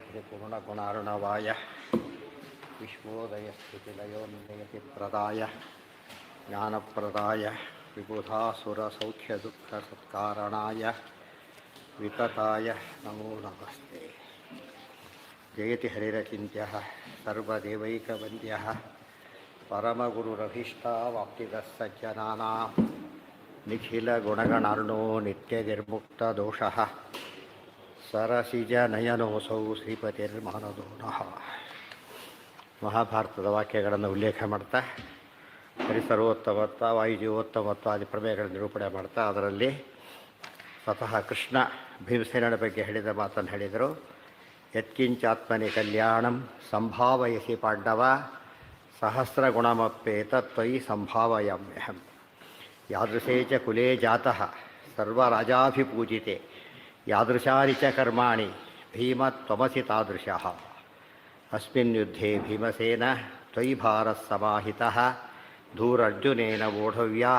ಶ್ರೀಪೂರ್ಣಗುಣಾರ್ಣವಾಯ ವಿಶ್ವೋದಯಸ್ಥಿತಿಲಯೋನ್ಮಯತಿಪ್ರದಾಯ ಜ್ಞಾನಪ್ರದಾಯ ವಿಬುಧಾಸುರಸೌಖ್ಯದುಃಖಸತ್ಕಾರಣಾಯ ವಿತತಾಯ ನಮೋ ನಮಸ್ತೆ. ಜಯತಿ ಹರಿರಚಿಂತ್ಯಃ ಸರ್ವದೇವೈಕವಂದ್ಯಃ ಪರಮಗುರುರಭೀಷ್ಟಾವಾಪ್ತಿದಃ ಸಜ್ಜನಾನಾಂ ನಿಖಿಲಗುಣಗಣಾರ್ಣೋ ನಿತ್ಯನಿರ್ಮುಕ್ತದೋಷಃ ಸರಸಿಜನಯನೋಸೌ ಶ್ರೀಪತಿರ್ಮಾನದೋನಃ. ಮಹಾಭಾರತದ ವಾಕ್ಯಗಳನ್ನು ಉಲ್ಲೇಖ ಮಾಡ್ತಾ ಪರಿಸರೋತ್ತಮತ್ವ ವಾಯುಜೀವೋತ್ತಮತ್ವ ಆದಿ ಪ್ರಮೇಯಗಳನ್ನು ನಿರೂಪಣೆ ಮಾಡ್ತಾ ಅದರಲ್ಲಿ ಸ್ವತಃ ಕೃಷ್ಣ ಭೀಮಸೇನನ ಬಗ್ಗೆ ಹೇಳಿದ ಮಾತನ್ನು ಹೇಳಿದರು. ಯತ್ಕಿಂಚಾತ್ಮನಿ ಕಲ್ಯಾಣಂ ಸಂಭಾವಯಸಿ ಪಾಂಡವ ಸಹಸ್ರಗುಣಮಪ್ಪೇತ ತ್ವಯಿ ಸಂಭಾವಯಾಮ್ಯಹಂ. ಯಾದೃಶೇ ಚ ಕುಲೇ ಜಾತಃ ಸರ್ವರಾಜಾಭಿಪೂಜಿತೆ ಯಾದೃಶಾನಿ ಚ ಕರ್ಮಾಣಿ ಭೀಮ ತ್ವಮಸಿ ತಾದೃಶಃ. ಅಸ್ಮಿನ್ ಯುದ್ಧೇ ಭೀಮಸೇನ ತ್ವಯಿ ಭಾರಃ ಸಮಾಹಿತಃ ಧೂರರ್ಜುನೇನ ಓಢವ್ಯಾ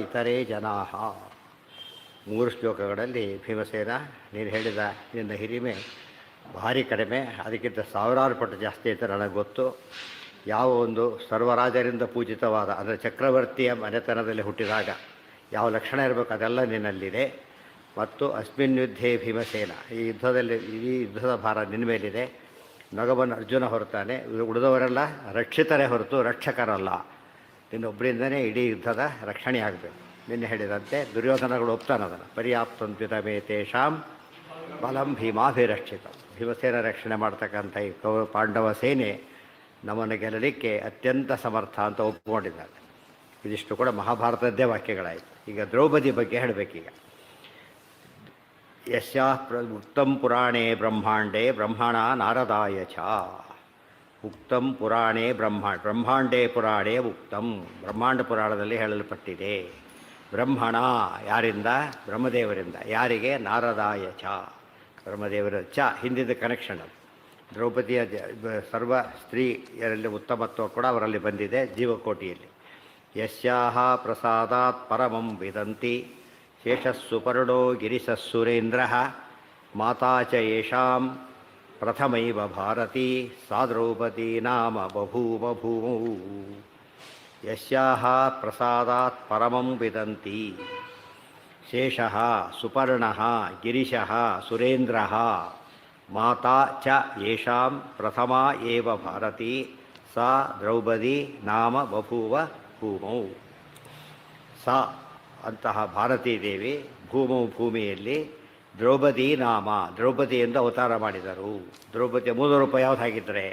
ಇತರೇ ಜನಾಃ. 3 ಶ್ಲೋಕಗಳಲ್ಲಿ ಭೀಮಸೇನ ನೀನು ಹೇಳಿದ ನಿನ್ನ ಹಿರಿಮೆ ಭಾರಿ ಕಡಿಮೆ, ಅದಕ್ಕಿಂತ ಸಾವಿರಾರು ಪಟ್ಟು ಜಾಸ್ತಿ ಅಂತ ನನಗೆ ಗೊತ್ತು. ಯಾವ ಒಂದು ಸರ್ವರಾಜರಿಂದ ಪೂಜಿತವಾದ ಅಂದರೆ ಚಕ್ರವರ್ತಿಯ ಮನೆತನದಲ್ಲಿ ಹುಟ್ಟಿದಾಗ ಯಾವ ಲಕ್ಷಣ ಇರಬೇಕು ಅದೆಲ್ಲ ನಿನ್ನಲ್ಲಿದೆ. ಮತ್ತು ಅಸ್ಮಿನ್ ಯುದ್ಧೇ ಭೀಮಸೇನ, ಈ ಯುದ್ಧದಲ್ಲಿ ಇಡೀ ಯುದ್ಧದ ಭಾರ ನಿನ್ನ ಮೇಲಿದೆ. ನಗವನ್ನು ಅರ್ಜುನ ಹೊರತಾನೆ, ಉಳಿದವರೆಲ್ಲ ರಕ್ಷಿತರೇ ಹೊರತು ರಕ್ಷಕರಲ್ಲ. ನಿನ್ನೊಬ್ಬರಿಂದನೇ ಇಡೀ ಯುದ್ಧದ ರಕ್ಷಣೆ ಆಗಬೇಕು. ನಿನ್ನೆ ಹೇಳಿದಂತೆ ದುರ್ಯೋಧನಗಳು ಒಪ್ತಾನದನ್ನು ಪರ್ಯಾಪ್ತಂತ್ಯುತಮೇ ತೇಷಾಂ ಬಲಂ ಭೀಮಾಭಿರಕ್ಷಿತ. ಭೀಮಸೇನ ರಕ್ಷಣೆ ಮಾಡ್ತಕ್ಕಂಥ ಈ ಪಾಂಡವ ಸೇನೆ ನಮ್ಮನ್ನು ಗೆಲ್ಲಲಿಕ್ಕೆ ಅತ್ಯಂತ ಸಮರ್ಥ ಅಂತ ಒಪ್ಪಿಕೊಂಡಿದ್ದಾರೆ. ಇದಿಷ್ಟು ಕೂಡ ಮಹಾಭಾರತದ್ದೇ ವಾಕ್ಯಗಳಾಯಿತು. ಈಗ ದ್ರೌಪದಿ ಬಗ್ಗೆ ಹೇಳಬೇಕೀಗ. ಯಸ್ಯಾಃ ಉಕ್ತಂ ಪುರಾಣೇ ಬ್ರಹ್ಮಾಂಡೇ ಬ್ರಹ್ಮಣ ನಾರದಾಯ ಚ. ಉಕ್ತಂ ಪುರಾಣೇ ಬ್ರಹ್ಮಾಂಡೇ ಪುರಾಣೇ ಉಕ್ತಂ, ಬ್ರಹ್ಮಾಂಡ ಪುರಾಣದಲ್ಲಿ ಹೇಳಲ್ಪಟ್ಟಿದೆ. ಬ್ರಹ್ಮಣ ಯಾರಿಂದ? ಬ್ರಹ್ಮದೇವರಿಂದ. ಯಾರಿಗೆ? ನಾರದಾಯ ಚ, ಬ್ರಹ್ಮದೇವರ ಚ ಹಿಂದಿದ್ದ ಕನೆಕ್ಷನ್ ಅದು. ದ್ರೌಪದಿಯ ಸರ್ವ ಸ್ತ್ರೀಯರಲ್ಲಿ ಉತ್ತಮತ್ವ ಕೂಡ ಅವರಲ್ಲಿ ಬಂದಿದೆ ಜೀವಕೋಟಿಯಲ್ಲಿ. ಯಸ್ಯಾಹ ಪ್ರಸಾದಾತ್ ಪರಮಂ ವಿದಂತಿ ಶೇಷಸ್ಸುಪರ್ಣೋ ಗಿರಿಸಸ್ಸುರೇಂದ್ರ ಮಾತಾ ಚ ಯೇಷಾಂ ಪ್ರಥಮೈವ ಭಾರತೀ ಸಾ ದ್ರೌಪದಿ ನಾಮ ಬಭೂವಭೂಮೌ. ಯಸ್ಯಾಹ ಪ್ರಸಾದಾತ್ ಪರಮಂ ವಿದಂತಿ ಶೇಷಃ ಸುಪರ್ಣಃ ಗಿರಿಶಃ ಸುರೇಂದ್ರಃ ಮಾತಾ ಚ ಯೇಷಾಂ ಪ್ರಥಮಾ ಏವ ಭಾರತೀ ಸಾ ದ್ರೌಪದಿ ನಾಮ ಬಭೂವ ಭೂಮೌ. ಸಾ ಅಂತಹ ಭಾರತೀ ದೇವಿ ಭೂಮೌ ಭೂಮಿಯಲ್ಲಿ ದ್ರೌಪದಿ ನಾಮ, ದ್ರೌಪದಿ ಎಂದು ಅವತಾರ ಮಾಡಿದರು. ದ್ರೌಪದಿಯ ಮೂಲ ರೂಪ ಯಾವುದಾಗಿದ್ದರೆ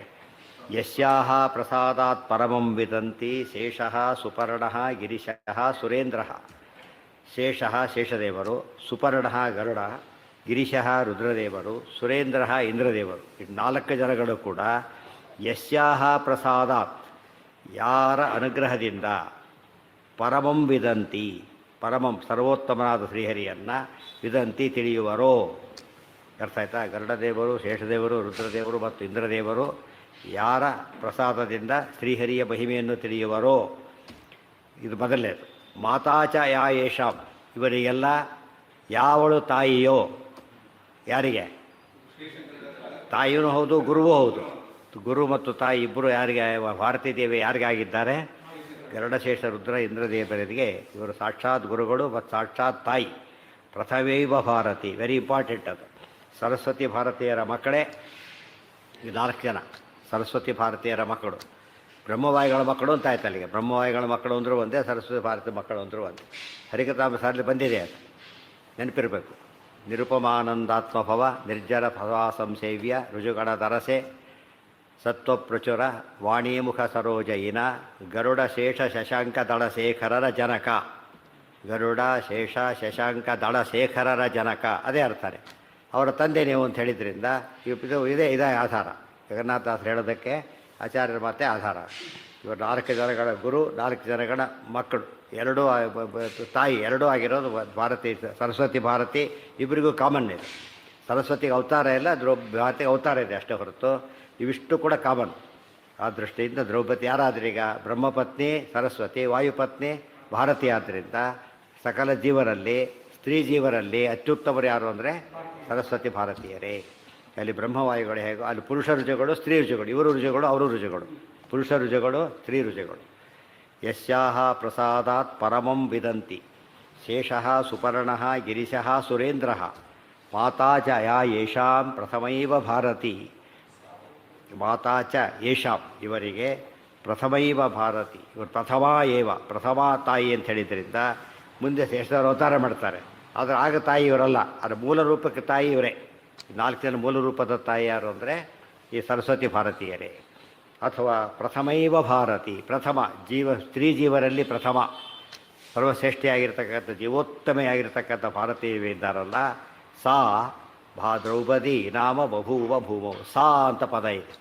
ಯಸ್ಯಾಹ ಪ್ರಸಾದಾತ್ ಪರಮಂ ವಿದಂತಿ ಶೇಷಃ ಸುಪರ್ಣಃ ಗಿರಿಶಃ ಸುರೇಂದ್ರಃ. ಶೇಷಃ ಶೇಷದೇವರು, ಸುಪರ್ಣಃ ಗರುಡ, ಗಿರಿಶಃ ರುದ್ರದೇವರು, ಸುರೇಂದ್ರಃ ಇಂದ್ರದೇವರು. ಈ 4 ಜನಗಳು ಕೂಡ ಯಸ್ಯಾಹ ಪ್ರಸಾದಾತ್ ಯಾರ ಅನುಗ್ರಹದಿಂದ ಪರಮಂ ವಿದಂತಿ, ಪರಮಂ ಸರ್ವೋತ್ತಮನಾದ ಶ್ರೀಹರಿಯನ್ನು ವಿದಂತಿ ತಿಳಿಯುವರೋ. ಅರ್ಥ ಆಯ್ತಾ? ಗರುಡದೇವರು, ಶೇಷದೇವರು, ರುದ್ರದೇವರು ಮತ್ತು ಇಂದ್ರದೇವರು ಯಾರ ಪ್ರಸಾದದಿಂದ ಶ್ರೀಹರಿಯ ಮಹಿಮೆಯನ್ನು ತಿಳಿಯುವರೋ. ಇದು ಮೊದಲನೇದು. ಮಾತಾಚ ಯಾ ಯೇಷಾಂ, ಇವರಿಗೆಲ್ಲ ಯಾವಳು ತಾಯಿಯೋ. ಯಾರಿಗೆ? ತಾಯಿಯೂ ಹೌದು, ಗುರುವೂ ಹೌದು. ಗುರು ಮತ್ತು ತಾಯಿ ಇಬ್ಬರು ಯಾರಿಗೆ? ಭಾರತೀ ದೇವಿ ಯಾರಿಗೆ ಆಗಿದ್ದಾರೆ? ಗರುಡಶೇಷ ರುದ್ರ ಇಂದ್ರದೇವರಿಗೆ ಇವರು ಸಾಕ್ಷಾತ್ ಗುರುಗಳು ಮತ್ತು ಸಾಕ್ಷಾತ್ ತಾಯಿ. ಪ್ರಥಮೈವ ಭಾರತಿ, ವೆರಿ ಇಂಪಾರ್ಟೆಂಟ್ ಅದು. ಸರಸ್ವತಿ ಭಾರತೀಯರ ಮಕ್ಕಳೇ ಈ 4 ಜನ. ಸರಸ್ವತಿ ಭಾರತೀಯರ ಮಕ್ಕಳು, ಬ್ರಹ್ಮವಾಯಿಗಳ ಮಕ್ಕಳು ಅಂತ ಆಯ್ತು. ಅಲ್ಲಿಗೆ ಬ್ರಹ್ಮವಾಯಿಗಳ ಮಕ್ಕಳು ಅಂದರೂ ಒಂದೇ, ಸರಸ್ವತಿ ಭಾರತಿ ಮಕ್ಕಳು ಅಂದರೂ ಒಂದೇ. ಹರಿಕಥಾಮೃತದಲ್ಲಿ ಬಂದಿದೆ, ಅದು ನೆನಪಿರಬೇಕು. ನಿರುಪಮಾನಂದಾತ್ಮಭವ ನಿರ್ಜರ ಭವಾ ಸಂಸೇವ್ಯ ರುಜುಗಣ ದರಸೆ ಸತ್ವಪ್ರಚುರ ವಾಣೀಮುಖ ಸರೋಜಯಿನ ಗರುಡ ಶೇಷ ಶಶಾಂಕ ದಳಶೇಖರರ ಜನಕ. ಗರುಡ ಶೇಷ ಶಶಾಂಕ ದಳಶೇಖರರ ಜನಕ, ಅದೇ ಅರ್ಥನೇ. ಅವರ ತಂದೆ ನೀವು ಅಂತ ಹೇಳಿದ್ರಿಂದ ಇದೇ ಆಧಾರ. ಜಗನ್ನಾಥದಾಸರು ಹೇಳೋದಕ್ಕೆ ಆಚಾರ್ಯರ ಮಾತೆ ಆಧಾರ. ಇವರು 4 ಜನಗಳ ಗುರು, 4 ಜನಗಳ ಮಕ್ಕಳು, 2 ತಾಯಿ, 2 ಆಗಿರೋದು ಭಾರತಿ. ಸರಸ್ವತಿ ಭಾರತಿ ಇಬ್ಬರಿಗೂ ಕಾಮನ್ ಇದೆ. ಸರಸ್ವತಿಗೆ ಅವತಾರ ಇಲ್ಲ, ಭಾರತಿಗೆ ಅವತಾರ ಇದೆ ಅಷ್ಟೇ ಹೊರತು ಇವಿಷ್ಟು ಕೂಡ ಕಾಮನ್. ಆ ದೃಷ್ಟಿಯಿಂದ ದ್ರೌಪದಿ ಯಾರಾದ್ರೀಗ? ಬ್ರಹ್ಮಪತ್ನಿ ಸರಸ್ವತಿ, ವಾಯುಪತ್ನಿ ಭಾರತಿ. ಆದ್ದರಿಂದ ಸಕಲ ಜೀವರಲ್ಲಿ, ಸ್ತ್ರೀ ಜೀವರಲ್ಲಿ ಅತ್ಯುತ್ತಮರು ಯಾರು ಅಂದರೆ ಸರಸ್ವತಿ ಭಾರತೀಯರೇ. ಅಲ್ಲಿ ಬ್ರಹ್ಮವಾಯುಗಳು ಹೇಗೋ ಅಲ್ಲಿ ಪುರುಷ ರುಜುಗಳು ಸ್ತ್ರೀ ರುಜುಗಳು, ಇವರು ರುಜುಗಳು ಅವರು ರುಜುಗಳು, ಪುರುಷ ರುಜುಗಳು ಸ್ತ್ರೀ ರುಜುಗಳು. ಯಸ್ಯಾಹ ಪ್ರಸಾದಾತ್ ಪರಮಂ ವಿದಂತಿ ಶೇಷಃ ಸುಪರ್ಣಃ ಗಿರಿಶಃ ಸುರೇಂದ್ರಃ ಮಾತಾ ಚ ಯಾ ಯೇಷಾಂ ಪ್ರಥಮೈವ ಭಾರತಿ. ಮಾತಾ ಚ ಯೇಷಾಂ ಇವರಿಗೆ ಪ್ರಥಮೈವ ಭಾರತಿ, ಇವರು ಪ್ರಥಮ ಏವ ಪ್ರಥಮ ತಾಯಿ ಅಂತ ಹೇಳಿದ್ರಿಂದ ಮುಂದೆ ಶೇಷರು ಅವತಾರ ಮಾಡ್ತಾರೆ. ಆದರೆ ಆಗ ತಾಯಿ ಇವರಲ್ಲ, ಅದರ ಮೂಲ ರೂಪಕ್ಕೆ ತಾಯಿ ಇವರೇ. 4 ಜನ ಮೂಲ ರೂಪದ ತಾಯಿ ಯಾರು ಅಂದರೆ ಈ ಸರಸ್ವತಿ ಭಾರತೀಯರೇ. ಅಥವಾ ಪ್ರಥಮೈವ ಭಾರತಿ, ಪ್ರಥಮ ಸ್ತ್ರೀ ಜೀವರಲ್ಲಿ ಪ್ರಥಮ ಸರ್ವಶ್ರೇಷ್ಠಿಯಾಗಿರ್ತಕ್ಕಂಥ ಜೀವೋತ್ತಮೆಯಾಗಿರ್ತಕ್ಕಂಥ ಭಾರತೀಯ ಇದ್ದಾರಲ್ಲ, ಸಾ ದ್ರೌಪದಿ ನಾಮ ಬಭೂವ ಭೂಮೌ. ಸಾ ಅಂತ ಪದ ಇದೆ.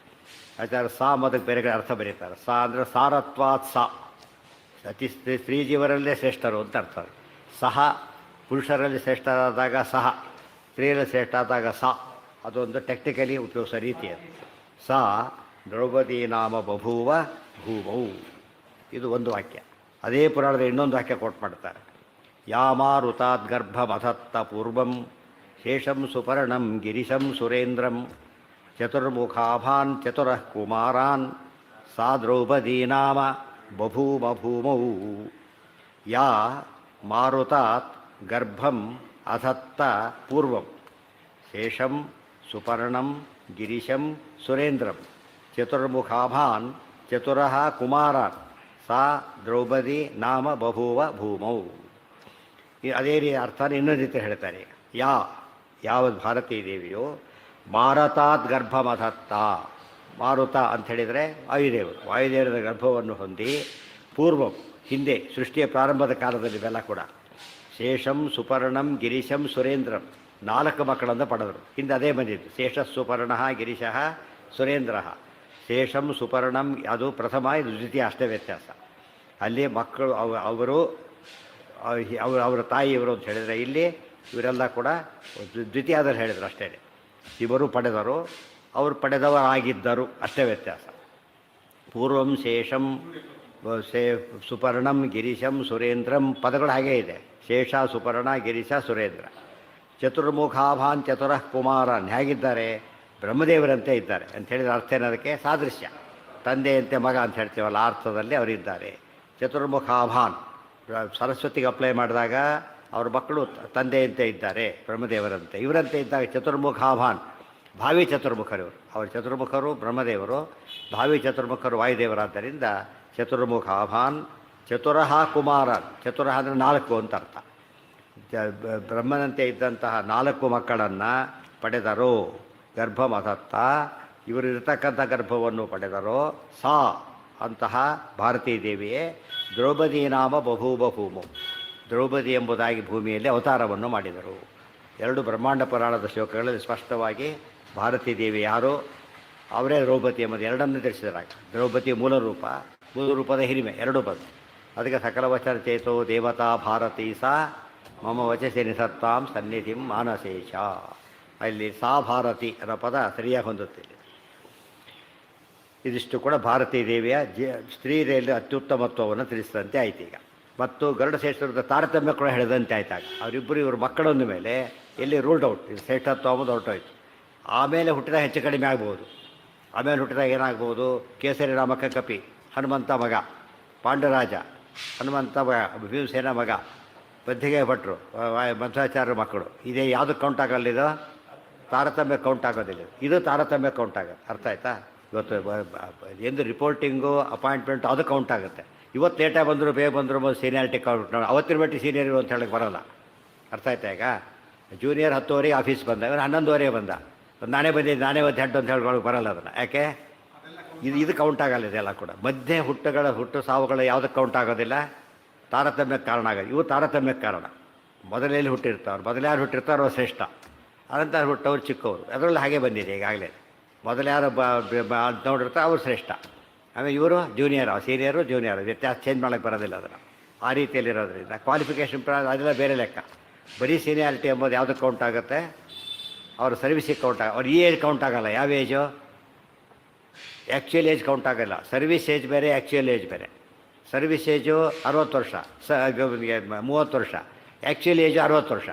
ಆಚಾರ್ಯ ಸಾ ಮೊದಲು ಬೇರೆ ಅರ್ಥ ಬರೀತಾರೆ. ಸಾ ಅಂದರೆ ಸಾರತ್ವಾತ್ ಸಾ, ಅತಿ ಸ್ತ್ರೀ ಜೀವರಲ್ಲೇ ಶ್ರೇಷ್ಠರು ಅಂತ ಅರ್ಥ. ಸಹ ಪುರುಷರಲ್ಲಿ ಶ್ರೇಷ್ಠರಾದಾಗ ಸಹ, ಸ್ತ್ರೀಯಲ್ಲಿ ಶ್ರೇಷ್ಠ ಆದಾಗ ಸಾ, ಅದೊಂದು ಟೆಕ್ನಿಕಲಿ ಉಪಯೋಗಿಸೋ ರೀತಿ ಅದು. ಸಾ ದ್ರೌಪದಿ ನಾಮ ಬಭೂವ ಭೂಮೌ, ಇದು ಒಂದು ವಾಕ್ಯ. ಅದೇ ಪುರಾಣದ ಇನ್ನೊಂದು ವಾಕ್ಯ ಕೋಟ್ ಮಾಡ್ತಾರೆ. ಯಾಮಾರುತಾದ್ ಗರ್ಭಮಧತ್ತ ಪೂರ್ವಂ ಶೇಷಂ ಸುಪರ್ಣಂ ಗಿರಿಶಂ ಸುರೇಂದ್ರಂ ಚತುರ್ಮುಖಾಭಾನ್ ಚತುರಃ ಕುಮಾರಾನ್ ಸಾ ದ್ರೌಪದಿ ನಾಮ ಬಭೂಮ ಭೂಮೌ. ಯಾ ಮಾರುತಾತ್ ಗರ್ಭಂ ಅಧತ್ತ ಪೂರ್ವಂ ಶೇಷಂ ಸುಪರ್ಣಂ ಗಿರಿಶಂ ಸುರೇಂದ್ರಂ ಚತುರ್ಮುಖಾಭಾನ್ ಚತುರಃ ಕುಮಾರಾನ್ ಸಾ ದ್ರೌಪದಿ ನಾಮ ಬಭೂವ ಭೂಮೌ. ಅದೇ ರೀತಿ ಅರ್ಥನ ಇನ್ನೊಂದು ರೀತಿ ಹೇಳ್ತಾರೆ. ಯಾವ ಭಾರತೀ ದೇವಿಯೋ ಮಾರತಾತ್ ಗರ್ಭಮಧತ್ತ, ಮಾರುತ ಅಂತ ಹೇಳಿದರೆ ವಾಯುದೇವರು, ವಾಯುದೇವರ ಗರ್ಭವನ್ನು ಹೊಂದಿ ಪೂರ್ವಂ ಹಿಂದೆ ಸೃಷ್ಟಿಯ ಪ್ರಾರಂಭದ ಕಾಲದಲ್ಲಿ ಇವೆಲ್ಲ ಕೂಡ ಶೇಷಂ ಸುಪರ್ಣಂ ಗಿರಿಶಂ ಸುರೇಂದ್ರಂ 4 ಮಕ್ಕಳನ್ನು ಪಡೆದರು. ಹಿಂದೆ ಅದೇ ಬಂದಿದ್ದು ಶೇಷ ಸುಪರ್ಣ ಗಿರಿಶಃ ಸುರೇಂದ್ರ. ಶೇಷಂ ಸುಪರ್ಣಂ ಅದು ಪ್ರಥಮ, ಇದು ದ್ವಿತೀಯ, ಅಷ್ಟೇ ವ್ಯತ್ಯಾಸ. ಅಲ್ಲಿ ಮಕ್ಕಳು ಅವರು ಅವರ ತಾಯಿ ಇವರು ಅಂತ ಹೇಳಿದರೆ, ಇಲ್ಲಿ ಇವರೆಲ್ಲ ಕೂಡ ದ್ವಿತೀಯದಲ್ಲಿ ಹೇಳಿದರು ಅಷ್ಟೇ. ಇವರು ಪಡೆದರು, ಅವರು ಪಡೆದವರಾಗಿದ್ದರು, ಅಷ್ಟೇ ವ್ಯತ್ಯಾಸ. ಪೂರ್ವಂ ಶೇಷಂ ಸುಪರ್ಣಂ ಗಿರಿಶಂ ಸುರೇಂದ್ರಂ ಪದಗಳು ಹಾಗೇ ಇದೆ. ಶೇಷ ಸುಪರ್ಣ ಗಿರಿಶ ಸುರೇಂದ್ರ. ಚತುರ್ಮುಖಾಭಾನ್ ಚತುರಃ ಕುಮಾರನ್ ಹೇಗಿದ್ದಾರೆ? ಬ್ರಹ್ಮದೇವರಂತೆ ಇದ್ದಾರೆ ಅಂತ ಹೇಳಿದ ಅರ್ಥ ಏನದಕ್ಕೆ? ಸಾದೃಶ್ಯ, ತಂದೆಯಂತೆ ಮಗ ಅಂತ ಹೇಳ್ತೀವಲ್ಲ ಆ ಅರ್ಥದಲ್ಲಿ ಅವರಿದ್ದಾರೆ. ಚತುರ್ಮುಖಾಭಾನ್ ಸರಸ್ವತಿಗೆ ಅಪ್ಲೈ ಮಾಡಿದಾಗ ಅವ್ರ ಮಕ್ಕಳು ತಂದೆಯಂತೆ ಇದ್ದಾರೆ, ಬ್ರಹ್ಮದೇವರಂತೆ. ಇವರಂತೆ ಇದ್ದಾಗ ಚತುರ್ಮುಖಾಭಾನ್, ಭಾವಿ ಚತುರ್ಮುಖರು ಇವರು. ಅವರು ಚತುರ್ಮುಖರು ಬ್ರಹ್ಮದೇವರು, ಭಾವಿ ಚತುರ್ಮುಖರು ವಾಯುದೇವರಾದ್ದರಿಂದ ಚತುರ್ಮುಖಾಭಾನ್ ಚತುರಃ ಕುಮಾರನ್. ಚತುರಃ ಅಂದರೆ 4 ಅಂತ ಅರ್ಥ. ಬ್ರಹ್ಮನಂತೆ ಇದ್ದಂತಹ 4 ಮಕ್ಕಳನ್ನು ಪಡೆದರು. ಗರ್ಭಮಧತ್ತ, ಇವರು ಇರತಕ್ಕಂಥ ಗರ್ಭವನ್ನು ಪಡೆದರು. ಸಾ ಅಂತಹ ಭಾರತೀ ದೇವಿಯೇ ದ್ರೌಪದಿ ನಾಮ ಬಭೂವ ಭೂಮು, ದ್ರೌಪದಿ ಎಂಬುದಾಗಿ ಭೂಮಿಯಲ್ಲಿ ಅವತಾರವನ್ನು ಮಾಡಿದರು. 2 ಬ್ರಹ್ಮಾಂಡ ಪುರಾಣದ ಶ್ಲೋಕಗಳಲ್ಲಿ ಸ್ಪಷ್ಟವಾಗಿ ಭಾರತೀ ದೇವಿ ಯಾರು, ಅವರೇ ದ್ರೌಪದಿ ಎಂಬುದು ಎರಡನ್ನು ತಿಳಿಸಿದಾಗ, ದ್ರೌಪದಿ ಮೂಲ ರೂಪದ ಹಿರಿಮೆ ಎರಡೂ ಬಂದು. ಅದಕ್ಕೆ ಸಕಲ ವಚನ ಚೇತೋ ದೇವತಾ ಭಾರತೀ ಸಾ ಮಮ ವಚಸಿ ನಿಸತ್ತಾಂ ಸನ್ನಿಧಿಂ ಮಾನಸೇಶ. ಅಲ್ಲಿ ಸಾ ಭಾರತಿ ಅನ್ನೋ ಪದ ಸರಿಯಾಗಿ ಹೊಂದುತ್ತಿದೆ. ಇದಿಷ್ಟು ಕೂಡ ಭಾರತೀ ದೇವಿಯ ಸ್ತ್ರೀಯರಲ್ಲಿ ಅತ್ಯುತ್ತಮತ್ವವನ್ನು ತಿಳಿಸಿದಂತೆ ಆಯ್ತು ಈಗ. ಮತ್ತು ಗರುಡಶೇಷರದ ತಾರತಮ್ಯ ಕೂಡ ಹೇಳಿದಂತೆ ಆಯ್ತಾಗ ಅವರಿಬ್ಬರು ಇವರು ಮಕ್ಕಳೊಂದ ಮೇಲೆ ಎಲ್ಲಿ ರೂಲ್ಡ್ ಔಟ್, ಇದು ಶ್ರೇಷ್ಠತ್ವ ಅಂಬುದು ಹೊರಟೋಯ್ತು. ಆಮೇಲೆ ಹುಟ್ಟಿದಾಗ ಹೆಚ್ಚು ಕಡಿಮೆ ಆಗ್ಬೋದು. ಆಮೇಲೆ ಹುಟ್ಟಿದಾಗ ಏನಾಗ್ಬೋದು? ಕೇಸರಿ ರಾಮಕ್ಕ ಕಪಿ, ಹನುಮಂತ ಮಗ, ಪಾಂಡುರಾಜ ಹನುಮಂತ ಮಗ, ಭೀಮಸೇನ ಮಗ, ಬದ್ಧಿಗೆ ಭಟ್ರು, ಮಧ್ವಾಚಾರ್ಯರ ಮಕ್ಕಳು. ಇದೇ ಯಾವುದು ಕೌಂಟ್ ಆಗಲ್ಲಿದು? ತಾರತಮ್ಯ ಕೌಂಟ್ ಆಗೋದಿಲ್ಲ. ಇದು ತಾರತಮ್ಯ ಕೌಂಟ್ ಆಗುತ್ತೆ. ಅರ್ಥ ಆಯ್ತಾ? ಇವತ್ತು ಎಂದು ರಿಪೋರ್ಟಿಂಗು ಅಪಾಯಿಂಟ್ಮೆಂಟು ಅದು ಕೌಂಟ್ ಆಗುತ್ತೆ. ಇವತ್ತು ಲೇಟಾಗಿ ಬಂದರು ಬೇಗ ಬಂದರು ಸೀನಿಯಾರಿಟಿ ಕೌಂಟ್, ಅವತ್ತಿನ ಮಟ್ಟಿ ಸೀನಿಯರ್ ಅಂತ ಹೇಳಕ್ಕೆ ಬರೋಲ್ಲ. ಅರ್ಥ ಆಯ್ತಾ? ಈಗ ಜೂನಿಯರ್ 10 ಆಫೀಸ್ ಬಂದ, ಇವನು 11 ಬಂದ, ನಾನೇ ಬಂದಿದ್ದು ನಾನೇ ಒಂದು ಹೆಡ್ ಅಂತ ಹೇಳ್ಕೊಳಕ್ಕೆ ಬರೋಲ್ಲ ಅದನ್ನು. ಯಾಕೆ? ಇದು ಕೌಂಟ್ ಆಗಲ್ಲ. ಇದೆಲ್ಲ ಕೂಡ ಮಧ್ಯೆ ಹುಟ್ಟು ಸಾವುಗಳು ಯಾವುದಕ್ಕೆ ಕೌಂಟ್ ಆಗೋದಿಲ್ಲ? ತಾರತಮ್ಯಕ್ಕೆ ಕಾರಣ ಆಗೋದು. ಇವು ತಾರತಮ್ಯಕ್ಕೆ ಕಾರಣ. ಮೊದಲಲ್ಲಿ ಹುಟ್ಟಿರ್ತಾವ್ರು, ಮೊದಲು ಯಾರು ಹುಟ್ಟಿರ್ತಾರೋ ಶ್ರೇಷ್ಠ, ಅನಂತರ ಹುಟ್ಟವ್ರು ಚಿಕ್ಕವರು. ಅದರಲ್ಲಿ ಹಾಗೆ ಬಂದಿದೆ ಈಗಾಗಲೇ. ಮೊದಲು ಯಾರು ನೋಡಿರ್ತಾರೆ ಅವ್ರು ಶ್ರೇಷ್ಠ, ಆಮೇಲೆ ಇವರು ಜೂನಿಯರ್, ಸೀನಿಯರು ಜೂನಿಯರ್, ವ್ಯತ್ಯಾಸ ಚೇಂಜ್ ಮಾಡೋಕ್ಕೆ ಬರೋದಿಲ್ಲ ಅದನ್ನು. ಆ ರೀತಿಯಲ್ಲಿರೋದ್ರಿಂದ ಕ್ವಾಲಿಫಿಕೇಷನ್ ಅದೆಲ್ಲ ಬೇರೆ ಲೆಕ್ಕ. ಬರೀ ಸೀನಿಯಾರಿಟಿ ಎಂಬುದು ಯಾವುದಕ್ಕೆ ಕೌಂಟ್ ಆಗುತ್ತೆ? ಅವ್ರ ಸರ್ವಿಸಿಗೆ ಕೌಂಟ್ ಅವ್ರ ಈ ಏಜ್ ಕೌಂಟ್ ಆಗೋಲ್ಲ. ಯಾವ ಏಜು? ಆ್ಯಕ್ಚುಯಲ್ ಏಜ್ ಕೌಂಟ್ ಆಗೋಲ್ಲ. ಸರ್ವಿಸ್ ಏಜ್ ಬೇರೆ, ಆ್ಯಕ್ಚುಯಲ್ ಏಜ್ ಬೇರೆ. ಸರ್ವಿಸ್ ಏಜು 60 ವರ್ಷ, 30 ವರ್ಷ. ಆ್ಯಕ್ಚುಯಲ್ ಏಜು 60 ವರ್ಷ.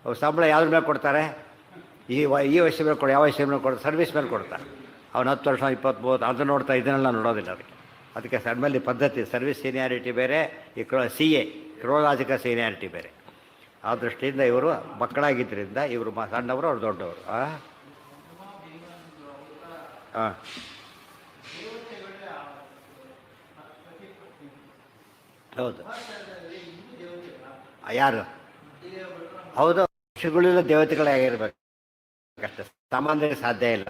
ಅವ್ರು ಸಂಬಳ ಯಾವ್ದ್ರ ಮೇಲೆ ಕೊಡ್ತಾರೆ? ಈ ವಯಸ್ಸಿನ ಮೇಲೆ ಕೊಡು, ಯಾವ ವಯಸ್ಸಿನ ಮೇಲೆ ಕೊಡು, ಸರ್ವಿಸ್ ಮೇಲೆ ಕೊಡ್ತಾರೆ. ಅವ್ನು 10 ವರ್ಷ 20-30 ಅದನ್ನು ನೋಡ್ತಾ ಇದನ್ನೆಲ್ಲ ನೋಡೋದಿಲ್ಲ ಅದಕ್ಕೆ ನಮ್ಮಲ್ಲಿ ಪದ್ಧತಿ ಸರ್ವಿಸ್ ಸೀನಿಯಾರಿಟಿ ಬೇರೆ, ಈ CA ಕ್ರೋಲಾಜಿಕಲ್ ಸೀನಿಯಾರಿಟಿ ಬೇರೆ. ಆ ದೃಷ್ಟಿಯಿಂದ ಇವರು ಮಕ್ಕಳಾಗಿದ್ದರಿಂದ ಇವರು ಸಣ್ಣವರು, ಅವ್ರು ದೊಡ್ಡವರು. ಹಾಂ ಹೌದು. ಯಾರು ಹೌದು, ಋಷಿಗಳೆಲ್ಲ ದೇವತೆಗಳಾಗಿರ್ಬೇಕು ಅಷ್ಟೇ, ಸಾಮಾನ್ಯರಿಗೆ ಸಾಧ್ಯ ಇಲ್ಲ.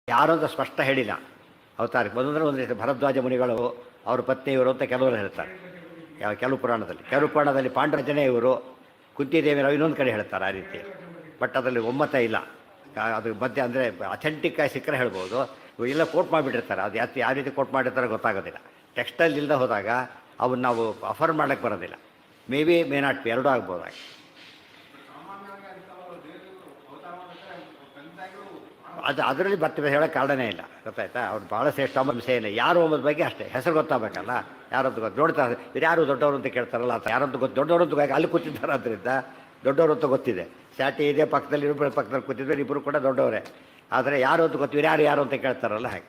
ಯಾರು ಅಂತ ಸ್ಪಷ್ಟ ಹೇಳಿಲ್ಲ. ಅವತಾರಕ್ಕೆ ಬಂದಂದ್ರೆ ಒಂದು ಭರದ್ವಾಜ ಮುನಿಗಳು ಅವ್ರ ಪತ್ನಿ ಇವರು ಅಂತ ಕೆಲವರು ಹೇಳ್ತಾರೆ. ಕೆಲವು ಪುರಾಣದಲ್ಲಿ ಪಾಂಡವಜನೆ ಇವರು, ಕುಂತಿದೇವಿ ಇನ್ನೊಂದು ಕಡೆ ಹೇಳ್ತಾರೆ ಆ ರೀತಿ. ಬಟ್ ಅದರಲ್ಲಿ ಒಮ್ಮತ ಇಲ್ಲ. ಅದು ಮಧ್ಯೆ ಅಂದರೆ ಅಥೆಂಟಿಕ್ ಆಗಿ ಸಿಕ್ಕರೆ ಹೇಳ್ಬೋದು. ಇಲ್ಲ ಕೋಟ್ ಮಾಡಿಬಿಟ್ಟಿರ್ತಾರೆ, ಅದು ಯಾವ ರೀತಿ ಕೋಟ್ ಮಾಡಿರ್ತಾರೆ ಗೊತ್ತಾಗೋದಿಲ್ಲ. ಟೆಕ್ಸ್ಟೈಲ್ ಇಲ್ಲದೆ ಹೋದಾಗ ಅವನ್ನ ನಾವು ಅಫರ್ ಮಾಡೋಕ್ಕೆ ಬರೋದಿಲ್ಲ. May be may not be, ಎರಡೂ ಆಗ್ಬೋದಾಗಿ. ಅದರಲ್ಲಿ ಬರ್ತೀವಿ ಹೇಳೋಕ್ಕೆ ಕಾರಣನೇ ಇಲ್ಲ, ಗೊತ್ತಾಯ್ತಾ. ಅವ್ರು ಭಾಳ ಶ್ರೇಷ್ಠ ಅಂಶ ಇಲ್ಲ. ಯಾರು ಅಂಬದ ಬಗ್ಗೆ ಅಷ್ಟೇ ಹೆಸರು ಗೊತ್ತಾಗಬೇಕಲ್ಲ. ಯಾರಂತ ನೋಡ್ತಾರೆ, ಇವ್ರು ಯಾರು ದೊಡ್ಡವರು ಅಂತ ಕೇಳ್ತಾರಲ್ಲ, ಅಂತ ಯಾರಂತ ದೊಡ್ಡವರು ಅಂತ ಅಲ್ಲಿ ಕೂತಿದ್ದಾರೆ. ಆದ್ದರಿಂದ ದೊಡ್ಡವರು ಅಂತ ಗೊತ್ತಿದೆ. ಸ್ಯಾಟಿ ಇದೆ ಪಕ್ಕದಲ್ಲಿ, ಇಬ್ಬರು ಪಕ್ಕದಲ್ಲಿ ಕೂತಿದ್ದಾರೆ, ಇಬ್ಬರು ಕೂಡ ದೊಡ್ಡವರೇ. ಆದರೆ ಯಾರು ಅಂತ ಗೊತ್ತಿವ್ರು ಯಾರು ಅಂತ ಕೇಳ್ತಾರಲ್ಲ, ಹಾಗೆ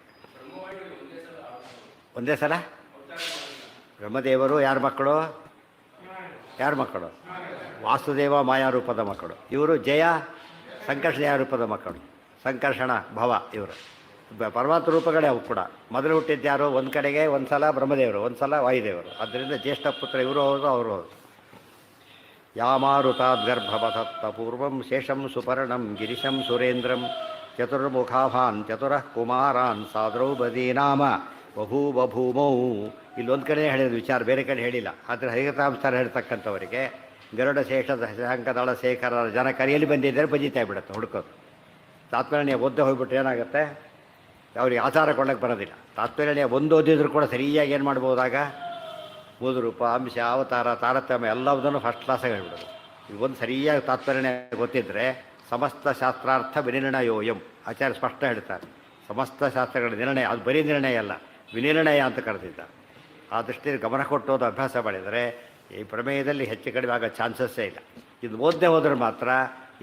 ಒಂದೇ ಸಲ ಬ್ರಹ್ಮದೇವರು ಯಾರ ಮಕ್ಕಳು? ವಾಸುದೇವ ಮಾಯಾರೂಪದ ಮಕ್ಕಳು. ಇವರು ಜಯ ಸಂಕರ್ಷಣ ರೂಪದ ಮಕ್ಕಳು. ಸಂಕರ್ಷಣ ಭವ ಇವರು ಪರಮಾತ್ಮ ರೂಪಗಳೇ. ಅವು ಕೂಡ ಮೊದಲು ಹುಟ್ಟಿದ್ದು ಯಾರು? ಒಂದು ಕಡೆಗೆ ಒಂದು ಸಲ ಬ್ರಹ್ಮದೇವರು, ಒಂದು ಸಲ ವಾಯುದೇವರು. ಆದ್ದರಿಂದ ಜ್ಯೇಷ್ಠ ಪುತ್ರ ಇವರು ಹೌದು, ಅವರು ಹೌದು. ಯಾಮಾರುತಾದ್ಗರ್ಭವಧತ್ತ ಪೂರ್ವಂ ಶೇಷಂ ಸುಪರ್ಣಂ ಗಿರಿಶಂ ಸುರೇಂದ್ರಂ ಚತುರ್ಮುಖಾಭಾನ್ ಚತುರಃ ಕುಮಾರಾನ್ ಸಾದ್ರೌಪದಿ ನಾಮ ಬಭೂಮೌ. ಇಲ್ಲೊಂದು ಕಡೆ ಹೇಳಿದ ವಿಚಾರ, ಬೇರೆ ಕಡೆ ಹೇಳಿಲ್ಲ. ಆದರೆ ಹರಿಕಥಾಂಸಾರ ಹೇಳ್ತಕ್ಕಂಥವರಿಗೆ ಗರುಡ ಶೇಷದ ಶಂಕದಳ ಶೇಖರ ಜನ ಕರೆಯಲ್ಲಿ ಬಂದಿದ್ದರೆ ಬಜಿತಾ ಬಿಡುತ್ತೆ ಹುಡುಕೋದು. ತಾತ್ಪರ್ಯ ಓದ್ದೆ ಹೋಗ್ಬಿಟ್ರೆ ಏನಾಗುತ್ತೆ, ಅವ್ರಿಗೆ ಆಚಾರ ಕೊಡೋಕ್ಕೆ ಬರೋದಿಲ್ಲ. ತಾತ್ಪರ್ಯ ಒಂದು ಓದಿದ್ರು ಕೂಡ ಸರಿಯಾಗಿ ಏನು ಮಾಡ್ಬೋದಾಗ ಮೂಲ ರೂಪ, ಅಂಶ, ಅವತಾರ, ತಾರತಮ್ಯ ಎಲ್ಲದನ್ನು ಫಸ್ಟ್ ಕ್ಲಾಸಾಗಿ ಹೇಳ್ಬಿಡೋದು. ಈಗ ಒಂದು ಸರಿಯಾಗಿ ತಾತ್ಪರ್ಯ ಗೊತ್ತಿದ್ದರೆ ಸಮಸ್ತ ಶಾಸ್ತ್ರಾರ್ಥ ವಿನಿರ್ಣಯೋಯಂ ಆಚಾರ್ಯ ಸ್ಪಷ್ಟ ಹೇಳ್ತಾರೆ. ಸಮಸ್ತ ಶಾಸ್ತ್ರಗಳ ನಿರ್ಣಯ, ಅದು ಬರೀ ನಿರ್ಣಯ ಅಲ್ಲ, ವಿನಿರ್ಣಯ ಅಂತ ಕರೆದಿದ್ದಾರೆ. ಆ ದೃಷ್ಟಿಯಲ್ಲಿ ಗಮನ ಕೊಟ್ಟೋದು ಅಭ್ಯಾಸ ಮಾಡಿದರೆ ಈ ಪ್ರಮೇಯದಲ್ಲಿ ಹೆಚ್ಚು ಕಡಿಮೆ ಆಗೋ ಚಾನ್ಸಸ್ಸೇ ಇಲ್ಲ. ಇದು ಓದದೆ ಹೋದ್ರೆ ಮಾತ್ರ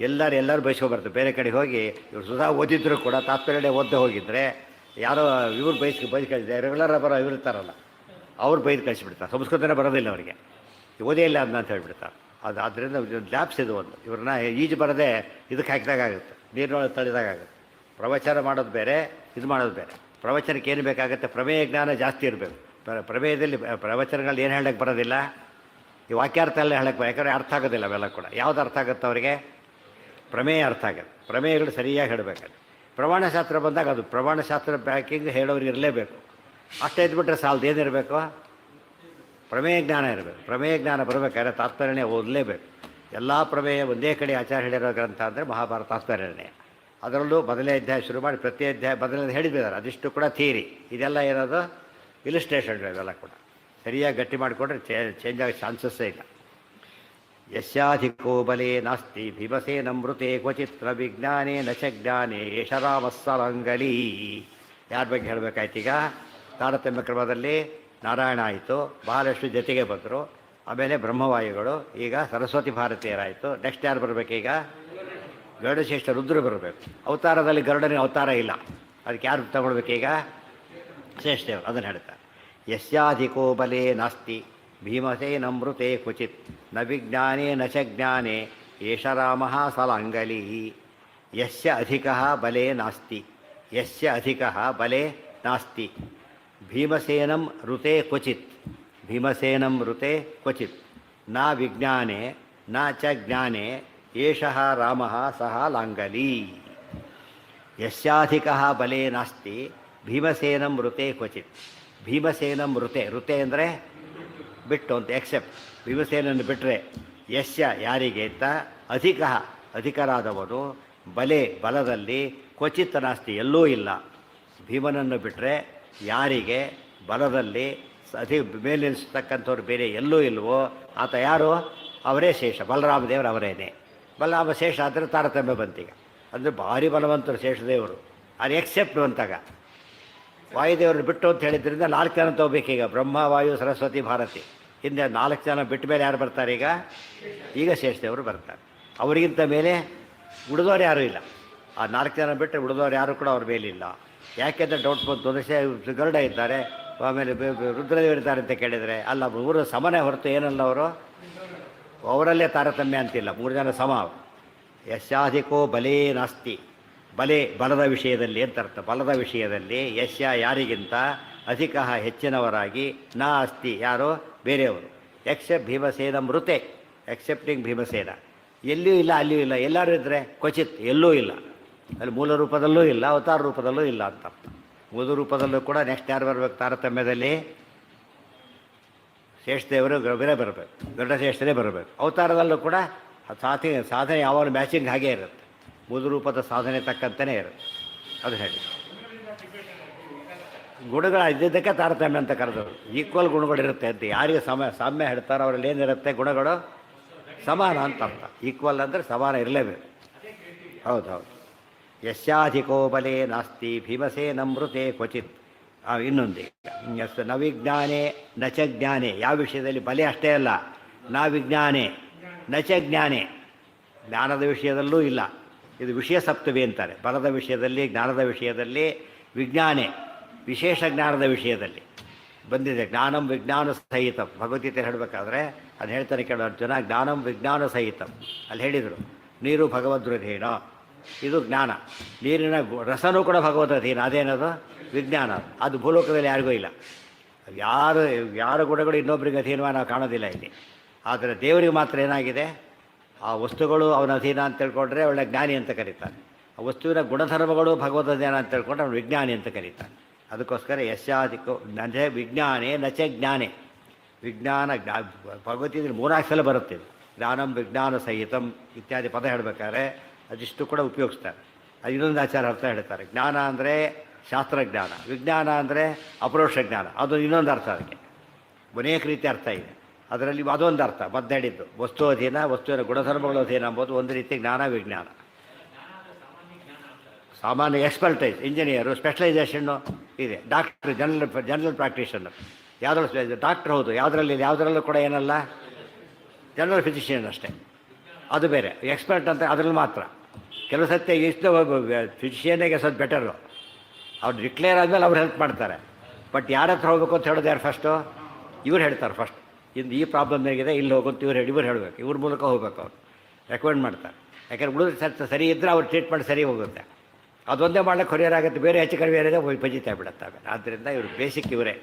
ಎಲ್ಲರೂ ಬಯಸ್ಕೊಬಾರ್ದು. ಬೇರೆ ಕಡೆ ಹೋಗಿ ಇವರು ಸುಧಾ ಓದಿದ್ರು ಕೂಡ ತಾತ್ಪರ್ಯ ಓದದೆ ಹೋಗಿದ್ರೆ ಯಾರೋ ಇವ್ರು ಬಯಸ್ಕಳಿಸಿದೆ, ರೆಗ್ಯುಲರ್ ಬರೋ ಇವ್ರು ಇರ್ತಾರಲ್ಲ, ಅವ್ರು ಬೈದು ಕಳಿಸಿಬಿಡ್ತಾರೆ. ಸಂಸ್ಕೃತನೇ ಬರೋದಿಲ್ಲ ಅವರಿಗೆ, ಓದೇ ಇಲ್ಲ ಅಂತ ಹೇಳ್ಬಿಡ್ತಾರೆ. ಆದ್ದರಿಂದ ಲ್ಯಾಬ್ಸ್ ಇದು ಒಂದು. ಇವ್ರನ್ನ ಈಜು ಬರದೆ ಇದಕ್ಕೆ ಹಾಕಿದಾಗುತ್ತೆ, ನೀರಿನೊಳಗೆ ತಳಿದಾಗುತ್ತೆ. ಪ್ರವಚನ ಮಾಡೋದು ಬೇರೆ, ಇದು ಮಾಡೋದು ಬೇರೆ. ಪ್ರವಚನಕ್ಕೆ ಏನು ಬೇಕಾಗುತ್ತೆ? ಪ್ರಮೇಯ ಜ್ಞಾನ ಜಾಸ್ತಿ ಇರಬೇಕು. ಪ್ರಮೇಯದಲ್ಲಿ ಪ್ರವಚನಗಳು ಏನು ಹೇಳಕ್ಕೆ ಬರೋದಿಲ್ಲ, ಈ ವಾಕ್ಯಾರ್ಥ ಎಲ್ಲ ಹೇಳಕ್ಕೆ, ಯಾಕಂದರೆ ಅರ್ಥ ಆಗೋದಿಲ್ಲ ಅವೆಲ್ಲ ಕೂಡ. ಯಾವ್ದು ಅರ್ಥ ಆಗುತ್ತೆ ಅವರಿಗೆ? ಪ್ರಮೇಯ ಅರ್ಥ ಆಗುತ್ತೆ. ಪ್ರಮೇಯಗಳು ಸರಿಯಾಗಿ ಹೇಳಬೇಕಲ್ಲ. ಪ್ರಮಾಣಶಾಸ್ತ್ರ ಬಂದಾಗ ಅದು ಪ್ರಮಾಣಶಾಸ್ತ್ರ ಬ್ಯಾಕಿಂಗ್ ಹೇಳೋರು ಇರಲೇಬೇಕು. ಅಷ್ಟೇ ಇದ್ಬಿಟ್ರೆ ಸಾಲದು. ಏನಿರಬೇಕು? ಪ್ರಮೇಯ ಜ್ಞಾನ ಇರಬೇಕು. ಪ್ರಮೇಯ ಜ್ಞಾನ ಬರಬೇಕಾದ್ರೆ ತಾತ್ಪರ್ಯನೇ ಓದಲೇಬೇಕು. ಎಲ್ಲ ಪ್ರಮೇಯ ಒಂದೇ ಕಡೆ ಆಚಾರ ಹೇಳಿರೋ ಗ್ರಂಥ ಅಂದರೆ ಮಹಾಭಾರತ ತಾತ್ಪರ್ಯನೇ. ಅದರಲ್ಲೂ ಮೊದಲನೇ ಅಧ್ಯಾಯ ಶುರು ಮಾಡಿ ಪ್ರತಿ ಅಧ್ಯಾಯ ಮೊದಲನೇ ಹೇಳಿದ್ದಾರೆ. ಅದಿಷ್ಟು ಕೂಡ ಥಿಯರಿ, ಇದೆಲ್ಲ ಏನದು ಇಲಿಸ್ಟ್ರೇಷನ್ಗಳು. ಇವೆಲ್ಲ ಕೂಡ ಸರಿಯಾಗಿ ಗಟ್ಟಿ ಮಾಡಿಕೊಂಡ್ರೆ ಚೇಂಜ್ ಆಗೋ ಚಾನ್ಸಸ್ಸೇ ಇಲ್ಲ. ಯಸ್ಯಾಧಿಕೋ ಬಲೇ ನಾಸ್ತಿ ಭೀಮಸೇನಮೃತೆ ಕ್ವಚಿತ್ರ ವಿಜ್ಞಾನೇ ನ ಚ ಜ್ಞಾನೇ ಏಷ ರಾಮಸ್ಸರಂಗಲಿ. ಯಾರ ಬಗ್ಗೆ ಹೇಳಬೇಕಾಯ್ತು ಈಗ? ತಾರತಮ್ಯ ಕ್ರಮದಲ್ಲಿ ನಾರಾಯಣ ಆಯಿತು, ಬಹಳಷ್ಟು ಜೊತೆಗೆ ಬಂದರು. ಆಮೇಲೆ ಬ್ರಹ್ಮವಾಯುಗಳು, ಈಗ ಸರಸ್ವತಿ ಭಾರತೀಯರಾಯಿತು. ನೆಕ್ಸ್ಟ್ ಯಾರು ಬರಬೇಕೀಗ? ಗರುಡಶ್ರೇಷ್ಠ ರುದ್ರ ಬರಬೇಕು. ಅವತಾರದಲ್ಲಿ ಗರುಡನಿಗೆ ಅವತಾರ ಇಲ್ಲ, ಅದಕ್ಕೆ ಯಾರು ತಗೊಳ್ಬೇಕೀಗ? ಶ್ರೇಷ್ಠದೇವರು. ಅದನ್ನು ಹೇಳ್ತಾರೆ. ಯಸ್ಯಾಧಿಕೋ ಬಲೇ ನಾಸ್ತಿ ಭೀಮಸೇನಮೃತೆ ಕ್ವಚಿತ್ ನ ವಿಜ್ಞಾನೇ ನ ಚ ಜ್ಞಾನೇ ಏಷ ರಾಮಃ ಸಲಾಂಗಲಿ. ಯಸ್ಯ ಅಧಿಕಃ ಬಲೇ ನಾಸ್ತಿ, ಯಸ್ಯ ಅಧಿಕಃ ಬಲೇ ನಾಸ್ತಿ ಭೀಮಸೇನಂ ಋತೆ ಕ್ವಚಿತ್, ಭೀಮಸೇನಂ ಋತೆ ಕ್ವಚಿತ್ ನ ವಿಜ್ಞಾನೇ ನ ಚ ಜ್ಞಾನೇ ಏಷಃ ರಾಮಃ ಸಹ ಲಾಂಗಲಿ. ಯಸ್ಯಾಧಿಕಃ ಬಲೇ ನಾಸ್ತಿ ಭೀಮಸೇನಂ ಋತೆ ಕ್ವಚಿತ್. ಭೀಮಸೇನಂ ಋತೆ, ಋತೆ ಅಂದರೆ ಬಿಟ್ಟು ಅಂತ, ಎಕ್ಸೆಪ್ಟ್. ಭೀಮಸೇನನ್ನು ಬಿಟ್ಟರೆ ಯಶ್ಯ ಯಾರಿಗೆ ಅಂತ, ಅಧಿಕ ಅಧಿಕರಾದವನು, ಬಲೆ ಬಲದಲ್ಲಿ, ಕ್ವಚಿತ್ ನಾಸ್ತಿ ಎಲ್ಲೂ ಇಲ್ಲ. ಭೀಮನನ್ನು ಬಿಟ್ಟರೆ ಯಾರಿಗೆ ಬಲದಲ್ಲಿ ಮೇಲಿನಿಸ್ತಕ್ಕಂಥವ್ರು ಬೇರೆ ಎಲ್ಲೂ ಇಲ್ವೋ ಆತ ಯಾರು? ಅವರೇ ಶೇಷ. ಬಲರಾಮದೇವರು ಅವರೇನೆ. ಬಲರಾಮ ಶೇಷ ಆದರೆ ತಾರತಮ್ಯ ಬಂತೀಗ. ಅಂದರೆ ಭಾರಿ ಬಲವಂತರು ಶೇಷದೇವರು. ಅದು ಎಕ್ಸೆಪ್ಟ್ ಅಂತಾಗ ವಾಯುದೇವ್ರನ್ನ ಬಿಟ್ಟು ಅಂತ ಹೇಳಿದ್ರಿಂದ 4 ಜನ ತಗೋಬೇಕೀಗ. ಬ್ರಹ್ಮ, ವಾಯು, ಸರಸ್ವತಿ, ಭಾರತಿ. ಹಿಂದೆ 4 ಜನ ಬಿಟ್ಟ ಮೇಲೆ ಯಾರು ಬರ್ತಾರೆ ಈಗ ಶೇಷದೇವರು ಬರ್ತಾರೆ. ಅವರಿಗಿಂತ ಮೇಲೆ ಉಳಿದವ್ರು ಯಾರೂ ಇಲ್ಲ. ಆ 4 ಜನ ಬಿಟ್ಟರೆ ಉಳಿದವ್ರು ಯಾರೂ ಕೂಡ ಅವ್ರ ಮೇಲಿಲ್ಲ. ಯಾಕೆಂದರೆ ಡೌಟ್ ಬಂತು, ಗರುಡ ಇದ್ದಾರೆ, ಆಮೇಲೆ ರುದ್ರದೇವರು ಇದ್ದಾರೆ ಅಂತ ಕೇಳಿದರೆ ಅಲ್ಲ, 3 ಸಮನೇ ಹೊರತು ಏನಲ್ಲ ಅವರು, ಅವರಲ್ಲೇ ತಾರತಮ್ಯ ಅಂತಿಲ್ಲ, 3 ಜನ ಸಮ. ಯಸ್ಯಾಧಿಕೋ ಬಲೇ ನಾಸ್ತಿ, ಬಲದ ವಿಷಯದಲ್ಲಿ ಅಂತ ಅರ್ಥ. ಬಲದ ವಿಷಯದಲ್ಲಿ ಯಶ್ಯ ಯಾರಿಗಿಂತ ಅಧಿಕ ಹೆಚ್ಚಿನವರಾಗಿ ನಾ ಅಸ್ತಿ ಯಾರೋ ಬೇರೆಯವರು. ಎಕ್ಸೆಪ್ಟ್ ಭೀಮಸೇನ ಮೃತೆ, ಎಕ್ಸೆಪ್ಟಿಂಗ್ ಭೀಮಸೇನ. ಎಲ್ಲಿಯೂ ಇಲ್ಲ, ಅಲ್ಲಿಯೂ ಇಲ್ಲ. ಎಲ್ಲರೂ ಇದ್ದರೆ ಕ್ವಚಿತ್, ಎಲ್ಲೂ ಇಲ್ಲ. ಅಲ್ಲಿ ಮೂಲ ರೂಪದಲ್ಲೂ ಇಲ್ಲ, ಅವತಾರ ರೂಪದಲ್ಲೂ ಇಲ್ಲ ಅಂತ ಅರ್ಥ. ಮೂಲ ರೂಪದಲ್ಲೂ ಕೂಡ ನೆಕ್ಸ್ಟ್ ಯಾರು ಬರಬೇಕು ತಾರತಮ್ಯದಲ್ಲಿ? ಶೇಷದೇವರು ಬೇರೆ ಬರಬೇಕು, ಗರುಡಶ್ರೇಷ್ಠರೇ ಬರಬೇಕು. ಅವತಾರದಲ್ಲೂ ಕೂಡ ಸಾಧನೆ ಯಾವಾಗಲೂ ಮ್ಯಾಚಿಂಗ್ ಹಾಗೇ ಇರುತ್ತೆ, ಮೂಲ ರೂಪದ ಸಾಧನೆ ತಕ್ಕಂತೆಯೇ ಇರುತ್ತೆ. ಅದು ಹೇಳಿ ಗುಣಗಳು ಇದ್ದಿದ್ದಕ್ಕೆ ತಾರತಮ್ಯ ಅಂತ ಕರೆದವರು. ಈಕ್ವಲ್ ಗುಣಗಳಿರುತ್ತೆ ಅಂತ ಯಾರಿಗೆ ಸಾಮ್ಯ ಹೇಳ್ತಾರೋ ಅವರಲ್ಲಿ ಏನಿರುತ್ತೆ, ಗುಣಗಳು ಸಮಾನ ಅಂತ ಅರ್ಥ. ಈಕ್ವಲ್ ಅಂದರೆ ಸಮಾನ ಇರಲೇಬೇಕು. ಹೌದು. ಯಸ್ಯಾಧಿಕೋ ಬಲೇ ನಾಸ್ತಿ ಭೀಮಸೇನಮೃತೆ ಕ್ವಚಿತ್. ಇನ್ನೊಂದು ನ ವಿಜ್ಞಾನೇ ನ ಚ ಜ್ಞಾನೇ. ಯಾವ ವಿಷಯದಲ್ಲಿ ಬಲೆ ಅಷ್ಟೇ ಅಲ್ಲ, ನಾ ವಿಜ್ಞಾನೇ ನ ಚ ಜ್ಞಾನೇ, ಜ್ಞಾನದ ವಿಷಯದಲ್ಲೂ ಇಲ್ಲ. ಇದು ವಿಷಯ ಸಪ್ತಮಿ ಅಂತಾರೆ. ಬಲದ ವಿಷಯದಲ್ಲಿ, ಜ್ಞಾನದ ವಿಷಯದಲ್ಲಿ, ವಿಜ್ಞಾನೇ ವಿಶೇಷ ಜ್ಞಾನದ ವಿಷಯದಲ್ಲಿ ಬಂದಿದೆ. ಜ್ಞಾನಂ ವಿಜ್ಞಾನ ಸಹಿತಂ. ಭಗವದ್ಗೀತೆ ಹೇಳಬೇಕಾದ್ರೆ ಅದು ಹೇಳ್ತಾರೆ ಕೇಳೋ ಅರ್ಜುನ, ಜ್ಞಾನಂ ವಿಜ್ಞಾನ ಸಹಿತಂ. ಅಲ್ಲಿ ಹೇಳಿದರು ನೀರು ಭಗವದ್ರಧೀನ, ಇದು ಜ್ಞಾನ. ನೀರಿನ ರಸನೂ ಕೂಡ ಭಗವದ್ರಧೀನ, ಅದೇನದು ವಿಜ್ಞಾನ. ಅದು ಭೂಲೋಕದಲ್ಲಿ ಯಾರಿಗೂ ಇಲ್ಲ. ಯಾರ ಗುಣಗಳು ಇನ್ನೊಬ್ಬರಿಗೆ ಅಧೀನವಾಗಿ ನಾವು ಕಾಣೋದಿಲ್ಲ ಇಲ್ಲಿ. ಆದರೆ ದೇವರಿಗೆ ಮಾತ್ರ ಏನಾಗಿದೆ, ಆ ವಸ್ತುಗಳು ಅವನ ಅಧೀನ ಅಂತ ತಿಳ್ಕೊಂಡ್ರೆ ಒಳ್ಳೆ ಜ್ಞಾನಿ ಅಂತ ಕರೀತಾನೆ. ಆ ವಸ್ತುವಿನ ಗುಣಧರ್ಮಗಳು ಭಗವದ್ ಅಧೀನ ಅಂತ ತಿಳ್ಕೊಂಡ್ರೆ ಅವನು ವಿಜ್ಞಾನಿ ಅಂತ ಕರೀತಾನೆ. ಅದಕ್ಕೋಸ್ಕರ ಯಸ್ಯಾಧಿಕೋ ನಚ ವಿಜ್ಞಾನೇ ನಚ ಜ್ಞಾನೇ. ವಿಜ್ಞಾನ ಭಗವದ್ಗೀತೆಯಲ್ಲಿ 4 ಸಲ ಬರುತ್ತೆ. ಜ್ಞಾನಂ ವಿಜ್ಞಾನ ಸಹಿತಂ ಇತ್ಯಾದಿ ಪದ ಹೇಳಬೇಕಾದ್ರೆ ಅದಿಷ್ಟು ಕೂಡ ಉಪಯೋಗಿಸ್ತಾರೆ. ಅದು ಇನ್ನೊಂದು ಆಚಾರ ಅರ್ಥ ಹೇಳ್ತಾರೆ. ಜ್ಞಾನ ಅಂದರೆ ಶಾಸ್ತ್ರಜ್ಞಾನ, ವಿಜ್ಞಾನ ಅಂದರೆ ಅಪರೋಕ್ಷ ಜ್ಞಾನ. ಅದು ಇನ್ನೊಂದು ಅರ್ಥ. ಅದಕ್ಕೆ ಅನೇಕ ರೀತಿ ಅರ್ಥ ಇದೆ. ಅದರಲ್ಲಿ ಅದೊಂದು ಅರ್ಥ ಮದ್ದು ಹೇಳಿದ್ದು, ವಸ್ತು ಅಧೀನ, ವಸ್ತುವಿನ ಗುಣಧರ್ಮಗಳು ಅಧೀನ ಎಂಬುದು ಒಂದು ರೀತಿ ಜ್ಞಾನ ವಿಜ್ಞಾನ. ಸಾಮಾನ್ಯ ಎಕ್ಸ್ಪರ್ಟೈಸ್, ಇಂಜಿನಿಯರು ಸ್ಪೆಷಲೈಸೇಷನ್ನು ಇದೆ. ಡಾಕ್ಟ್ರು ಜನರಲ್ ಪ್ರಾಕ್ಟೀಷನರ್, ಯಾವುದ್ರಲ್ಲಿ ಡಾಕ್ಟ್ರ್ ಹೌದು, ಯಾವುದರಲ್ಲೂ ಕೂಡ ಏನಲ್ಲ, ಜನರಲ್ ಫಿಸಿಷಿಯನ್ ಅಷ್ಟೇ, ಅದು ಬೇರೆ. ಎಕ್ಸ್ಪರ್ಟ್ ಅಂತ ಅದರಲ್ಲಿ ಮಾತ್ರ. ಕೆಲವು ಸತ್ಯ ಇಷ್ಟು ಫಿಸಿಷಿಯನ್ನಿಗೆ ಸ್ವಲ್ಪ ಬೆಟರು, ಅವ್ರು ಡಿಕ್ಲೇರ್ ಆದಮೇಲೆ ಅವ್ರು ಹೆಲ್ಪ್ ಮಾಡ್ತಾರೆ. ಬಟ್ ಯಾರ ಹತ್ರ ಹೋಗ್ಬೇಕು ಅಂತ ಹೇಳೋದು ಯಾರು ಫಸ್ಟು? ಇವ್ರು ಹೇಳ್ತಾರೆ ಫಸ್ಟ್. ಈ ಪ್ರಾಬ್ಲಮ್ ಏನಿದೆ ಇಲ್ಲಿ ಹೋಗುತ್ತೆ ಇವ್ರು ಹೇಳಬೇಕು, ಇವ್ರ ಮೂಲಕ ಹೋಗ್ಬೇಕು. ಅವ್ರು ರೆಕಮೆಂಡ್ ಮಾಡ್ತಾರೆ. ಯಾಕೆಂದ್ರೆ ಉಳಿದ ಸರಿ ಇದ್ದರೆ ಅವ್ರ ಟ್ರೀಟ್ಮೆಂಟ್ ಸರಿ ಹೋಗುತ್ತೆ. ಅದೊಂದೇ ಮಾಡ್ಲಿಕ್ಕೆ ಹೊರೆಯಾಗುತ್ತೆ, ಬೇರೆ ಹೆಚ್ಚು ಕಡಿಮೆ ಏನಿದೆ ಪಜಿತಾ ಬಿಡುತ್ತೆ. ಆದ್ದರಿಂದ ಇವರು ಬೇಸಿಕ್ ಇವರೇ.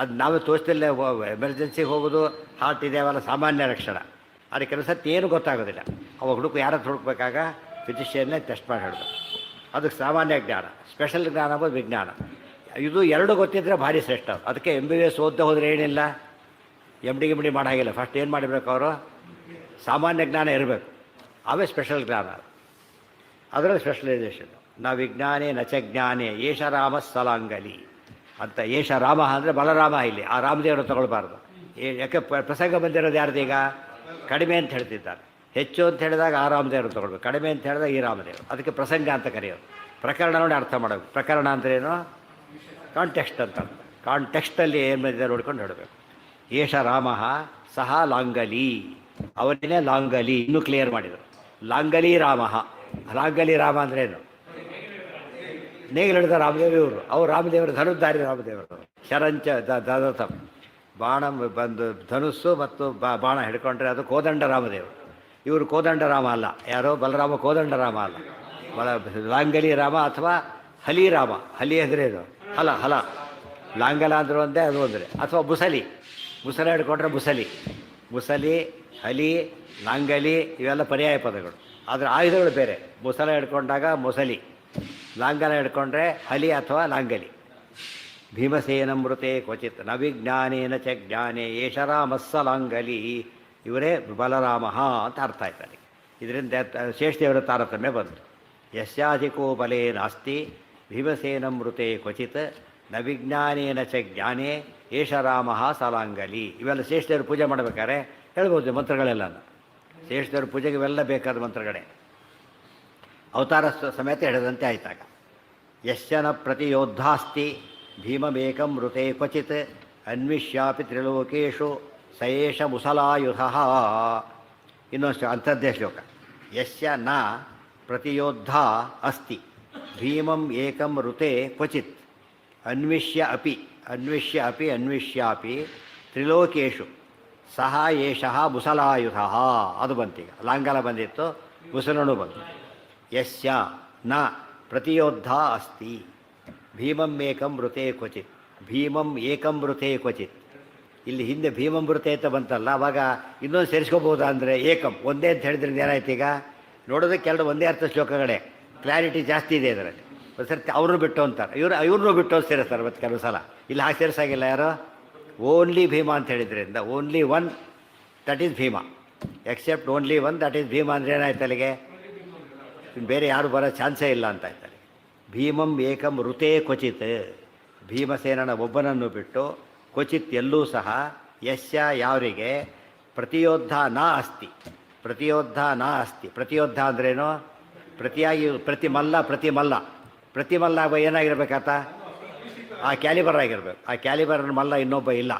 ಅದು ನಾವು ತೋರಿಸ್ತಿಲ್ಲ, ಎಮರ್ಜೆನ್ಸಿಗೆ ಹೋಗೋದು, ಹಾರ್ಟ್ ಇದೆ, ಅವೆಲ್ಲ ಸಾಮಾನ್ಯ ಲಕ್ಷಣ. ಆದರೆ ಕೆಲವು ಸತಿ ಏನು ಗೊತ್ತಾಗೋದಿಲ್ಲ. ಅವಾಗ ಯಾರ ಹತ್ರ ಹುಡುಕ್ಬೇಕಾಗ ಫಿಸಿಷಿಯನ್ನೇ ಟೆಸ್ಟ್ ಮಾಡಿ ಹೇಳಬೇಕು. ಅದಕ್ಕೆ ಸಾಮಾನ್ಯ ಜ್ಞಾನ. ಸ್ಪೆಷಲ್ ಜ್ಞಾನ ಅಂಬೋದು ವಿಜ್ಞಾನ. ಇದು ಎರಡು ಗೊತ್ತಿದ್ದರೆ ಭಾರಿ ಶ್ರೇಷ್ಠ. ಅದಕ್ಕೆ MBBS ಓದ್ದೆ ಹೋದರೆ ಏನಿಲ್ಲ, MD ಮಾಡಾಗಿಲ್ಲ. ಫಸ್ಟ್ ಏನು ಮಾಡಿರ್ಬೇಕು ಅವರು? ಸಾಮಾನ್ಯ ಜ್ಞಾನ ಇರಬೇಕು, ಅವೇ ಸ್ಪೆಷಲ್ ಜ್ಞಾನ. ಅದರಲ್ಲಿ ಸ್ಪೆಷಲೈಸೇಷನ್. ನ ವಿಜ್ಞಾನೇ ನ ಚ ಜ್ಞಾನೇ ಏಷ ರಾಮ ಸಲಾಂಗಲಿ ಅಂತ. ಏಷ ರಾಮ ಅಂದರೆ ಬಲರಾಮ. ಇಲ್ಲಿ ಆ ರಾಮದೇವರು ತಗೊಳ್ಬಾರ್ದು. ಯಾಕೆ ಪ್ರಸಂಗ ಬಂದಿರೋದು ಯಾರ್ದೀಗ? ಕಡಿಮೆ ಅಂತ ಹೇಳ್ತಿದ್ದಾರೆ. ಹೆಚ್ಚು ಅಂತ ಹೇಳಿದಾಗ ಆ ರಾಮದೇವರು ತಗೊಳ್ಬೇಕು, ಕಡಿಮೆ ಅಂತ ಹೇಳಿದಾಗ ಈ ರಾಮದೇವರು. ಅದಕ್ಕೆ ಪ್ರಸಂಗ ಅಂತ ಕರೆಯೋದು. ಪ್ರಕರಣ ನೋಡಿ ಅರ್ಥ ಮಾಡೋದು. ಪ್ರಕರಣ ಅಂದ್ರೇನು? ಕಾಂಟೆಕ್ಸ್ಟ್ ಅಂತ ಅರ್ಥ. ಕಾಂಟೆಕ್ಸ್ಟಲ್ಲಿ ಏನು ಬಂದಿದೆ ನೋಡ್ಕೊಂಡು ಹೇಳಬೇಕು. ಏಷ ರಾಮ ಸಹ ಲಾಂಗಲಿ, ಅವನೇ ಲಾಂಗಲಿ. ಇನ್ನೂ ಕ್ಲಿಯರ್ ಮಾಡಿದರು. ಲಾಂಗಲಿ ರಾಮ. ಲಾಂಗಲಿ ರಾಮ ಅಂದ್ರೇನು? ನೇಗಿಲಿಡಿದ ರಾಮದೇವ ಇವರು. ಅವ್ರು ರಾಮದೇವರು ಧನುರ್ಧಾರಿ ರಾಮದೇವರು. ಶರಂಚ ದದತಂ, ಬಾಣ ಬಂದು ಧನುಸ್ಸು ಮತ್ತು ಬಾಣ ಹಿಡ್ಕೊಂಡ್ರೆ ಅದು ಕೋದಂಡ ರಾಮದೇವರು. ಇವರು ಕೋದಂಡ ರಾಮ ಅಲ್ಲ. ಯಾರೋ ಬಲರಾಮ ಕೋದಂಡ ರಾಮ ಅಲ್ಲ. ಲಾಂಗಲಿ ರಾಮ ಅಥವಾ ಹಲಿ ರಾಮ. ಹಲಿ ಅಂದರೆ ಇದು ಹಲ. ಲಾಂಗಲ ಅಂದರೂ ಒಂದೇ, ಅದು ಅಂದರೆ. ಅಥವಾ ಮುಸಲ ಹಿಡ್ಕೊಂಡ್ರೆ ಮುಸಲಿ, ಹಲಿ, ಲಾಂಗಲಿ ಇವೆಲ್ಲ ಪರ್ಯಾಯ ಪದಗಳು. ಆದರೆ ಆಯುಧಗಳು ಬೇರೆ. ಮುಸಲ ಹಿಡ್ಕೊಂಡಾಗ ಮುಸಲಿ, ಲಾಂಗಲ ಹಿಡ್ಕೊಂಡ್ರೆ ಹಲಿ ಅಥವಾ ಲಾಂಗಲಿ. ಭೀಮಸೇನಮೃತೆ ಕ್ವಚಿತ್ ನ ವಿಜ್ಞಾನೇನ ಚ ಜ್ಞಾನೇ ಏಷ ರಾಮಸ್ಸ ಲಾಂಗಲಿ. ಇವರೇ ಬಲರಾಮ ಅಂತ ಅರ್ಥ ಆಯ್ತಾರೆ. ಇದರಿಂದ ಶೇಷದೇವರ ತಾರತಮ್ಯ ಬಂತು. ಯಸ್ಯಾಧಿಕೋ ಬಲೇ ನಾಸ್ತಿ ಭೀಮಸೇನಮೃತೆ ಕ್ವಚಿತ್ ನ ವಿಜ್ಞಾನೇನ ಚ ಜ್ಞಾನೇ ಏಷ ರಾಮ ಸಲಾಂಗಲಿ. ಇವೆಲ್ಲ ಶೇಷದೇವರು ಪೂಜೆ ಮಾಡಬೇಕಾದ್ರೆ ಹೇಳ್ಬೋದು ಮಂತ್ರಗಳೆಲ್ಲ. ಶೇಷದೇವ್ರ ಪೂಜೆಗೆ ಇವೆಲ್ಲ ಬೇಕಾದ ಮಂತ್ರಗಳೇ. ಅವತಾರ ಸಮೇತ ಹೇಳಿದಂತೆ ಆಯ್ತಾಗ. ಯಶ್ಚನ ಪ್ರತಿಯೋದ್ಧಾಸ್ತಿ ಭೀಮಮೇಕಂ ಮೃತೆ ಕ್ವಚಿತ್ ಅನ್ವಿಷ್ಯಾಪಿ ತ್ರಿಲೋಕೇಶು ಸಯೇಷ ಮುಸಲಾಯುಧ. ಇನ್ನೊಂದು ಅಂಥದ್ದೇ ಶ್ಲೋಕ. ಯಶ್ಯ ನ ಪ್ರತಿಯೋದ್ಧ ಅಸ್ತಿ ಭೀಮಂ ಏಕಂ ಋತೆ ಕ್ವಚಿತ್ ಅನ್ವಿಷ್ಯಾಪಿ ತ್ರಿಲೋಕೇಶು ಸಹ ಏಷಃ ಮುಸಲಾಯುಧಃ. ಅದು ಬಂತೀಗ. ಲಾಂಗಲ ಬಂದಿತ್ತು, ಮುಸಲನು ಬಂತು. ಯಸ್ಯ ನ ಪ್ರತಿಯೋದ್ಧ ಅಸ್ತಿ ಭೀಮಂ ಏಕಂ ಋತೆ ಕ್ವಚಿತ್. ಭೀಮಂ ಏಕಂ ಋತೆ ಕ್ವಚಿತ್. ಇಲ್ಲಿ ಹಿಂದೆ ಭೀಮಂ ಋತೆ ಅಂತ ಬಂತಲ್ಲ, ಅವಾಗ ಇನ್ನೊಂದು ಸೇರಿಸ್ಕೋಬೋದಾ ಅಂದರೆ ಏಕಂ ಒಂದೇ ಅಂತ ಹೇಳಿದ್ರಿಂದ ಏನಾಯ್ತು ಈಗ? ನೋಡೋದಕ್ಕೆ ಎರಡು ಒಂದೇ ಅರ್ಥ ಶ್ಲೋಕಗಳೇ, ಕ್ಲಾರಿಟಿ ಜಾಸ್ತಿ ಇದೆ ಇದರಲ್ಲಿ. ಒಂದು ಸರ್ತಿ ಅವ್ರನ್ನೂ ಬಿಟ್ಟು ಅಂತಾರೆ, ಇವ್ರನ್ನೂ ಬಿಟ್ಟು ಅಂತ ಸೇರಿಸ್ತಾರೆ ಮತ್ತು ಕೆಲವು ಸಲ. ಇಲ್ಲಿ ಹಾಗೆ ಸೇರಿಸಾಗಿಲ್ಲ ಯಾರು? ಓನ್ಲಿ ಭೀಮ ಅಂತ ಹೇಳಿದ್ರಿಂದ only one, that is Bhima. Except only one, that is Bhima ಅಂದರೆ ಏನಾಯ್ತು ಅಲ್ಲಿಗೆ? ಬೇರೆ ಯಾರು ಬರೋ ಚಾನ್ಸೇ ಇಲ್ಲ ಅಂತ ಆಯ್ತಾರೆ. ಭೀಮಂ ಏಕಂ ಋತೆ ಕ್ವಚಿತ್, ಭೀಮಸೇನನ ಒಬ್ಬನನ್ನು ಬಿಟ್ಟು ಕ್ವಚಿತ್ ಎಲ್ಲೂ ಸಹ ಯಸ್ಯ ಯಾವರಿಗೆ ಪ್ರತಿಯೋದ್ಧ ನ ಅಸ್ತಿ. ಪ್ರತಿಯೋದ್ಧ ನ ಅಸ್ತಿ. ಪ್ರತಿಯೋದ್ಧ ಅಂದ್ರೇನು? ಪ್ರತಿಯಾಗಿ ಪ್ರತಿಮಲ್ಲ ಏನಾಗಿರ್ಬೇಕಾತ? ಆ ಕ್ಯಾಲಿಬರ್ ಆಗಿರ್ಬೇಕು. ಆ ಕ್ಯಾಲಿಬರ್ ಮಲ್ಲ ಇನ್ನೊಬ್ಬ ಇಲ್ಲ.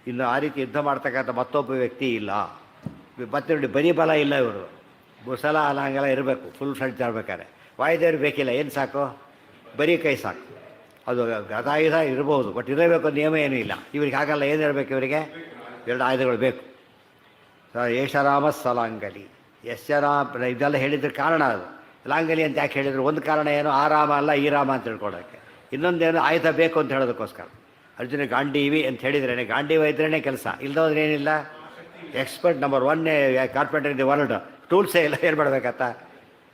ಇನ್ನು ಆ ರೀತಿ ಯುದ್ಧ ಮಾಡ್ತಕ್ಕಂಥ ಮತ್ತೊಬ್ಬ ವ್ಯಕ್ತಿ ಇಲ್ಲ. ಮತ್ತೆ ನೋಡಿ, ಬರೀ ಬಲ ಇಲ್ಲ ಇವರು, ಮುಸಲ ಅಲಾಂಗಲ ಇರಬೇಕು, ಫುಲ್ ಫ್ಲೆಡ್ಜ್ ಇರ್ಬೇಕಾದ್ರೆ. ವಾಯುದೇವ್ರು ಬೇಕಿಲ್ಲ, ಏನು ಸಾಕು? ಬರೀ ಕೈ ಸಾಕು. ಅದು ಗದಾಯುಧ ಇರ್ಬೋದು, ಬಟ್ ಇರಬೇಕು ನಿಯಮ ಏನೂ ಇಲ್ಲ. ಇವ್ರಿಗೆ ಹಾಗಲ್ಲ. ಏನಿರಬೇಕು ಇವರಿಗೆ? ಎರಡು ಆಯುಧಗಳು ಬೇಕು. ಏಷರಾಮ ಸಲಾಂಗಲಿ ಯಶ್ಯರಾಮ ಇದೆಲ್ಲ ಹೇಳಿದ್ರ ಕಾರಣ ಅದು. ಲಾಂಗಲಿ ಅಂತ ಯಾಕೆ ಹೇಳಿದ್ರು? ಒಂದು ಕಾರಣ ಏನು? ಆ ರಾಮ ಅಲ್ಲ ಈ ರಾಮ ಅಂತ ತಿಳ್ಕೊಳ್ಳೋಕ್ಕೆ. ಇನ್ನೊಂದೇನು? ಆಯುಧ ಬೇಕು ಅಂತ ಹೇಳೋದಕ್ಕೋಸ್ಕರ. ಅರ್ಜುನ ಗಾಂಡೀವಿ ಅಂತ ಹೇಳಿದ್ರೇ, ಗಾಂಡೀವ ಇದ್ರೇ ಕೆಲಸ, ಇಲ್ಲದೋದ್ರೆ ಏನಿಲ್ಲ. ಎಕ್ಸ್ಪರ್ಟ್ ನಂಬರ್ ಒನ್ನೇ ಕಾರ್ಪೆಂಟರ್ ಇನ್ ದಿ ವರ್ಲ್ಡ್. ಟೂಲ್ಸೇ ಇಲ್ಲ, ಏನು ಮಾಡಬೇಕತ್ತ?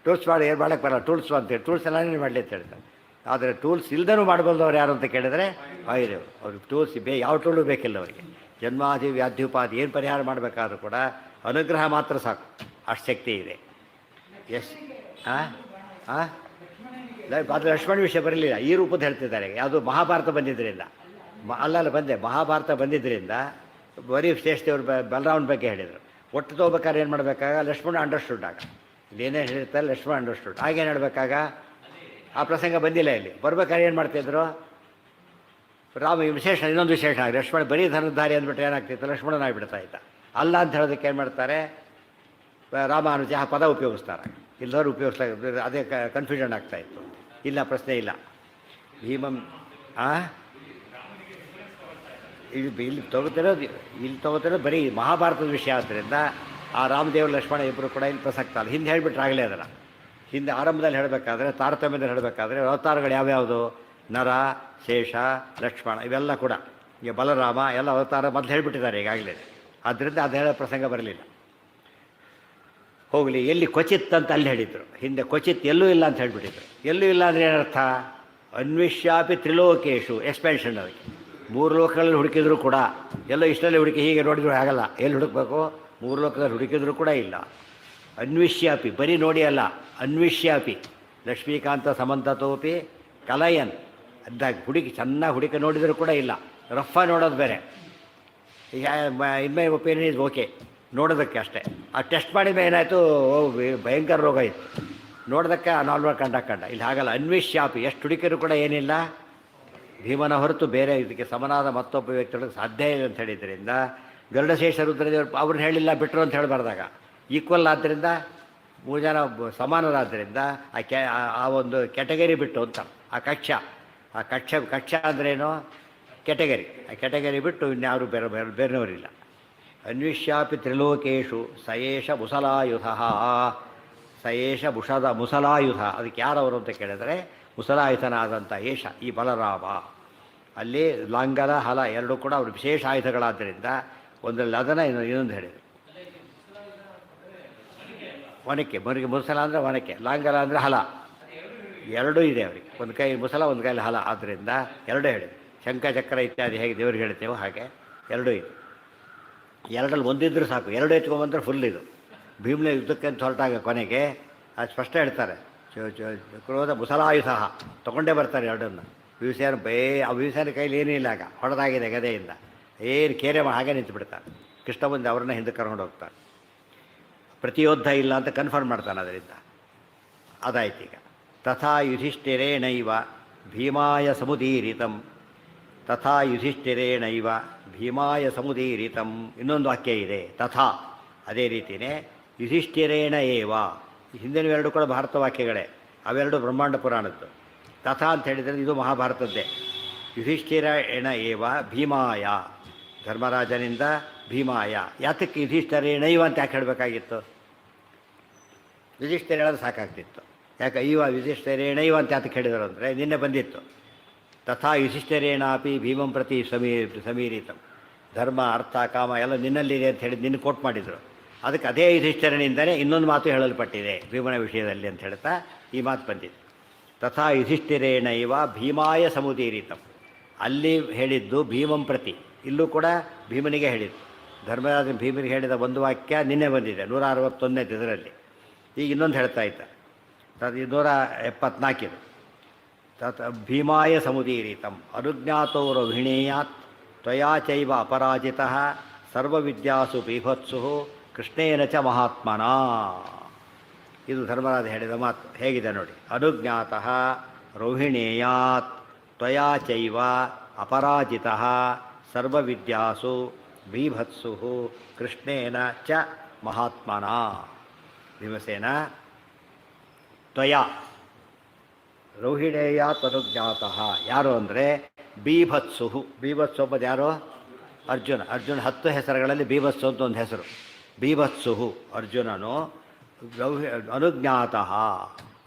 ಟೂಲ್ಸ್ ಮಾಡಿ ಏನು ಮಾಡೋಕ್ಕೆ ಬರಲ್ಲ. ಟೂಲ್ಸ್ ಅಂತೇಳಿ ಟೂಲ್ಸ್ ಎಲ್ಲ ಮಾಡಲಿ ಅಂತ ಹೇಳ್ತಾರೆ. ಆದರೆ ಟೂಲ್ಸ್ ಇಲ್ದನೂ ಮಾಡ್ಬೋದು ಅವ್ರು ಯಾರು ಅಂತ ಕೇಳಿದ್ರೆ ಆಯುಧರು. ಅವ್ರಿಗೆ ಟೂಲ್ಸ್ ಯಾವ ಟೂಲು ಬೇಕಿಲ್ಲ ಅವರಿಗೆ. ಜನ್ಮಾದಿ ವ್ಯಾಧ್ಯುಪಾದಿ ಏನು ಪರಿಹಾರ ಮಾಡಬೇಕಾದ್ರೂ ಕೂಡ ಅನುಗ್ರಹ ಮಾತ್ರ ಸಾಕು, ಅಷ್ಟು ಶಕ್ತಿ ಇದೆ. ಅದು ಲಕ್ಷ್ಮಣ ವಿಷಯ ಬರಲಿಲ್ಲ, ಈ ರೂಪದ ಹೇಳ್ತಿದ್ದಾರೆ. ಯಾವುದು? ಮಹಾಭಾರತ ಬಂದಿದ್ದರಿಂದ. ಅಲ್ಲಲ್ಲ ಬಂದೆ, ಮಹಾಭಾರತ ಬಂದಿದ್ದರಿಂದ ಬರೀ ಶ್ರೇಷ್ಠದೇವರು ಬಲರಾಮನ ಬಗ್ಗೆ ಹೇಳಿದರು. ಒಟ್ಟು ತಗೋಬೇಕಾದ್ರೆ ಏನು ಮಾಡಬೇಕಾಗ? ಲಕ್ಷ್ಮಣ ಅಂಡರ್ಸ್ಟುಡ್. ಆಗ ಇಲ್ಲೇನೇನು ಹೇಳಿರ್ತಾರೆ ಲಕ್ಷ್ಮಣ ಅಂಡರ್ಸ್ಟುಡ್. ಆಗೇನು ಹೇಳಬೇಕಾಗ? ಆ ಪ್ರಸಂಗ ಬಂದಿಲ್ಲ. ಇಲ್ಲಿ ಬರ್ಬೇಕಾದ್ರೆ ಏನು ಮಾಡ್ತಿದ್ರು? ರಾಮ ವಿಶೇಷ, ಇನ್ನೊಂದು ವಿಶೇಷ. ಲಕ್ಷ್ಮಣ ಬರೀ ಧನುರ್ಧಾರಿ ಅಂದ್ಬಿಟ್ರೆ ಏನಾಗ್ತಿತ್ತು? ಲಕ್ಷ್ಮಣನ ಆಗಿಬಿಡ್ತಾ ಇದ್ದ. ಅಲ್ಲ ಅಂತ ಹೇಳೋದಕ್ಕೆ ಏನು ಮಾಡ್ತಾರೆ? ರಾಮಾನುಜ ಪದ ಉಪಯೋಗಿಸ್ತಾರೆ. ಇಲ್ಲದವ್ರು ಉಪಯೋಗಿಸ್ತಾ ಇದ್ರು. ಅದೇ ಕನ್ಫ್ಯೂಷನ್ ಆಗ್ತಾಯಿತ್ತು. ಇಲ್ಲ, ಪ್ರಶ್ನೆ ಇಲ್ಲ. ಭೀಮಂ ಇಲ್ಲಿ ತಗೋತಿರೋದು ಬರೀ ಮಹಾಭಾರತದ ವಿಷಯ ಆದ್ದರಿಂದ ಆ ರಾಮದೇವ ಲಕ್ಷ್ಮಣ ಇಬ್ಬರು ಕೂಡ ಇಲ್ಲಿ ಪ್ರಸಕ್ತ ಅಲ್ಲ. ಹಿಂದೆ ಹೇಳಿಬಿಟ್ರಾಗಲೇ ಅದನ್ನು. ಹಿಂದೆ ಆರಂಭದಲ್ಲಿ ಹೇಳಬೇಕಾದ್ರೆ, ತಾರತಮ್ಯದಲ್ಲಿ ಹೇಳಬೇಕಾದ್ರೆ ಅವತಾರಗಳು ಯಾವ್ಯಾವುದು? ನರ, ಶೇಷ, ಲಕ್ಷ್ಮಣ, ಇವೆಲ್ಲ ಕೂಡ. ಈಗ ಬಲರಾಮ ಎಲ್ಲ ಅವತಾರ ಮೊದಲು ಹೇಳಿಬಿಟ್ಟಿದ್ದಾರೆ ಈಗಾಗಲೇ. ಆದ್ದರಿಂದ ಅದು ಹೇಳೋ ಪ್ರಸಂಗ ಬರಲಿಲ್ಲ. ಹೋಗಲಿ, ಎಲ್ಲಿ ಕ್ವಚಿತ್ ಅಂತ ಅಲ್ಲಿ ಹೇಳಿದರು. ಹಿಂದೆ ಕ್ವಚಿತ್ ಎಲ್ಲೂ ಇಲ್ಲ ಅಂತ ಹೇಳಿಬಿಟ್ಟಿದ್ರು. ಎಲ್ಲೂ ಇಲ್ಲ ಅಂದರೆ ಏನರ್ಥ? ಅನ್ವಿಷ್ಯಾಪಿ ತ್ರಿಲೋಕೇಶು, ಎಕ್ಸ್ಪೆನ್ಷನ್. ಅದಕ್ಕೆ 3 ಲೋಕಗಳಲ್ಲಿ ಹುಡುಕಿದ್ರು ಕೂಡ ಎಲ್ಲೋ ಇಷ್ಟರಲ್ಲಿ ಹುಡುಕಿ ಹೀಗೆ ನೋಡಿದ್ರು ಆಗಲ್ಲ. ಎಲ್ಲಿ ಹುಡುಕಬೇಕು? 3 ಲೋಕದಲ್ಲಿ ಹುಡುಕಿದ್ರು ಕೂಡ ಇಲ್ಲ. ಅನ್ವಿಷ್ಯಾಪಿ, ಬರೀ ನೋಡಿ ಅಲ್ಲ, ಅನ್ವಿಷ್ಯಾಪಿ ಲಕ್ಷ್ಮೀಕಾಂತ ಸಮಂತತೋಪಿ ಕಲಯನ್ ಅದ್ದಾಗಿ ಹುಡುಕಿ, ಚೆನ್ನಾಗಿ ಹುಡುಕಿ ನೋಡಿದರೂ ಕೂಡ ಇಲ್ಲ. ರಫ ನೋಡೋದು ಬೇರೆ. ಈಗ ಇನ್ಮೈ ಒಪಿನಿಯನ್ ಇಸ್ ಓಕೆ ನೋಡೋದಕ್ಕೆ ಅಷ್ಟೇ. ಆ ಟೆಸ್ಟ್ ಮಾಡಿದ ಏನಾಯಿತು? ಭಯಂಕರ ರೋಗ ಇತ್ತು. ನೋಡೋದಕ್ಕೆ ನಾರ್ಮಲ್ ಕಂಡ. ಇಲ್ಲಿ ಹಾಗಲ್ಲ. ಅನ್ವಿಷ್ಯಾಪಿ, ಎಷ್ಟು ಹುಡುಕಿದ್ರು ಕೂಡ ಏನಿಲ್ಲ. ಭೀಮನ ಹೊರತು ಬೇರೆ ಇದಕ್ಕೆ ಸಮನಾದ ಮತ್ತೊಬ್ಬ ವ್ಯಕ್ತಿಗಳಿಗೆ ಸಾಧ್ಯ ಇಲ್ಲ ಅಂತ ಹೇಳಿದ್ರಿಂದ ಗರುಡಶೇಷ ರುದ್ರದೇವರು ಅವ್ರನ್ನ ಹೇಳಿಲ್ಲ, ಬಿಟ್ಟರು ಅಂತ ಹೇಳಬಾರ್ದಾಗ. ಈಕ್ವಲ್ ಆದ್ದರಿಂದ 3 ಜನ ಸಮಾನರಾದ್ದರಿಂದ ಆ ಒಂದು ಕೆಟಗರಿ ಬಿಟ್ಟು ಅಂತ. ಆ ಕಕ್ಷ ಅಂದ್ರೇನು? ಕೆಟಗರಿ. ಆ ಕೆಟಗರಿ ಬಿಟ್ಟು ಇನ್ಯಾರು ಬೇರೆಯವರಿಲ್ಲ. ಅನ್ವಿಷ್ಯಾಪಿ ತ್ರಿಲೋಕೇಶು ಸಯೇಷ ಮುಸಲಾಯುಧ. ಸಯೇಷ ಮುಸಲಾಯುಧ. ಅದಕ್ಕೆ ಯಾರವರು ಅಂತ ಕೇಳಿದರೆ ಮುಸಲಾಯುಧನಾದಂಥ ಏಷ, ಈ ಬಲರಾಮ. ಅಲ್ಲಿ ಲಾಂಗಲ, ಹಲ ಎರಡೂ ಕೂಡ ಅವರು ವಿಶೇಷ ಆಯುಧಗಳಾದ್ದರಿಂದ ಒಂದರಲ್ಲಿ ಅದನ್ನು ಇನ್ನೊಂದು ಹೇಳಿದರು. ಒನಕೆ, ಮುಸಲ ಅಂದರೆ ಒನಕೆ, ಲಾಂಗಲ ಅಂದರೆ ಹಲ, ಎರಡೂ ಇದೆ ಅವರಿಗೆ. ಒಂದು ಕೈ ಮುಸಲ, ಒಂದು ಕೈಯಲ್ಲಿ ಹಲ. ಆದ್ದರಿಂದ ಎರಡೂ ಹೇಳಿದೆ. ಶಂಖಚಕ್ರ ಇತ್ಯಾದಿ ಹೇಗೆ ದೇವ್ರಿಗೆ ಹೇಳ್ತೇವೋ ಹಾಗೆ ಎರಡೂ ಇದೆ. ಎರಡರಲ್ಲಿ ಒಂದಿದ್ರೂ ಸಾಕು. ಎರಡು ಎತ್ಕೊಂಡ್ಬಂದ್ರೆ ಫುಲ್ ಇದು. ಭೀಮ್ನ ಯುದ್ಧಕ್ಕೆ ಅಂತ ಹೊರಟಾಗ ಕೊನೆಗೆ ಅದು ಸ್ಪಷ್ಟ ಹೇಳ್ತಾರೆ. ಕ್ರೋಧ ಮುಸಲಾಯುಧ ತೊಗೊಂಡೇ ಬರ್ತಾರೆ ಎರಡನ್ನು. ವ್ಯೂಸೇನ ಆ ವ್ಯೂಸೇನ ಕೈಲಿ ಏನೂ ಇಲ್ಲ. ಆಗ ಹೊಡೆದಾಗಿದೆ ಗದೆಯಿಂದ. ಏನು ಕೇರೆ ಹಾಗೆ ನಿಂತು ಬಿಡ್ತಾರೆ. ಕೃಷ್ಣ ಮುಂದೆ ಅವ್ರನ್ನ ಹಿಂದೆ ಕರ್ಕೊಂಡು ಹೋಗ್ತಾರೆ. ಪ್ರತಿಯೋದ್ಧ ಇಲ್ಲ ಅಂತ ಕನ್ಫರ್ಮ್ ಮಾಡ್ತಾನೆ ಅದರಿಂದ. ಅದಾಯ್ತು. ಈಗ ತಥಾ ಯುಧಿಷ್ಠಿರೇಣೈವ ಭೀಮಾಯ ಸಮುದೀರಿತಂ. ತಥಾ ಯುಧಿಷ್ಠಿರೇಣೈವ ಭೀಮಾಯ ಸಮುದೀರಿತಂ. ಇನ್ನೊಂದು ವಾಕ್ಯ ಇದೆ, ತಥಾ ಅದೇ ರೀತಿಯೇ ಯುಧಿಷ್ಠಿರೇಣ ಏವ. ಹಿಂದಿನ ಎರಡು ಕೂಡ ಭಾರತ ವಾಕ್ಯಗಳೇ, ಅವೆರಡು ಬ್ರಹ್ಮಾಂಡ ಪುರಾಣದ್ದು. ತಥಾ ಅಂತ ಹೇಳಿದರೆ ಇದು ಮಹಾಭಾರತದ್ದೇ. ಯುಧಿಷ್ಠಿರ ಎಣ ಏವ ಭೀಮಾಯ, ಧರ್ಮರಾಜನಿಂದ ಭೀಮಾಯ. ಯಾತಕ್ಕೆ ಯುಧಿಷ್ಠಿರೇಣೈವ ಅಂತ ಯಾಕೆ ಹೇಳಬೇಕಾಗಿತ್ತು? ಯುಧಿಷ್ಠಿರ ಹೇಳೋದು ಸಾಕಾಗ್ತಿತ್ತು. ಯಾಕೆ ಯುಧಿಷ್ಠಿರೇಣೈವ ಅಂತ ಯಾತಕ್ಕೆ ಹೇಳಿದರು ಅಂದರೆ ನಿನ್ನೆ ಬಂದಿತ್ತು. ತಥಾ ಯುಧಿಷ್ಠಿರೇಣಾಪಿ ಭೀಮಂ ಪ್ರತಿ ಸಮೀರಿತಂ. ಧರ್ಮ ಅರ್ಥ ಕಾಮ ಎಲ್ಲ ನಿನ್ನಲ್ಲಿದೆ ಅಂತ ಹೇಳಿ ನಿನ್ನ ಕೋಟ್ ಮಾಡಿದರು. ಅದಕ್ಕೆ ಅದೇ ಯುಧಿಷ್ಠಿರನಿಂದಲೇ ಇನ್ನೊಂದು ಮಾತು ಹೇಳಲ್ಪಟ್ಟಿದೆ ಭೀಮನ ವಿಷಯದಲ್ಲಿ ಅಂತ ಹೇಳ್ತಾ ಈ ಮಾತು ಬಂದಿದೆ. ತಥಾ ಯುಧಿಷ್ಠಿರೇಣೈವ ಭೀಮಾಯ ಸಮುದೀರಿತಂ. ಅಲ್ಲಿ ಹೇಳಿದ್ದು ಭೀಮಂ ಪ್ರತಿ, ಇಲ್ಲೂ ಕೂಡ ಭೀಮನಿಗೆ ಹೇಳಿದ್ದು. ಧರ್ಮರಾಜ ಭೀಮನಿಗೆ ಹೇಳಿದ ಒಂದು ವಾಕ್ಯ ನಿನ್ನೆ ಬಂದಿದೆ 161 ಇದರಲ್ಲಿ. ಈಗ ಇನ್ನೊಂದು ಹೇಳ್ತಾ ಇದ್ದ 274. ತತ್ ಭೀಮಾಯ ಸಮುದೀರಿತಂ ಅನುಜ್ಞಾತೋ ರೋಹಿಣೇಯಾತ್ ತ್ವಯಾ ಚೈವ ಅಪರಾಜಿತಃ ಸರ್ವವಿದ್ಯಾಸು ಬೀಭತ್ಸು ಕೃಷ್ಣೇನ ಚ ಮಹಾತ್ಮನ. ಇದು ಧರ್ಮರಾಜ ಹೇಳಿದ ಮಾತು ಹೇಗಿದೆ ನೋಡಿ. ಅನುಜ್ಞಾತಃ ರೋಹಿಣೇಯಾತ್ ತ್ವಯಾ ಚೈವ ಅಪರಾಜಿತಃ ಸರ್ವವಿದ್ಯಾಸು ಬೀಭತ್ಸು ಕೃಷ್ಣೇನ ಚ ಮಹಾತ್ಮನ. ಭೀಮಸೇನ ತ್ವಯಾ ರೋಹಿಣೇಯಾತ್ ಅನುಜ್ಞಾತಃ ಯಾರು ಅಂದರೆ ಬೀಭತ್ಸು. ಬೀಭತ್ಸು ಒಬ್ಬದು ಯಾರು? ಅರ್ಜುನ. 10 ಹೆಸರುಗಳಲ್ಲಿ ಬೀಭತ್ಸು ಅಂತ ಒಂದು ಹೆಸರು. ಬೀಭತ್ಸು ಅರ್ಜುನನು ಅನುಜ್ಞಾತಃ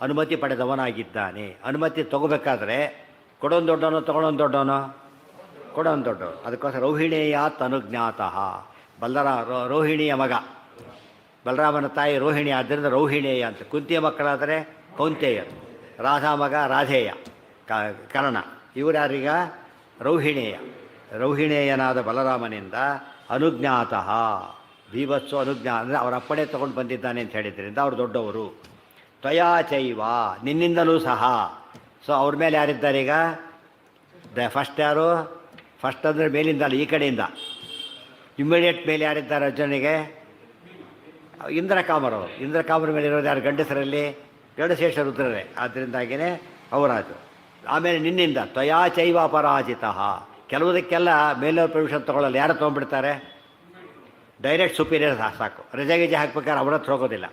ಅನುಮತಿ ಪಡೆದವನಾಗಿದ್ದಾನೆ. ಅನುಮತಿ ತಗೋಬೇಕಾದ್ರೆ ಕೊಡೋನು ದೊಡ್ಡವನು ತೊಗೊಳೋನು ದೊಡ್ಡವನು? ಕೊಡೋನು ದೊಡ್ಡವನು. ಅದಕ್ಕೋಸ್ಕರ ರೋಹಿಣೇಯಾತ್ ಅನುಜ್ಞಾತಃ. ರೋಹಿಣಿಯ ಮಗ ಬಲರಾಮನ ತಾಯಿ ರೋಹಿಣಿ, ಆದ್ದರಿಂದ ರೋಹಿಣೇಯ ಅಂತ. ಕುಂತಿಯ ಮಕ್ಕಳಾದರೆ ಕೌಂತೆಯ, ರಾಧಾ ಮಗ ರಾಧೇಯ ಕರ್ಣ. ಇವರ್ಯಾರೀಗ ರೋಹಿಣೇಯ. ರೋಹಿಣೇಯನಾದ ಬಲರಾಮನಿಂದ ಅನುಜ್ಞಾತಃ ಬೀಭತ್ಸು ಅನುಜ್ಞಾ ಅಂದರೆ ಅವರ ಅಪ್ಪಣೆ ತೊಗೊಂಡು ಬಂದಿದ್ದಾನೆ ಅಂತ ಹೇಳಿದ್ರಿಂದ ಅವರು ದೊಡ್ಡವರು. ತ್ವಯಾ ಚೈವ ನಿನ್ನಿಂದಲೂ ಸಹ. ಸೊ ಅವ್ರ ಮೇಲೆ ಯಾರಿದ್ದಾರೆ ಈಗ? ಫಸ್ಟ್ ಯಾರು? ಫಸ್ಟ್ ಅಂದರೆ ಮೇಲಿಂದ ಅಲ್ಲ, ಈ ಕಡೆಯಿಂದ ಇಮ್ಮಿಡಿಯೇಟ್ ಮೇಲೆ ಯಾರಿದ್ದಾರೆ ಅರ್ಜುನಿಗೆ? ಇಂದ್ರಕಾಮರವರು. ಇಂದ್ರಕಾಮರ ಮೇಲೆ ಇರೋದು ಯಾರು? ಗಂಡಸರಲ್ಲಿ ಗರುಡಶೇಷ ರುದ್ರರೇ. ಆದ್ದರಿಂದಾಗಿಯೇ ಅವರಾಜು. ಆಮೇಲೆ ನಿನ್ನಿಂದ ತ್ವಯಾ ಚೈವ ಅಪರಾಜಿತಃ. ಕೆಲವುದಕ್ಕೆಲ್ಲ ಮೇಲವ್ರ ಪರ್ಮಿಷನ್ ತೊಗೊಳ್ಳಲ್ಲ. ಯಾರು ತೊಗೊಂಡ್ಬಿಡ್ತಾರೆ? ಡೈರೆಕ್ಟ್ ಸುಪೀರಿಯರ್ ಸಾಕು. ರಜೆ ಗಿಜೆ ಹಾಕ್ಬೇಕಾದ್ರೆ ಅವ್ರ ಹತ್ರ ಹೋಗೋದಿಲ್ಲ.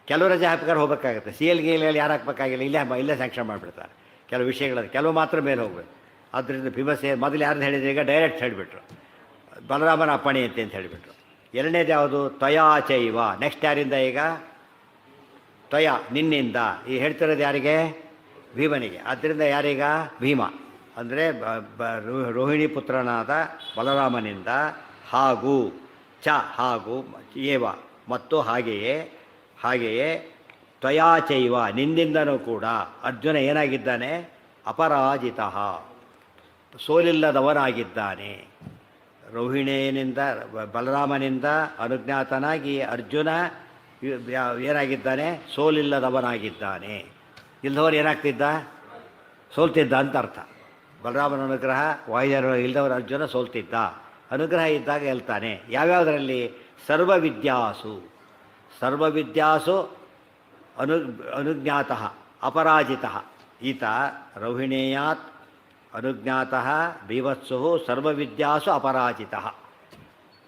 ಕೆಲವು ರಜೆ ಹಾಕ್ಬೇಕಾದ್ರೆ ಹೋಗಬೇಕಾಗುತ್ತೆ. ಸಿ ಎಲ್ ಗಿಲ್ ಯಾರು ಹಾಕ್ಬೇಕಾಗಿಲ್ಲ, ಇಲ್ಲೇ ಸ್ಯಾಂಕ್ಷನ್ ಮಾಡಿಬಿಡ್ತಾರೆ ಕೆಲವು ವಿಷಯಗಳಲ್ಲಿ. ಕೆಲವು ಮಾತ್ರ ಮೇಲೆ ಹೋಗ್ಬೇಕು. ಆದ್ದರಿಂದ ಭೀಮಸೇನ ಮೊದಲು ಯಾರನ್ನ ಹೇಳಿದ್ರು, ಈಗ ಡೈರೆಕ್ಟ್ ಹೇಳಿಬಿಟ್ರು ಬಲರಾಮನ ಅಪ್ಪಣೆ ಅಂತ ಹೇಳಿಬಿಟ್ರು. ಎರಡನೇದು ಯಾವುದು? ತ್ವಯಾ ಚೈವ. ನೆಕ್ಸ್ಟ್ ಯಾರಿಂದ ಈಗ? ತ್ವಯ ನಿನ್ನಿಂದ. ಈ ಹೇಳ್ತಿರೋದು ಯಾರಿಗೆ? ಭೀಮನಿಗೆ. ಆದ್ದರಿಂದ ಯಾರೀಗ? ಭೀಮ ಅಂದರೆ ರೋಹಿಣಿ ಪುತ್ರನಾದ ಬಲರಾಮನಿಂದ ಹಾಗೂ ಚ ಹಾಗೂ ಏವ ಮತ್ತು ಹಾಗೆಯೇ ತ್ವಯಾ ಚೈವ ನಿನ್ನಿಂದನೂ ಕೂಡ ಅರ್ಜುನ ಏನಾಗಿದ್ದಾನೆ? ಅಪರಾಜಿತಃ ಸೋಲಿಲ್ಲದವನಾಗಿದ್ದಾನೆ. ರೋಹಿಣಿಯನಿಂದ ಬಲರಾಮನಿಂದ ಅನುಜ್ಞಾತನಾಗಿ ಅರ್ಜುನ ಏನಾಗಿದ್ದಾನೆ? ಸೋಲಿಲ್ಲದವನಾಗಿದ್ದಾನೆ. ಇಲ್ಲದವರು ಏನಾಗ್ತಿದ್ದ? ಸೋಲ್ತಿದ್ದ ಅಂತ ಅರ್ಥ. ಬಲರಾಮನ ಅನುಗ್ರಹ ವಾಯುದೇವರು ಇಲ್ಲದವರು ಅರ್ಜುನ ಸೋಲ್ತಿದ್ದ. ಅನುಗ್ರಹ ಇದ್ದಾಗ ಗೆಲ್ತಾನೆ. ಯಾವ್ಯಾವುದರಲ್ಲಿ? ಸರ್ವವಿದ್ಯಾಸು ಅನುಜ್ಞಾತಃ ಅಪರಾಜಿತಃ. ಈತ ರೋಹಿಣೇಯಾತ್ ಅನುಜ್ಞಾತಃ ಬೀಭತ್ಸು ಸರ್ವವಿದ್ಯಾಸು ಅಪರಾಜಿತಃ.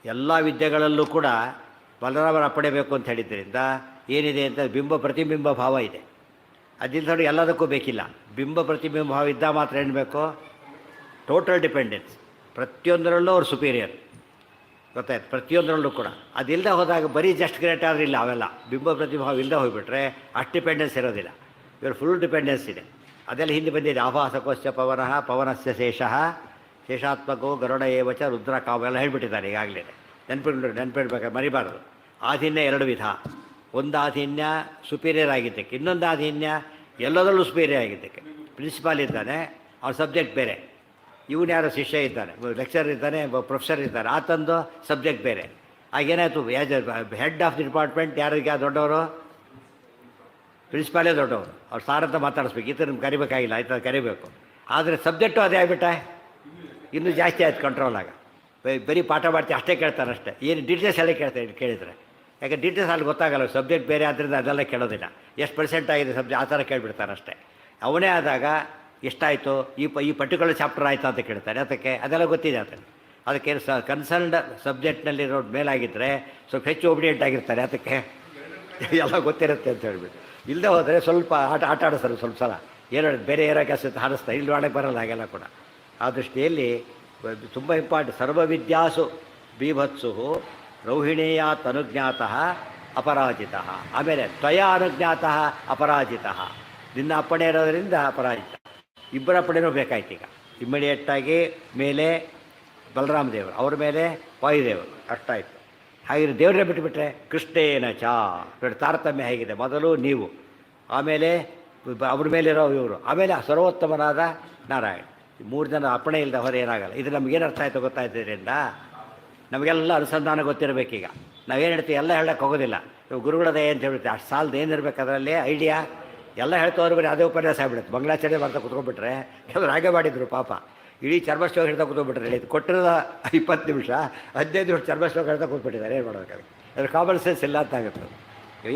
ಎಲ್ಲ ವಿದ್ಯೆಗಳಲ್ಲೂ ಕೂಡ ಬಲರಾಮನ ಅಪ್ಪಣೆ ಬೇಕು ಅಂತ ಹೇಳಿದ್ದರಿಂದ ಏನಿದೆ ಅಂತ ಬಿಂಬ ಪ್ರತಿಬಿಂಬ ಭಾವ ಇದೆ. ಅದಿಲ್ಲ ನೋಡಿ, ಎಲ್ಲದಕ್ಕೂ ಬೇಕಿಲ್ಲ. ಬಿಂಬ ಪ್ರತಿಬಿಂಬ ಭಾವ ಇದ್ದ ಮಾತ್ರ ಏನು ಬೇಕು? Total dependence. ಪ್ರತಿಯೊಂದರಲ್ಲೂ ಅವ್ರು ಸುಪೀರಿಯರ್. ಗೊತ್ತಾಯ್ತು? ಪ್ರತಿಯೊಂದರಲ್ಲೂ ಕೂಡ ಅದಿಲ್ಲದೆ ಹೋದಾಗ ಬರೀ ಜಸ್ಟ್ ಗ್ರೇಟ್ ಆದರೆ ಇಲ್ಲ. ಅವೆಲ್ಲ ಬಿಂಬ ಪ್ರತಿಭಾವ ಇಲ್ಲದೆ ಹೋಗಿಬಿಟ್ರೆ ಅಷ್ಟು ಡಿಪೆಂಡೆನ್ಸ್ ಇರೋದಿಲ್ಲ. ಇವರು ಫುಲ್ ಡಿಪೆಂಡೆನ್ಸ್ ಇದೆ. ಅದೆಲ್ಲ ಹಿಂದೆ ಬಂದಿದೆ. ಆಭಾಸಕೋಶ್ಚ ಪವನಃ ಪವನಸ್ಯ ಶೇಷಃ ಶೇಷಾತ್ಮಕೋ ಗರುಡ ಏವಚ ರುದ್ರ ಕಾಮ ಎಲ್ಲ ಹೇಳ್ಬಿಟ್ಟಿದ್ದಾರೆ ಈಗಾಗಲೇ. ನೆನಪಿಡ್ಬೇಕಾದ್ರೆ ಮರಿಬಾರ್ದು. ಆಧೀನ್ಯ 2 ವಿಧ. ಒಂದು ಆಧೀನ್ಯ ಸುಪೀರಿಯರ್ ಆಗಿದ್ದಕ್ಕೆ, ಇನ್ನೊಂದು ಆಧೀನ್ಯ ಎಲ್ಲದರಲ್ಲೂ ಸುಪೀರಿಯರ್ ಆಗಿದ್ದಕ್ಕೆ. ಪ್ರಿನ್ಸಿಪಾಲ್ ಇದ್ದಾನೆ, ಅವ್ರ ಸಬ್ಜೆಕ್ಟ್ ಬೇರೆ. ಇವನು ಯಾರೋ ಶಿಷ್ಯ ಇದ್ದಾನೆ, ಲೆಕ್ಚರ್ ಇದ್ದಾನೆ, ಪ್ರೊಫೆಸರ್ ಇದ್ದಾನೆ, ಆತಂದು ಸಬ್ಜೆಕ್ಟ್ ಬೇರೆ. ಆಗೇನಾಯಿತು? ಹೆಡ್ ಆಫ್ ದಿ ಡಿಪಾರ್ಟ್ಮೆಂಟ್ ಯಾರಿಗೆ ದೊಡ್ಡವರು? ಪ್ರಿನ್ಸಿಪಾಲೇ ದೊಡ್ಡವರು. ಅವ್ರು ಸಾರ್ ಅಂತ ಮಾತಾಡಿಸ್ಬೇಕು. ಈತ ನಿಮ್ಗೆ ಕರಿಬೇಕಾಗಿಲ್ಲ, ಆಯ್ತು ಕರಿಬೇಕು. ಆದರೆ ಸಬ್ಜೆಕ್ಟು ಅದೇ ಆಗಿಬಿಟ್ಟ, ಇನ್ನೂ ಜಾಸ್ತಿ ಆಯ್ತು ಕಂಟ್ರೋಲ್ ಆಗ. ಬರೀ ಪಾಠ ಮಾಡ್ತೀವಿ ಅಷ್ಟೇ ಕೇಳ್ತಾರೆ ಅಷ್ಟೇ. ಏನು ಡೀಟೇಲ್ಸ್ ಎಲ್ಲ ಕೇಳ್ತಾರೆ ಕೇಳಿದರೆ. ಯಾಕೆ ಡೀಟೇಲ್ಸ್ ಅಲ್ಲಿ ಗೊತ್ತಾಗಲ್ಲ. ಸಬ್ಜೆಕ್ಟ್ ಬೇರೆ ಆದ್ದರಿಂದ ಅದೆಲ್ಲ ಕೇಳೋದಿಲ್ಲ. ಎಷ್ಟು ಪರ್ಸೆಂಟ್ ಆಗಿದೆ ಸಬ್ಜೆಕ್ಟ್ ಆ ಥರ ಕೇಳಿಬಿಡ್ತಾರೆ ಅಷ್ಟೇ. ಅವನೇ ಆದಾಗ ಎಷ್ಟಾಯಿತು, ಈ ಪರ್ಟಿಕ್ಯುಲರ್ ಚಾಪ್ಟರ್ ಆಯಿತಾ ಅಂತ ಕೇಳ್ತಾರೆ. ಅದಕ್ಕೆ ಅದೆಲ್ಲ ಗೊತ್ತಿದೆ ಅದನ್ನು. ಅದಕ್ಕೆ ಕನ್ಸರ್ನ್ಡ್ ಸಬ್ಜೆಕ್ಟ್ನಲ್ಲಿರೋ ಮೇಲಾಗಿದ್ದರೆ ಸ್ವಲ್ಪ ಹೆಚ್ಚು ಒಬಿಡಿಯೆಂಟ್ ಆಗಿರ್ತಾರೆ. ಅದಕ್ಕೆ ಎಲ್ಲ ಗೊತ್ತಿರುತ್ತೆ ಅಂತ ಹೇಳ್ಬಿಟ್ಟು. ಇಲ್ಲದೆ ಹೋದರೆ ಸ್ವಲ್ಪ ಆಟ ಆಡಿಸ್ತಾರೆ ಸ್ವಲ್ಪ ಸಲ, ಏನೋ ಬೇರೆ ಏನೋ ಕೆಲಸ ಹಾಡಿಸ್ತಾರೆ, ಇಲ್ಲಿ ಮಾಡಕ್ಕೆ ಬರಲ್ಲ ಹಾಗೆಲ್ಲ ಕೂಡ. ಆ ದೃಷ್ಟಿಯಲ್ಲಿ ತುಂಬ ಇಂಪಾರ್ಟೆಂಟ್. ಸರ್ವವಿದ್ಯಾಸು ಬೀಭತ್ಸು ರೌಹಿಣೇಯಾತ್ ಅನುಜ್ಞಾತಃ ಅಪರಾಜಿತಃ. ಆಮೇಲೆ ತ್ವಯ ಅನುಜ್ಞಾತಃ ಅಪರಾಜಿತಃ, ನಿನ್ನ ಅಪ್ಪಣೆ ಇರೋದರಿಂದ ಅಪರಾಜಿತ. ಇಬ್ಬರ ಅಪ್ಪಣೆನೂ ಬೇಕಾಯ್ತು ಈಗ. ಇಮ್ಮಿಡಿಯೇಟಾಗಿ ಮೇಲೆ ಬಲರಾಮ ದೇವರು, ಅವ್ರ ಮೇಲೆ ವಾಯುದೇವರು, ಅಷ್ಟಾಯಿತು. ಹಾಗೆ ದೇವರೇ ಬಿಟ್ಟುಬಿಟ್ರೆ ಕೃಷ್ಣೇನ ಚ ನೋಡಿ ತಾರತಮ್ಯ ಹೇಗಿದೆ. ಮೊದಲು ನೀವು, ಆಮೇಲೆ ಅವ್ರ ಮೇಲಿರೋ ಇವರು, ಆಮೇಲೆ ಸರ್ವೋತ್ತಮನಾದ ನಾರಾಯಣ. ಮೂರು ಜನ ಅಪ್ಪಣೆ ಇಲ್ಲದೆ ಹೊರ ಏನಾಗಲ್ಲ. ಇದು ನಮಗೇನು ಅರ್ಥ ಆಯಿತು ಗೊತ್ತಾಯ್ತದ್ರಿಂದ ನಮಗೆಲ್ಲ ಅನುಸಂಧಾನ ಗೊತ್ತಿರಬೇಕೀಗ. ನಾವೇನು ಹೇಳ್ತೀವಿ ಎಲ್ಲ ಹೇಳಕ್ಕೆ ಹೋಗೋದಿಲ್ಲ. ಗುರುಗಳದೇ ಅಂತ ಹೇಳುತ್ತೆ, ಅಷ್ಟು ಸಾಲದು ಏನಿರ್ಬೇಕು ಅದರಲ್ಲಿ ಐಡಿಯಾ ಎಲ್ಲ ಹೇಳ್ತವ್ರು. ಬರೀ ಅದೇ ಉಪನ್ಯಾಸ ಆಗ್ಬಿಡುತ್ತೆ. ಮಂಗಳಾಚರಣೆ ಮಾಡ್ತಾ ಕುತ್ಕೊಂಡ್ಬಿಟ್ರೆ ಕೆಲವರು ಹಾಗೆ ಮಾಡಿದ್ರು ಪಾಪ. ಇಡೀ ಚರ್ಮಶ್ಲೋಕ ಹೇಳ್ತಾ ಕೂತ್ಕೊಂಡ್ಬಿಟ್ರೆ ಹೇಳಿದ್ದು ಕೊಟ್ಟಿರೋದ 20 ನಿಮಿಷ 15 ನಿಮಿಷ ಚರ್ಮಶ್ಲೋಕ ಹೇಳ್ತಾ ಕೂತ್ಬಿಟ್ಟಿದ್ದಾರೆ. ಏನು ಮಾಡಬೇಕಾದ್ರೆ ಅದ್ರ ಕಾಮನ್ ಸೆನ್ಸ್ ಇಲ್ಲ ಅಂತ ಆಗುತ್ತೆ.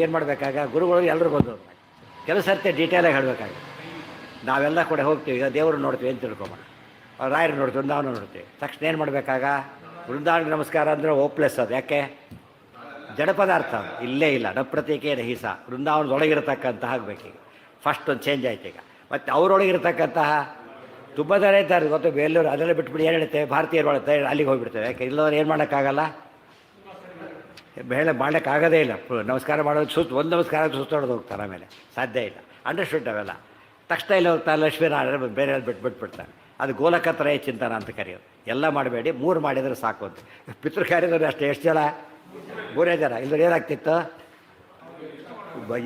ಏನು ಮಾಡಬೇಕಾಗ ಗುರುಗಳು ಎಲ್ಲರೂ ಬಂದು ಕೆಲವು ಸರ್ತಿ ಡೀಟೇಲಾಗಿ ಹೇಳಬೇಕಾಗುತ್ತೆ. ನಾವೆಲ್ಲ ಕೂಡ ಹೋಗ್ತೀವಿ, ಈಗ ದೇವರು ನೋಡ್ತೀವಿ ಅಂತ ತಿಳ್ಕೊಂಬೋಣ, ರಾಯರು ನೋಡ್ತೀವಿ, ವೃಂದಾವನ ನೋಡ್ತೀವಿ. ತಕ್ಷಣ ಏನು ಮಾಡಬೇಕಾಗ ವೃಂದಾವನ ನಮಸ್ಕಾರ ಅಂದರೆ ಓಪ್ಲೆಸ್. ಅದು ಯಾಕೆ ಜಡ ಪದಾರ್ಥ ಇಲ್ಲೇ ಇಲ್ಲ. ನ ಪ್ರತೀಕೇನ ಹೀಸ ವೃಂದಾವನದೊಳಗಿರತಕ್ಕಂತಹ ಆಗಬೇಕೀಗ. ಫಸ್ಟ್ ಒಂದು ಚೇಂಜ್ ಆಯ್ತು ಈಗ. ಮತ್ತು ಅವರೊಳಗಿರತಕ್ಕಂತಹ ತುಂಬ ಜನ ಇದ್ದಾರೆ ಗೊತ್ತು, ಬೇಲೂರು ಅದೆಲ್ಲ ಬಿಟ್ಬಿಟ್ಟು ಏನು ಹೇಳುತ್ತೆ ಭಾರತೀಯರು ಒಳತ್ತೆ ಅಲ್ಲಿಗೆ ಹೋಗಿಬಿಡ್ತೇವೆ. ಯಾಕೆ ಇಲ್ಲದವ್ರು ಏನು ಮಾಡೋಕ್ಕಾಗಲ್ಲ, ಬೇಳೆ ಮಾಡೋಕ್ಕಾಗೋದೇ ಇಲ್ಲ. ನಮಸ್ಕಾರ ಮಾಡೋದು ಒಂದು ನಮಸ್ಕಾರ ಸುತ್ತೋಡೋದು ಹೋಗ್ತಾರೆ, ಆಮೇಲೆ ಸಾಧ್ಯ ಇಲ್ಲ. ಅಂಡರ್ಸ್ಟುಡ್ ಅವೆಲ್ಲ. ತಕ್ಷಣ ಇಲ್ಲಿ ಹೋಗ್ತಾರೆ ಲಕ್ಷ್ಮೀನಾರಾಯಣ ಬೇರೆ ಬಿಟ್ಬಿಡ್ತಾರೆ. ಅದು ಗೋಲಕತ್ರಯ ಚಿಂತನ ಅಂತ ಕರೆಯೋದು. ಎಲ್ಲ ಮಾಡಬೇಡಿ, 3 ಮಾಡಿದರೆ ಸಾಕು ಅಂತ. ಪಿತೃ ಕಾರ್ಯದವ್ರು ಅಷ್ಟೇ ಎಷ್ಟು ಜನ, 3 ಜನ. ಇಲ್ಲದ್ರೆ ಏನಾಗ್ತಿತ್ತು,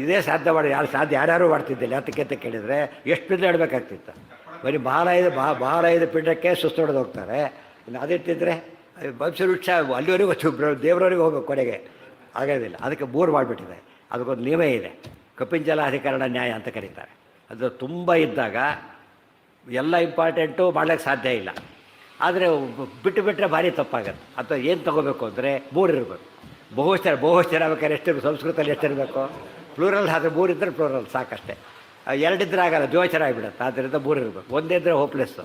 ಇದೇ ಸಾಧ್ಯ ಮಾಡಿ ಯಾರ್ಯಾರು ಮಾಡ್ತಿದ್ದಿಲ್ಲ. ಅದಕ್ಕೆ ಕೇಳಿದರೆ ಎಷ್ಟು ಪಿಂಡ ಇಡಬೇಕಾಗ್ತಿತ್ತು. ಬರೀ ಬಹಳ ಐದು ಪಿಂಡಕ್ಕೆ ಸುಸ್ತೊಡೆದು ಹೋಗ್ತಾರೆ. ಇನ್ನು ಅದಿಟ್ಟಿದ್ರೆ ವಂಶವೃಕ್ಷ ಅಲ್ಲಿವರೆಗೂ ದೇವರವರೆಗೂ ಹೋಗ್ಬೇಕು, ಕೊನೆಗೆ ಆಗೋದಿಲ್ಲ. ಅದಕ್ಕೆ 3 ಮಾಡಿಬಿಟ್ಟಿದೆ. ಅದಕ್ಕೊಂದು ನಿಯಮ ಇದೆ, ಕಪಿಂಜಲ ಅಧಿಕರಣ ನ್ಯಾಯ ಅಂತ ಕರೀತಾರೆ. ಅದು ತುಂಬ ಇದ್ದಾಗ ಎಲ್ಲ ಇಂಪಾರ್ಟೆಂಟು ಮಾಡೋಕ್ಕೆ ಸಾಧ್ಯ ಇಲ್ಲ. ಆದರೆ ಬಿಟ್ಟರೆ ಭಾರಿ ತಪ್ಪಾಗತ್ತೆ. ಅಥವಾ ಏನು ತೊಗೋಬೇಕು ಅಂದರೆ 3 ಇರಬೇಕು. ಬಹುವಚನ ಬೇಕಾದ್ರೆ ಎಷ್ಟಿರ್ಬೇಕು, ಸಂಸ್ಕೃತದಲ್ಲಿ ಎಷ್ಟಿರಬೇಕು, ಪ್ಲೂರಲ್. ಆದರೆ 3 ಇದ್ದರೆ ಪ್ಲೂರಲ್ ಸಾಕಷ್ಟೇ. 2 ಇದ್ದರೆ ಆಗಲ್ಲ, ದ್ವಿವಚನ ಆಗಿಬಿಡುತ್ತೆ. ಆದ್ದರಿಂದ 3 ಇರಬೇಕು. 1 ಇದ್ದರೆ ಹೋಪ್ಲೆಸ್ಸು,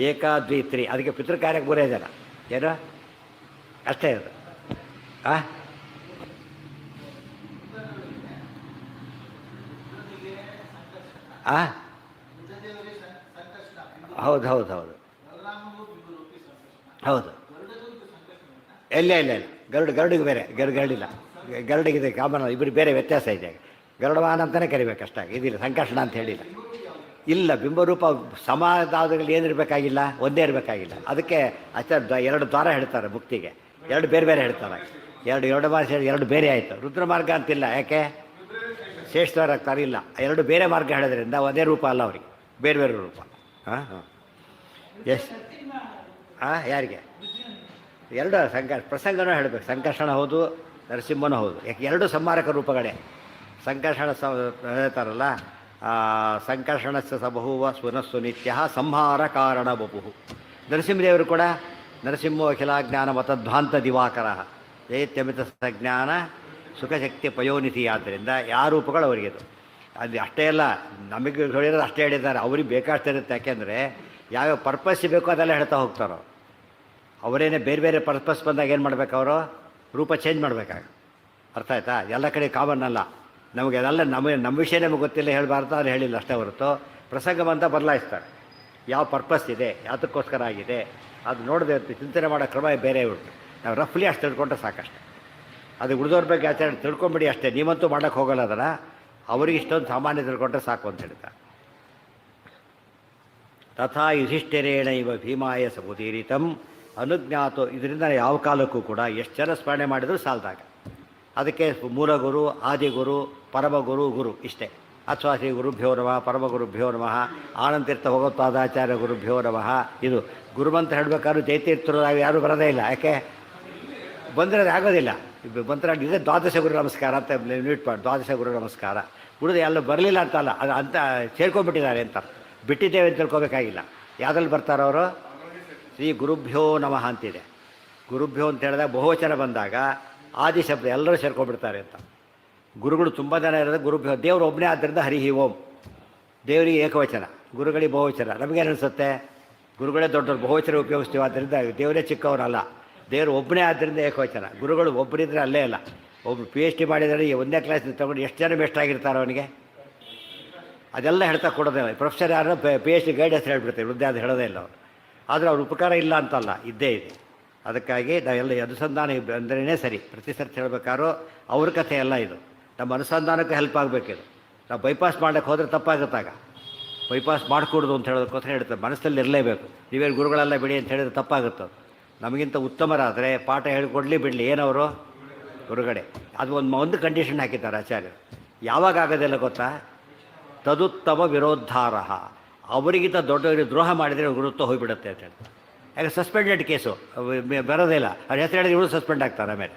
ಏಕ ದ್ವಿ ತ್ರಿ. ಅದಕ್ಕೆ ಪಿತೃ ಕಾರ್ಯಕ್ಕೆ 3 ಜನ ಏನು ಅಷ್ಟೇ ಅದು. ಹೌದು ಹೌದು ಹೌದು ಹೌದು. ಇಲ್ಲ ಗರುಡಿಗೆ ಬೇರೆ, ಗರುಡಿಲ್ಲ. ಗರುಡಿಗಿದೆ ಕಾಮನ್, ಇಬ್ಬರು ಬೇರೆ ವ್ಯತ್ಯಾಸ ಇದೆ. ಗರುಡವಾಹನ ಅಂತಲೇ ಕರಿಬೇಕಷ್ಟಾಗಿ, ಇದಿಲ್ಲ ಸಂಕರ್ಷಣ ಅಂತ ಹೇಳಿಲ್ಲ. ಇಲ್ಲ, ಬಿಂಬರೂಪ ಸಮಾಧಾನಗಳು ಏನಿರಬೇಕಾಗಿಲ್ಲ, ಒಂದೇ ಇರಬೇಕಾಗಿಲ್ಲ. ಅದಕ್ಕೆ ಅಷ್ಟೇ 2 ದ್ವಾರ ಹೇಳ್ತಾರೆ ಮುಕ್ತಿಗೆ, 2 ಬೇರೆ ಬೇರೆ ಹೇಳ್ತಾರೆ. 2 ಮಾರ್ಗ 2 ಬೇರೆ ಆಯಿತು. ರುದ್ರ ಮಾರ್ಗ ಅಂತಿಲ್ಲ, ಯಾಕೆ ಶ್ರೇಷ್ಠವಾರ ಆಗ್ತಾರೆ. ಇಲ್ಲ, 2 ಬೇರೆ ಮಾರ್ಗ ಹೇಳೋದ್ರಿಂದ ಒಂದೇ ರೂಪ ಅಲ್ಲ ಅವ್ರಿಗೆ, ಬೇರೆ ಬೇರೆ ರೂಪ. ಎಸ್ ಯಾರಿಗೆ 2 ಪ್ರಸಂಗನೂ ಹೇಳಬೇಕು. ಸಂಕರ್ಷಣ ಹೌದು, ನರಸಿಂಹನೂ ಹೌದು. ಯಾಕೆ 2 ಸಂಹಾರಕ ರೂಪಗಳೇ. ಸಂಕರ್ಷಣ ಹೇಳ್ತಾರಲ್ಲ, ಸಂಕರ್ಷಣಸ್ಯ ಸಬಹುವ ಸ್ವನಸ್ಸು ನಿತ್ಯ ಸಂಹಾರ ಕಾರಣ ಬಪುಹು. ನರಸಿಂಹದೇವರು ಕೂಡ ನರಸಿಂಹೋ ಅಖಿಲಾಜ್ಞಾನ ಮತಧ್ವಾಂತ ದಿವಾಕರ ಜಯತ್ಯಮಿತ ಸಜ್ಞಾನ ಸುಖಶಕ್ತಿ ಪಯೋನಿಧಿ. ಆದ್ದರಿಂದ ಯಾವ ರೂಪಗಳು ಅವರಿಗೆ ಅದು ಅಷ್ಟೇ ಅಲ್ಲ, ನಮಗೆ ಹೇಳಿರೋದು ಅಷ್ಟೇ ಹೇಳಿದ್ದಾರೆ. ಅವ್ರಿಗೆ ಬೇಕಾಷ್ಟಿರುತ್ತೆ. ಯಾಕೆಂದರೆ ಯಾವ್ಯಾವ ಪರ್ಪಸ್ ಬೇಕೋ ಅದೆಲ್ಲ ಹೇಳ್ತಾ ಹೋಗ್ತಾರೋ. ಅವರೇನೇ ಬೇರೆ ಬೇರೆ ಪರ್ಪಸ್ ಬಂದಾಗ ಏನು ಮಾಡಬೇಕು, ಅವರು ರೂಪ ಚೇಂಜ್ ಮಾಡಬೇಕಾಗ. ಅರ್ಥ ಆಯ್ತಾ? ಎಲ್ಲ ಕಡೆ ಕಾಮನ್ ಅಲ್ಲ. ನಮಗೆ ಅದೆಲ್ಲ ನಮ್ಮ ವಿಷಯ ನಮಗೆ ಗೊತ್ತಿಲ್ಲ, ಹೇಳಬಾರ್ದು, ಅದು ಹೇಳಿಲ್ಲ ಅಷ್ಟೇ ಹೊರತು ಪ್ರಸಂಗ ಬಂತ ಬದಲಾಯಿಸ್ತಾರೆ. ಯಾವ ಪರ್ಪಸ್ ಇದೆ, ಯಾವುದಕ್ಕೋಸ್ಕರ ಆಗಿದೆ, ಅದು ನೋಡದೆ ಚಿಂತನೆ ಮಾಡೋ ಕ್ರಮ ಬೇರೆ ಉಂಟು. ನಾವು ರಫ್ಲಿ ಅಷ್ಟು ತಿಳ್ಕೊಂಡ್ರೆ ಸಾಕಷ್ಟೆ. ಅದು ಉಳಿದವ್ರ ಬಗ್ಗೆ ಆಚರಣೆ ತಿಳ್ಕೊಂಬಿಡಿ ಅಷ್ಟೇ. ನೀವಂತೂ ಮಾಡೋಕ್ಕೆ ಹೋಗಲ್ಲ ಅದನ್ನು. ಅವ್ರಿಗೆ ಇಷ್ಟೊಂದು ಸಾಮಾನ್ಯ ತಿಳ್ಕೊಂಡ್ರೆ ಸಾಕು ಅಂತ ಹೇಳ್ತಾರೆ. ತಥಾ ಯುಧಿಷ್ಠಿರೇಣ ಇವ ಭೀಮಾಯ ಸಮುದೀರಿತಂ ಅನುಜ್ಞಾತು. ಇದರಿಂದ ಯಾವ ಕಾಲಕ್ಕೂ ಕೂಡ ಎಷ್ಟು ಜನ ಸ್ಮರಣೆ ಮಾಡಿದರೂ ಸಾಲದಾಗ. ಅದಕ್ಕೆ ಮೂಲಗುರು, ಆದಿಗುರು, ಪರಮಗುರು, ಗುರು ಇಷ್ಟೇ. ಅಥವಾ ಶ್ರೀ ಗುರುಭ್ಯೋ ನಮಃ, ಪರಮಗುರುಭ್ಯೋ ನಮಃ, ಆನಂದತೀರ್ಥ ಭಗವತ್ಪಾದಾಚಾರ್ಯ ಗುರುಭ್ಯೋ ನಮಃ. ಇದು ಗುರುಮಂತ್ರ ಹೇಳಬೇಕಾದ್ರೂ ಜೈತೀರ್ಥರು ಯಾರೂ ಬರೋದೇ ಇಲ್ಲ. ಯಾಕೆ ಬಂದರೆ ಅದು ಆಗೋದಿಲ್ಲ. ಮಂತ್ರ ಇದೇ ದ್ವಾದಶ ಗುರು ನಮಸ್ಕಾರ ಅಂತ ನೀಟ್ ಮಾಡಿ, ದ್ವಾದಶ ಗುರು ನಮಸ್ಕಾರ. ಉಳಿದು ಎಲ್ಲ ಬರಲಿಲ್ಲ ಅಂತಲ್ಲ, ಅದು ಅಂತ ಸೇರ್ಕೊಂಡ್ಬಿಟ್ಟಿದ್ದಾರೆ ಅಂತ. ಬಿಟ್ಟಿದ್ದೇವೆ ಅಂತ ತಿಳ್ಕೊಬೇಕಾಗಿಲ್ಲ. ಯಾವುದ್ರಲ್ಲಿ ಬರ್ತಾರೋ ಅವರು ಶ್ರೀ ಗುರುಭ್ಯೋ ನಮಃ ಅಂತಿದೆ. ಗುರುಭ್ಯೋ ಅಂತ ಹೇಳಿದಾಗ ಬಹುವಚನ ಬಂದಾಗ ಆದಿ ಶಬ್ದ ಎಲ್ಲರೂ ಸೇರ್ಕೊಂಡ್ಬಿಡ್ತಾರೆ ಅಂತ. ಗುರುಗಳು ತುಂಬ ಜನ ಇರೋದು ಗುರುಭ್ಯೋ. ದೇವರು ಒಬ್ಬನೇ ಆದ್ದರಿಂದ ಹರಿ ಓಂ. ದೇವರಿಗೆ ಏಕವಚನ, ಗುರುಗಳಿಗೆ ಬಹುವಚನ. ನಮಗೇನು ಅನಿಸುತ್ತೆ, ಗುರುಗಳೇ ದೊಡ್ಡವರು, ಬಹುವಚನ ಉಪಯೋಗಿಸ್ತೀವಿ. ಆದ್ದರಿಂದ ದೇವರೇ ಚಿಕ್ಕವರಲ್ಲ. ದೇವರು ಒಬ್ಬನೇ ಆದ್ದರಿಂದ ಏಕವಚನ. ಗುರುಗಳು ಒಬ್ಬರಿದ್ದರೆ ಅಲ್ಲೇ ಅಲ್ಲ. ಒಬ್ರು PhD ಮಾಡಿದರೆ ಒಂದನೇ ಕ್ಲಾಸ್ ತೊಗೊಂಡು ಎಷ್ಟು ಜನ ಬೆಸ್ಟ್ ಆಗಿರ್ತಾರೆ ಅವನಿಗೆ, ಅದೆಲ್ಲ ಹೇಳ್ತಾ ಕೊಡೋದಿಲ್ಲ. ಪ್ರೊಫೆಸರ್ ಯಾರು PhD ಗೈಡ್ ಹೆಸರು ಹೇಳ್ಬಿಡ್ತಾರೆ, ವೃದ್ಧ ಅದು ಹೇಳೋದೇ ಇಲ್ಲ ಅವರು. ಆದರೆ ಅವ್ರ ಉಪಕಾರ ಇಲ್ಲ ಅಂತಲ್ಲ, ಇದ್ದೇ ಇದೆ. ಅದಕ್ಕಾಗಿ ನಾವೆಲ್ಲ ಅನುಸಂಧಾನ ಅಂದ್ರೇ ಸರಿ. ಪ್ರತಿ ಸರ್ತಿ ಹೇಳ್ಬೇಕಾದ್ರೂ ಅವ್ರ ಕಥೆ ಎಲ್ಲ ಇದು, ನಮ್ಮ ಅನುಸಂಧಾನಕ್ಕೆ ಹೆಲ್ಪ್ ಆಗಬೇಕಿದು. ನಾವು ಬೈಪಾಸ್ ಮಾಡೋಕ್ಕೆ ಹೋದರೆ ತಪ್ಪಾಗುತ್ತಾಗ. ಬೈಪಾಸ್ ಮಾಡಿಕೊಡೋದು ಅಂತ ಹೇಳೋದಕ್ಕೋಸ್ಕರ ಹೇಳ್ತಾರೆ, ಮನಸ್ಸಲ್ಲಿ ಇರಲೇಬೇಕು. ನೀವೇನು ಗುರುಗಳೆಲ್ಲ ಬಿಡಿ ಅಂತ ಹೇಳಿದ್ರೆ ತಪ್ಪಾಗುತ್ತೆ. ನಮಗಿಂತ ಉತ್ತಮರಾದರೆ ಪಾಠ ಹೇಳಿಕೊಡ್ಲಿ ಬಿಡಲಿ, ಏನವರು ಹೊರಗಡೆ. ಅದು ಒಂದು ಕಂಡೀಷನ್ ಹಾಕಿದ್ದಾರೆ ಆಚಾರ್ಯರು. ಯಾವಾಗ ಆಗೋದಿಲ್ಲ ಗೊತ್ತಾ? ತದುತ್ತಮ ವಿರೋದ್ಧಾರ, ಅವರಿಗಿಂತ ದೊಡ್ಡವರಿಗೆ ದ್ರೋಹ ಮಾಡಿದರೆ ಗುರುತ್ವ ಹೋಗಿಬಿಡುತ್ತೆ ಅಂತ ಹೇಳ್ತಾರೆ. ಯಾಕೆ ಸಸ್ಪೆಂಡೆಡ್ ಕೇಸು ಬರೋದೇ ಇಲ್ಲ, ಅವ್ರು ಹೆಸರು ಹೇಳಿದ್ರೆ ಇವಳು ಸಸ್ಪೆಂಡ್ ಆಗ್ತಾರೆ ಆಮೇಲೆ.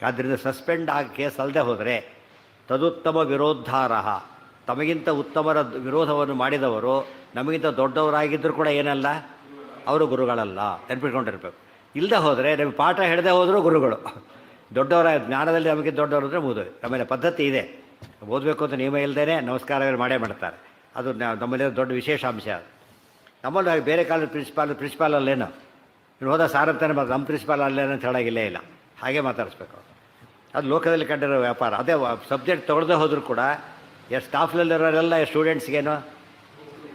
ಆದ್ದರಿಂದ ಸಸ್ಪೆಂಡ್ ಆಗಿ ಕೇಸ್ ಅಲ್ಲದೆ ಹೋದರೆ ತದುತ್ತಮ ವಿರೋದ್ಧಾರ, ತಮಗಿಂತ ಉತ್ತಮರ ವಿರೋಧವನ್ನು ಮಾಡಿದವರು ನಮಗಿಂತ ದೊಡ್ಡವರಾಗಿದ್ದರೂ ಕೂಡ ಏನಲ್ಲ, ಅವರು ಗುರುಗಳಲ್ಲ, ನೆನ್ಪಿಟ್ಕೊಂಡಿರ್ಬೇಕು. ಇಲ್ಲದೆ ಹೋದರೆ ನಮಗೆ ಪಾಠ ಹೇಳದೆ ಹೋದರೂ ಗುರುಗಳು. ದೊಡ್ಡವರ ಜ್ಞಾನದಲ್ಲಿ ನಮಗೆ ದೊಡ್ಡವರು ಅಂದರೆ ಮುಗಿದು. ಆಮೇಲೆ ಪದ್ಧತಿ ಇದೆ, ಓದಬೇಕು ಅಂತ ನಿಯಮ ಇಲ್ಲದೇ ನಮಸ್ಕಾರಗಳು ಮಾಡೇ ಮಾಡ್ತಾರೆ. ಅದು ನಮ್ಮಲ್ಲಿ ದೊಡ್ಡ ವಿಶೇಷಾಂಶ. ನಮ್ಮಲ್ಲಿ ಬೇರೆ ಕಾಲದ ಪ್ರಿನ್ಸಿಪಾಲ್ ಅಲ್ಲೇನು ಇನ್ನು ಹೋದ ಸಾರಂತಾನೆ ನಮ್ಮ ಪ್ರಿನ್ಸಿಪಾಲ್ ಅಲ್ಲೇನೋ ಅಂತ ಹೇಳೋಗಿಲ್ಲೇ ಇಲ್ಲ, ಹಾಗೆ ಮಾತಾಡಿಸ್ಬೇಕು. ಅದು ಲೋಕದಲ್ಲಿ ಕಂಡಿರೋ ವ್ಯಾಪಾರ. ಅದೇ ಸಬ್ಜೆಕ್ಟ್ ತೊಗೊಳದೆ ಹೋದರೂ ಕೂಡ ಸ್ಟಾಫ್ನಲ್ಲಿರೋರೆಲ್ಲ ಸ್ಟೂಡೆಂಟ್ಸ್ಗೇನು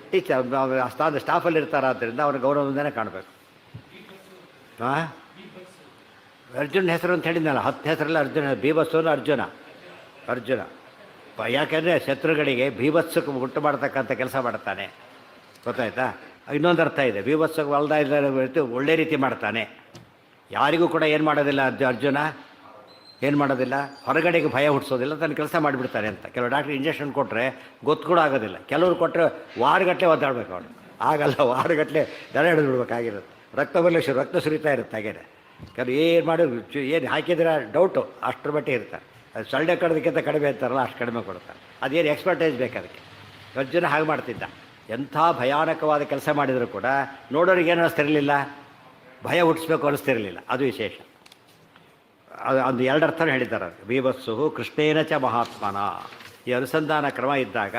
ಟೀಚರ್ ಸ್ಟಾಫಲ್ಲಿ ಇರ್ತಾರೆ, ಆದ್ದರಿಂದ ಅವ್ರ ಗೌರವದಿಂದನೇ ಕಾಣಬೇಕು. ಹಾಂ, ಅರ್ಜುನ್ ಹೆಸರು ಅಂತ ಹೇಳಿದ್ನಲ್ಲ, 10 ಹೆಸರಲ್ಲಿ ಅರ್ಜುನ. ಭೀಭತ್ಸನು ಅರ್ಜುನ ಯಾಕೆಂದರೆ ಶತ್ರುಗಳಿಗೆ ಭೀಭತ್ಸಕ್ಕೆ ಉಂಟು ಮಾಡ್ತಕ್ಕಂಥ ಕೆಲಸ ಮಾಡ್ತಾನೆ, ಗೊತ್ತಾಯ್ತಾ? ಇನ್ನೊಂದು ಅರ್ಥ ಇದೆ, ಭೀಭತ್ಸಕ್ಕೆ ಹೊಲ್ದ ಒಳ್ಳೆ ರೀತಿ ಮಾಡ್ತಾನೆ. ಯಾರಿಗೂ ಕೂಡ ಏನು ಮಾಡೋದಿಲ್ಲ ಅರ್ಜುನ, ಏನು ಮಾಡೋದಿಲ್ಲ, ಹೊರಗಡೆಗೆ ಭಯ ಹುಟ್ಟಿಸೋದಿಲ್ಲ, ತನ್ನ ಕೆಲಸ ಮಾಡಿಬಿಡ್ತಾನೆ ಅಂತ. ಕೆಲವು ಡಾಕ್ಟ್ರ್ ಇಂಜೆಕ್ಷನ್ ಕೊಟ್ಟರೆ ಗೊತ್ತು ಕೂಡ ಆಗೋದಿಲ್ಲ, ಕೆಲವ್ರು ಕೊಟ್ಟರೆ ವಾರಗಟ್ಟಲೆ ಒದ್ದಾಡಬೇಕು ಅವನು. ಆಗಲ್ಲ, ವಾರಗಟ್ಟಲೆ ದಡ ಹಿಡಿದು ಬಿಡ್ಬೇಕಾಗಿರುತ್ತೆ. ರಕ್ತ ಸುರಿತಾ ಇರುತ್ತೆ ಹಾಗೇನೆ. ಕೆಲವು ಏನು ಮಾಡಿ ಏನು ಹಾಕಿದ್ರೆ ಡೌಟು, ಅಷ್ಟರ ಮಟ್ಟಿಗೆ ಇರ್ತಾರೆ. ಅದು ಸೊಳ್ಳೆ ಕಡೋದಕ್ಕಿಂತ ಕಡಿಮೆ ಇರ್ತಾರಲ್ಲ, ಅಷ್ಟು ಕಡಿಮೆ ಕೊಡ್ತಾರೆ. ಅದೇನು ಎಕ್ಸ್ಪರ್ಟೈಸ್ ಬೇಕು ಅದಕ್ಕೆ. ಅರ್ಜುನ ಹಾಗೆ ಮಾಡ್ತಿದ್ದ. ಎಂಥ ಭಯಾನಕವಾದ ಕೆಲಸ ಮಾಡಿದರೂ ಕೂಡ ನೋಡೋರಿಗೆ ಏನು ಅನ್ನಿಸ್ತಿರಲಿಲ್ಲ, ಭಯ ಹುಟ್ಟಿಸ್ಬೇಕು ಅನ್ನಿಸ್ತಿರಲಿಲ್ಲ. ಅದು ವಿಶೇಷ. ಅದು 2 ಅರ್ಥನೂ ಹೇಳಿದ್ದಾರೆ. ಭೀಭತ್ಸು ಕೃಷ್ಣೇನ ಚ ಮಹಾತ್ಮನ. ಈ ಅನುಸಂಧಾನ ಕ್ರಮ ಇದ್ದಾಗ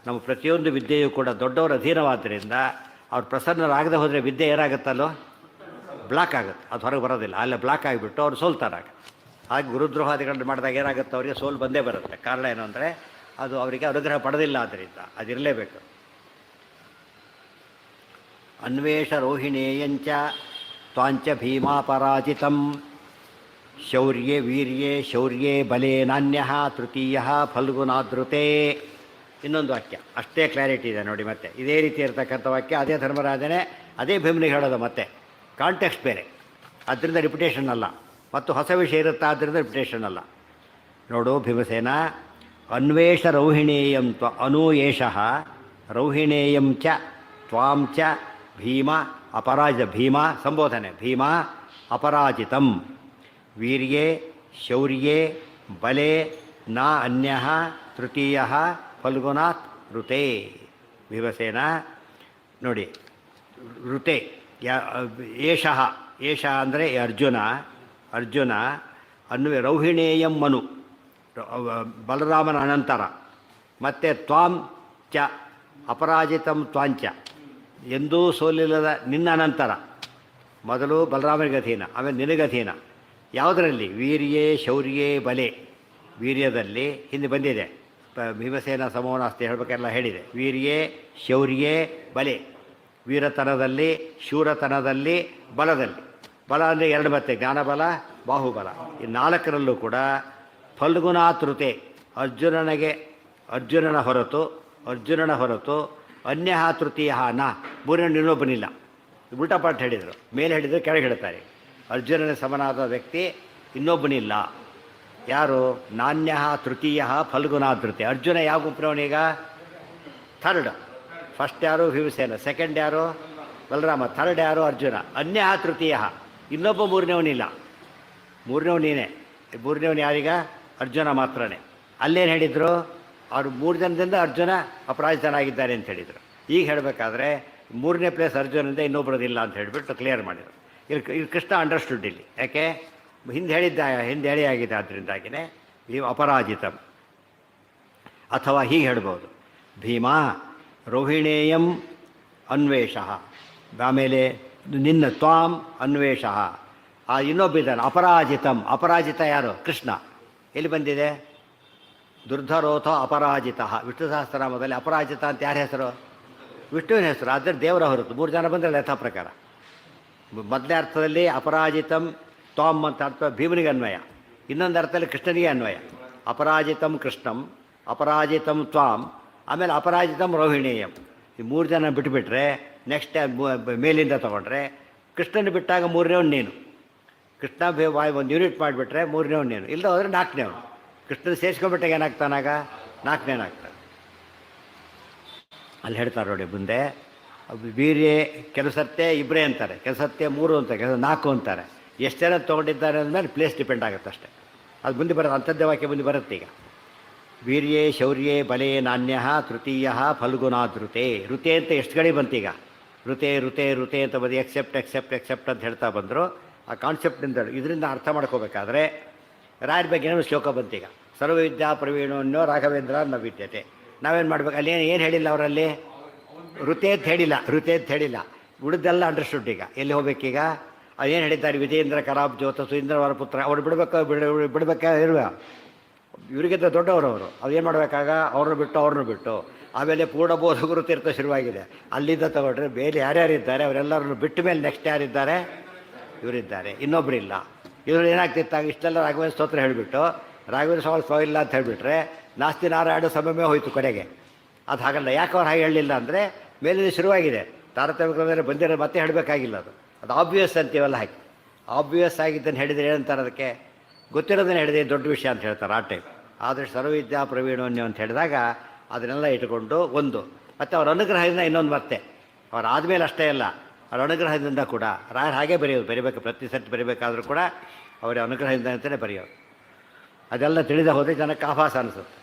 ನಮ್ಮ ಪ್ರತಿಯೊಂದು ವಿದ್ಯೆಯೂ ಕೂಡ ದೊಡ್ಡವರ ಅಧೀನವಾದ್ದರಿಂದ ಅವ್ರು ಪ್ರಸನ್ನರಾಗದೆ ಹೋದರೆ ವಿದ್ಯೆ ಏನಾಗುತ್ತಲ್ಲೋ ಬ್ಲಾಕ್ ಆಗುತ್ತೆ, ಅದು ಹೊರಗೆ ಬರೋದಿಲ್ಲ. ಅಲ್ಲೇ ಬ್ಲಾಕ್ ಆಗಿಬಿಟ್ಟು ಅವ್ರು ಸೋಲ್ತಾರಾಗ. ಹಾಗೆ ಗುರುದ್ರೋಹಾದಿಗಳನ್ನು ಮಾಡಿದಾಗ ಏನಾಗುತ್ತೆ, ಅವರಿಗೆ ಸೋಲು ಬಂದೇ ಬರುತ್ತೆ. ಕಾರಣ ಏನು ಅಂದರೆ ಅದು ಅವರಿಗೆ ಅನುಗ್ರಹ ಪಡೆದಿಲ್ಲ, ಆದ್ದರಿಂದ ಅದಿರಲೇಬೇಕು. ಅನ್ವೇಷ ರೋಹಿಣೇಯಂಚ ತ್ವಾಂಚ ಭೀಮಾಪರಾಜಿತಂ ಶೌರ್ಯೇ ವೀರ್ಯೇ ಶೌರ್ಯೇ ಬಲೇ ನಾಣ್ಯ ತೃತೀಯ ಫಲ್ಗುನಾದೃತೆ. ಇನ್ನೊಂದು ವಾಕ್ಯ ಅಷ್ಟೇ ಕ್ಲಾರಿಟಿ ಇದೆ ನೋಡಿ. ಮತ್ತೆ ಇದೇ ರೀತಿ ಇರತಕ್ಕಂಥ ವಾಕ್ಯ, ಅದೇ ಧರ್ಮರಾಜನೇ ಅದೇ ಭೀಮನಿಗೆ ಹೇಳೋದು. ಮತ್ತೆ ಕಾಂಟೆಕ್ಸ್ಟ್ ಬೇರೆ, ಅದರಿಂದ ರಿಪಿಟೇಷನ್ ಅಲ್ಲ. ಮತ್ತು ಹೊಸ ವಿಷಯ ಇರುತ್ತೆ, ಆದ್ದರಿಂದ ರಿಪಿಟೇಷನ್ ಅಲ್ಲ. ನೋಡು ಭೀಮಸೇನ, ಅನ್ವೇಷ ರೌಹಿಣೇಯಂ ಅನೂಯೇಷಃ ರೌಹಿಣೇಯಂ ಚ ತ್ವಾಂ ಚ ಭೀಮ ಭೀಮ ಸಂಬೋಧನೆ. ಭೀಮ ಅಪರಾಜಿತಂ ವೀರ್ಯೇ ಶೌರ್ಯೇ ಬಲೆ ನ ಅನ್ಯ ತೃತೀಯ ಫಲ್ಗುನಾತ್ ಋತೆ. ಭೀಮಸೇನ ನೋಡಿ, ಋತೆ ಏಷಃ ಅಂದರೆ ಅರ್ಜುನ ರೌಹಿಣೇಯಂ ಮನು ಬಲರಾಮನ ಅನಂತರ, ಮತ್ತು ತ್ವಾಂ ಚ ಅಪರಾಜಿತಂ ತ್ವಾಂಚ ಎಂದೂ ಸೋಲಿಲ್ಲದ ನಿನ್ನ ಅನಂತರ. ಮೊದಲು ಬಲರಾಮನಿಗೆ ಅಧೀನ, ಆಮೇಲೆ ನಿನಗಧೀನ. ಯಾವುದರಲ್ಲಿ? ವೀರ್ಯೇ ಶೌರ್ಯೇ ಬಲೆ. ವೀರ್ಯದಲ್ಲಿ ಹಿಂದೆ ಬಂದಿದೆ, ಭೀಮಸೇನ ಸಮೋನಾಸ್ತಿ ಹೇಳಬೇಕೆಲ್ಲ ಹೇಳಿದೆ. ವೀರ್ಯೇ ಶೌರ್ಯೇ ಬಲೆ, ವೀರತನದಲ್ಲಿ, ಶೂರತನದಲ್ಲಿ, ಬಲದಲ್ಲಿ. ಬಲ ಅಂದರೆ 2 ಮತ್ತೆ, ಜ್ಞಾನಬಲ, ಬಾಹುಬಲ. ಈ 4ರಲ್ಲೂ ಕೂಡ ಫಲ್ಗುನಾತೃತೆ, ಅರ್ಜುನನ ಹೊರತು ಅನ್ಯ ತೃತೀಯ ನ, ಮೂರನೇ ಇನ್ನೊಬ್ಬನಿಲ್ಲ. ಉಲ್ಟಾಪಾಠ ಹೇಳಿದರು, ಮೇಲೆ ಹೇಳಿದರೆ ಕೆಳಗೆ ಹೇಳ್ತಾರೆ. ಅರ್ಜುನನ ಸಮನಾದ ವ್ಯಕ್ತಿ ಇನ್ನೊಬ್ಬನಿಲ್ಲ. ಯಾರು? ನಾಣ್ಯ ತೃತೀಯ ಫಲ್ಗುನಾದೃತೆ. ಅರ್ಜುನ ಯಾವ ಗುಂಪಿನವನೀಗ? ಥರ್ಡ್. ಫಸ್ಟ್ ಯಾರು? ಭೀಮಸೇನ. ಸೆಕೆಂಡ್ ಯಾರು? ಬಲರಾಮ. ಥರ್ಡ್ ಯಾರು? ಅರ್ಜುನ. ಅನ್ಯ ತೃತೀಯ, ಇನ್ನೊಬ್ಬ ಮೂರನೇವನಿಲ್ಲ. ಮೂರನೇವ್ ನೀನೇ. ಮೂರನೇವನು ಯಾರೀಗ? ಅರ್ಜುನ ಮಾತ್ರನೇ. ಅಲ್ಲೇನು ಹೇಳಿದರು? ಅವರು 3 ಜನದಿಂದ ಅರ್ಜುನ ಅಪರಾಜಿತನಾಗಿದ್ದಾರೆ ಅಂತ ಹೇಳಿದರು. ಈಗ ಹೇಳಬೇಕಾದ್ರೆ 3ನೇ ಪ್ಲೇಸ್ ಅರ್ಜುನದಿಂದ ಇನ್ನೊಬ್ಬರದಿಲ್ಲ ಅಂತ ಹೇಳಿಬಿಟ್ಟು ಕ್ಲಿಯರ್ ಮಾಡಿದರು. ಇಲ್ಲಿ ಕೃಷ್ಣ ಅಂಡರ್ಸ್ಟುಡ್ ಇಲ್ಲಿ. ಯಾಕೆ? ಹಿಂದೆ ಹೇಳಿ ಆಗಿದೆ, ಅದರಿಂದಾಗಿಯೇ ಈ ಅಪರಾಜಿತಂ. ಅಥವಾ ಹೀಗೆ ಹೇಳ್ಬೋದು, ಭೀಮ ರೋಹಿಣೇಯಂ ಅನ್ವೇಷಃ, ಆಮೇಲೆ ನಿನ್ನ ತ್ವಾಂ ಅನ್ವೇಷಃ. ಇನ್ನೊಬ್ಬಿದ್ದಾನೆ ಅಪರಾಜಿತಂ. ಅಪರಾಜಿತ ಯಾರು? ಕೃಷ್ಣ. ಎಲ್ಲಿ ಬಂದಿದೆ? ದುರ್ಧರೋಥ ಅಪರಾಜಿತ. ವಿಷ್ಣು ಸಹಸ್ರನಾಮದಲ್ಲಿ ಅಪರಾಜಿತ ಅಂತ ಯಾರ ಹೆಸರು? ವಿಷ್ಣುವಿನ ಹೆಸರು. ಆದರೆ ದೇವರ ಹೊರತು 3 ಜನ ಬಂದರೆ ಯಥಾ ಪ್ರಕಾರ. ಮೊದಲನೇ ಅರ್ಥದಲ್ಲಿ ಅಪರಾಜಿತಂ ತ್ವಾಮ್ ಅಂತ ಅರ್ಥ ಭೀಮನಿಗೆ ಅನ್ವಯ, ಇನ್ನೊಂದು ಅರ್ಥದಲ್ಲಿ ಕೃಷ್ಣನಿಗೆ ಅನ್ವಯ. ಅಪರಾಜಿತಂ ಕೃಷ್ಣಂ, ಅಪರಾಜಿತಂ ತ್ವಾಂ, ಆಮೇಲೆ ಅಪರಾಜಿತಂ ರೋಹಿಣೀಯಂ. ಈ 3 ಜನ ಬಿಟ್ಟುಬಿಟ್ರೆ ನೆಕ್ಸ್ಟ್ ಮೇಲಿಂದ ತೊಗೊಂಡ್ರೆ ಕೃಷ್ಣನ ಬಿಟ್ಟಾಗ 3ನೇವನು ನೀನು. ಕೃಷ್ಣ ಒಂದು ಯೂನಿಟ್ ಮಾಡಿಬಿಟ್ರೆ 3ನೇವನು ನೀನು, ಇಲ್ಲದ ಹೋದರೆ 4ನೇವನು. ಕೃಷ್ಣನ ಸೇರಿಸ್ಕೊಂಡ್ಬಿಟ್ಟಾಗ ಏನಾಗ್ತಾನಾಗ 4ನೇನಾಗ್ತಾನೆ. ಅಲ್ಲಿ ಹೇಳ್ತಾರೆ ನೋಡಿ ಮುಂದೆ, ವೀರ್ಯ ಕೆಲವು ಸತ್ಯ ಇಬ್ಬರೇ ಅಂತಾರೆ, ಕೆಲವು ಸತ್ಯ 3 ಅಂತಾರೆ, ಕೆಲವು 4 ಅಂತಾರೆ. ಎಷ್ಟು ಜನ ತೊಗೊಂಡಿದ್ದಾರೆ ಅಂದಮೇಲೆ ಪ್ಲೇಸ್ ಡಿಪೆಂಡ್ ಆಗುತ್ತೆ ಅಷ್ಟೇ. ಅದು ಮುಂದೆ ಬರೋದು ಅಂಥದ್ದೇ ವಾಕ್ಯ ಮುಂದೆ ಬರುತ್ತೆ. ಈಗ ವೀರ್ಯೇ ಶೌರ್ಯೇ ಬಲೇ ನಾಣ್ಯ ತೃತೀಯ ಫಲ್ಗುಣಾದೃತೆ. ಋತೆ ಅಂತ ಎಷ್ಟು ಕಡೆ ಬಂತೀಗ? ಋತೆ ಋತೆ ಋತೆ ಅಂತ ಬಂದು ಎಕ್ಸೆಪ್ಟ್ ಎಕ್ಸೆಪ್ಟ್ ಎಕ್ಸೆಪ್ಟ್ ಅಂತ ಹೇಳ್ತಾ ಬಂದರು. ಆ ಕಾನ್ಸೆಪ್ಟಿಂದ ಇದರಿಂದ ಅರ್ಥ ಮಾಡ್ಕೋಬೇಕಾದ್ರೆ ರಾಯರ ಬಗ್ಗೆ ಏನೋ ಶ್ಲೋಕ ಬಂತೀಗ, ಸರ್ವವಿದ್ಯಾ ಪ್ರವೀಣೋನ್ಯೋ ರಾಘವೇಂದ್ರ ನ ವಿದ್ಯತೆ. ನಾವೇನು ಮಾಡ್ಬೇಕು? ಅಲ್ಲಿ ಏನು ಹೇಳಿಲ್ಲ ಅವರಲ್ಲಿ? ಋತೆ ಅಂತ ಹೇಳಿಲ್ಲ, ಋತೆ ಅಂತ ಹೇಳಿಲ್ಲ. ಉಳಿದೆಲ್ಲ ಅಂಡರ್ಸ್ಟುಡ್. ಈಗ ಎಲ್ಲಿ ಹೋಗ್ಬೇಕೀಗ? ಅದೇನು ಹೇಳಿದ್ದಾರೆ? ವಿಜಯೇಂದ್ರ ಕರಾಬ್ ಜ್ಯೋತಸು ಇಂದ್ರವರ ಪುತ್ರ. ಅವ್ರು ಬಿಡಬೇಕಾ ಇರುವ ಇವರಿಗಿಂತ ದೊಡ್ಡವರು ಅವರು. ಅದೇನು ಮಾಡಬೇಕಾಗ? ಅವ್ರನ್ನ ಬಿಟ್ಟು ಆಮೇಲೆ ಪೂರ್ಣಬೋಧಕರು ತೀರ್ಥ ಶುರುವಾಗಿದೆ. ಅಲ್ಲಿಂದ ತಗೊಂಡ್ರೆ ಬೇರೆ ಯಾರ್ಯಾರಿದ್ದಾರೆ ಅವರೆಲ್ಲರನ್ನು ಬಿಟ್ಟ ಮೇಲೆ ನೆಕ್ಸ್ಟ್ ಯಾರಿದ್ದಾರೆ? ಇವರಿದ್ದಾರೆ, ಇನ್ನೊಬ್ಬರಿಲ್ಲ. ಇವರು ಏನಾಗ್ತಿತ್ತಾಗ ಇಷ್ಟೆಲ್ಲ ರಾಘವೇಂದ್ರ ಸ್ತೋತ್ರ ಹೇಳಿಬಿಟ್ಟು ರಾಘವೇಂದ್ರ ಸ್ವಾಮಿ ಇಲ್ಲ ಅಂತ ಹೇಳಿಬಿಟ್ರೆ ನಾಸ್ತಿ ನಾರಾಯಣ ಸಮಯವೇ ಹೋಯಿತು ಕೊನೆಗೆ. ಅದು ಹಾಗಲ್ಲ. ಯಾಕೆ ಅವ್ರು ಹಾಗೆ ಹೇಳಲಿಲ್ಲ ಅಂದರೆ ಮೇಲಿಂದ ಶುರುವಾಗಿದೆ, ತಾರತಮ್ಯ ಮೇಲೆ ಬಂದಿರೋ ಮತ್ತೆ ಹೇಳಬೇಕಾಗಿಲ್ಲ. ಅದು ಆಬ್ವಿಯಸ್ ಅಂತೀವಲ್ಲ, ಹಾಗೆ ಆಬ್ವಿಯಸ್ ಆಗಿದ್ದನ್ನು ಹೇಳಿದರೆ ಏನಂತಾರೆ? ಅದಕ್ಕೆ ಗೊತ್ತಿರೋದನ್ನು ಹೇಳಿದೆ ದೊಡ್ಡ ವಿಷಯ ಅಂತ ಹೇಳ್ತಾರೆ ಆ ಟೈಪ್. ಆದರೆ ಸರ್ವವಿದ್ಯಾ ಪ್ರವೀಣೋನ್ಯ ಅಂತ ಹೇಳಿದಾಗ ಅದನ್ನೆಲ್ಲ ಇಟ್ಕೊಂಡು ಒಂದು, ಮತ್ತು ಅವರ ಅನುಗ್ರಹದಿಂದ ಇನ್ನೊಂದು, ಮತ್ತೆ ಅವ್ರು ಆದಮೇಲೆ ಅಷ್ಟೇ ಅಲ್ಲ, ಅವ್ರ ಅನುಗ್ರಹದಿಂದ ಕೂಡ ರಾಯರು ಹಾಗೆ ಬರೀಬೇಕು. ಪ್ರತಿ ಸರ್ತಿ ಬರೀಬೇಕಾದ್ರೂ ಕೂಡ ಅವರ ಅನುಗ್ರಹದಿಂದ ಅಂತಲೇ ಬರೆಯೋದು. ಅದೆಲ್ಲ ತಿಳಿದ ಹೋದರೆ ಜನಕ್ಕೆ ಆಭಾಸ ಅನಿಸುತ್ತೆ.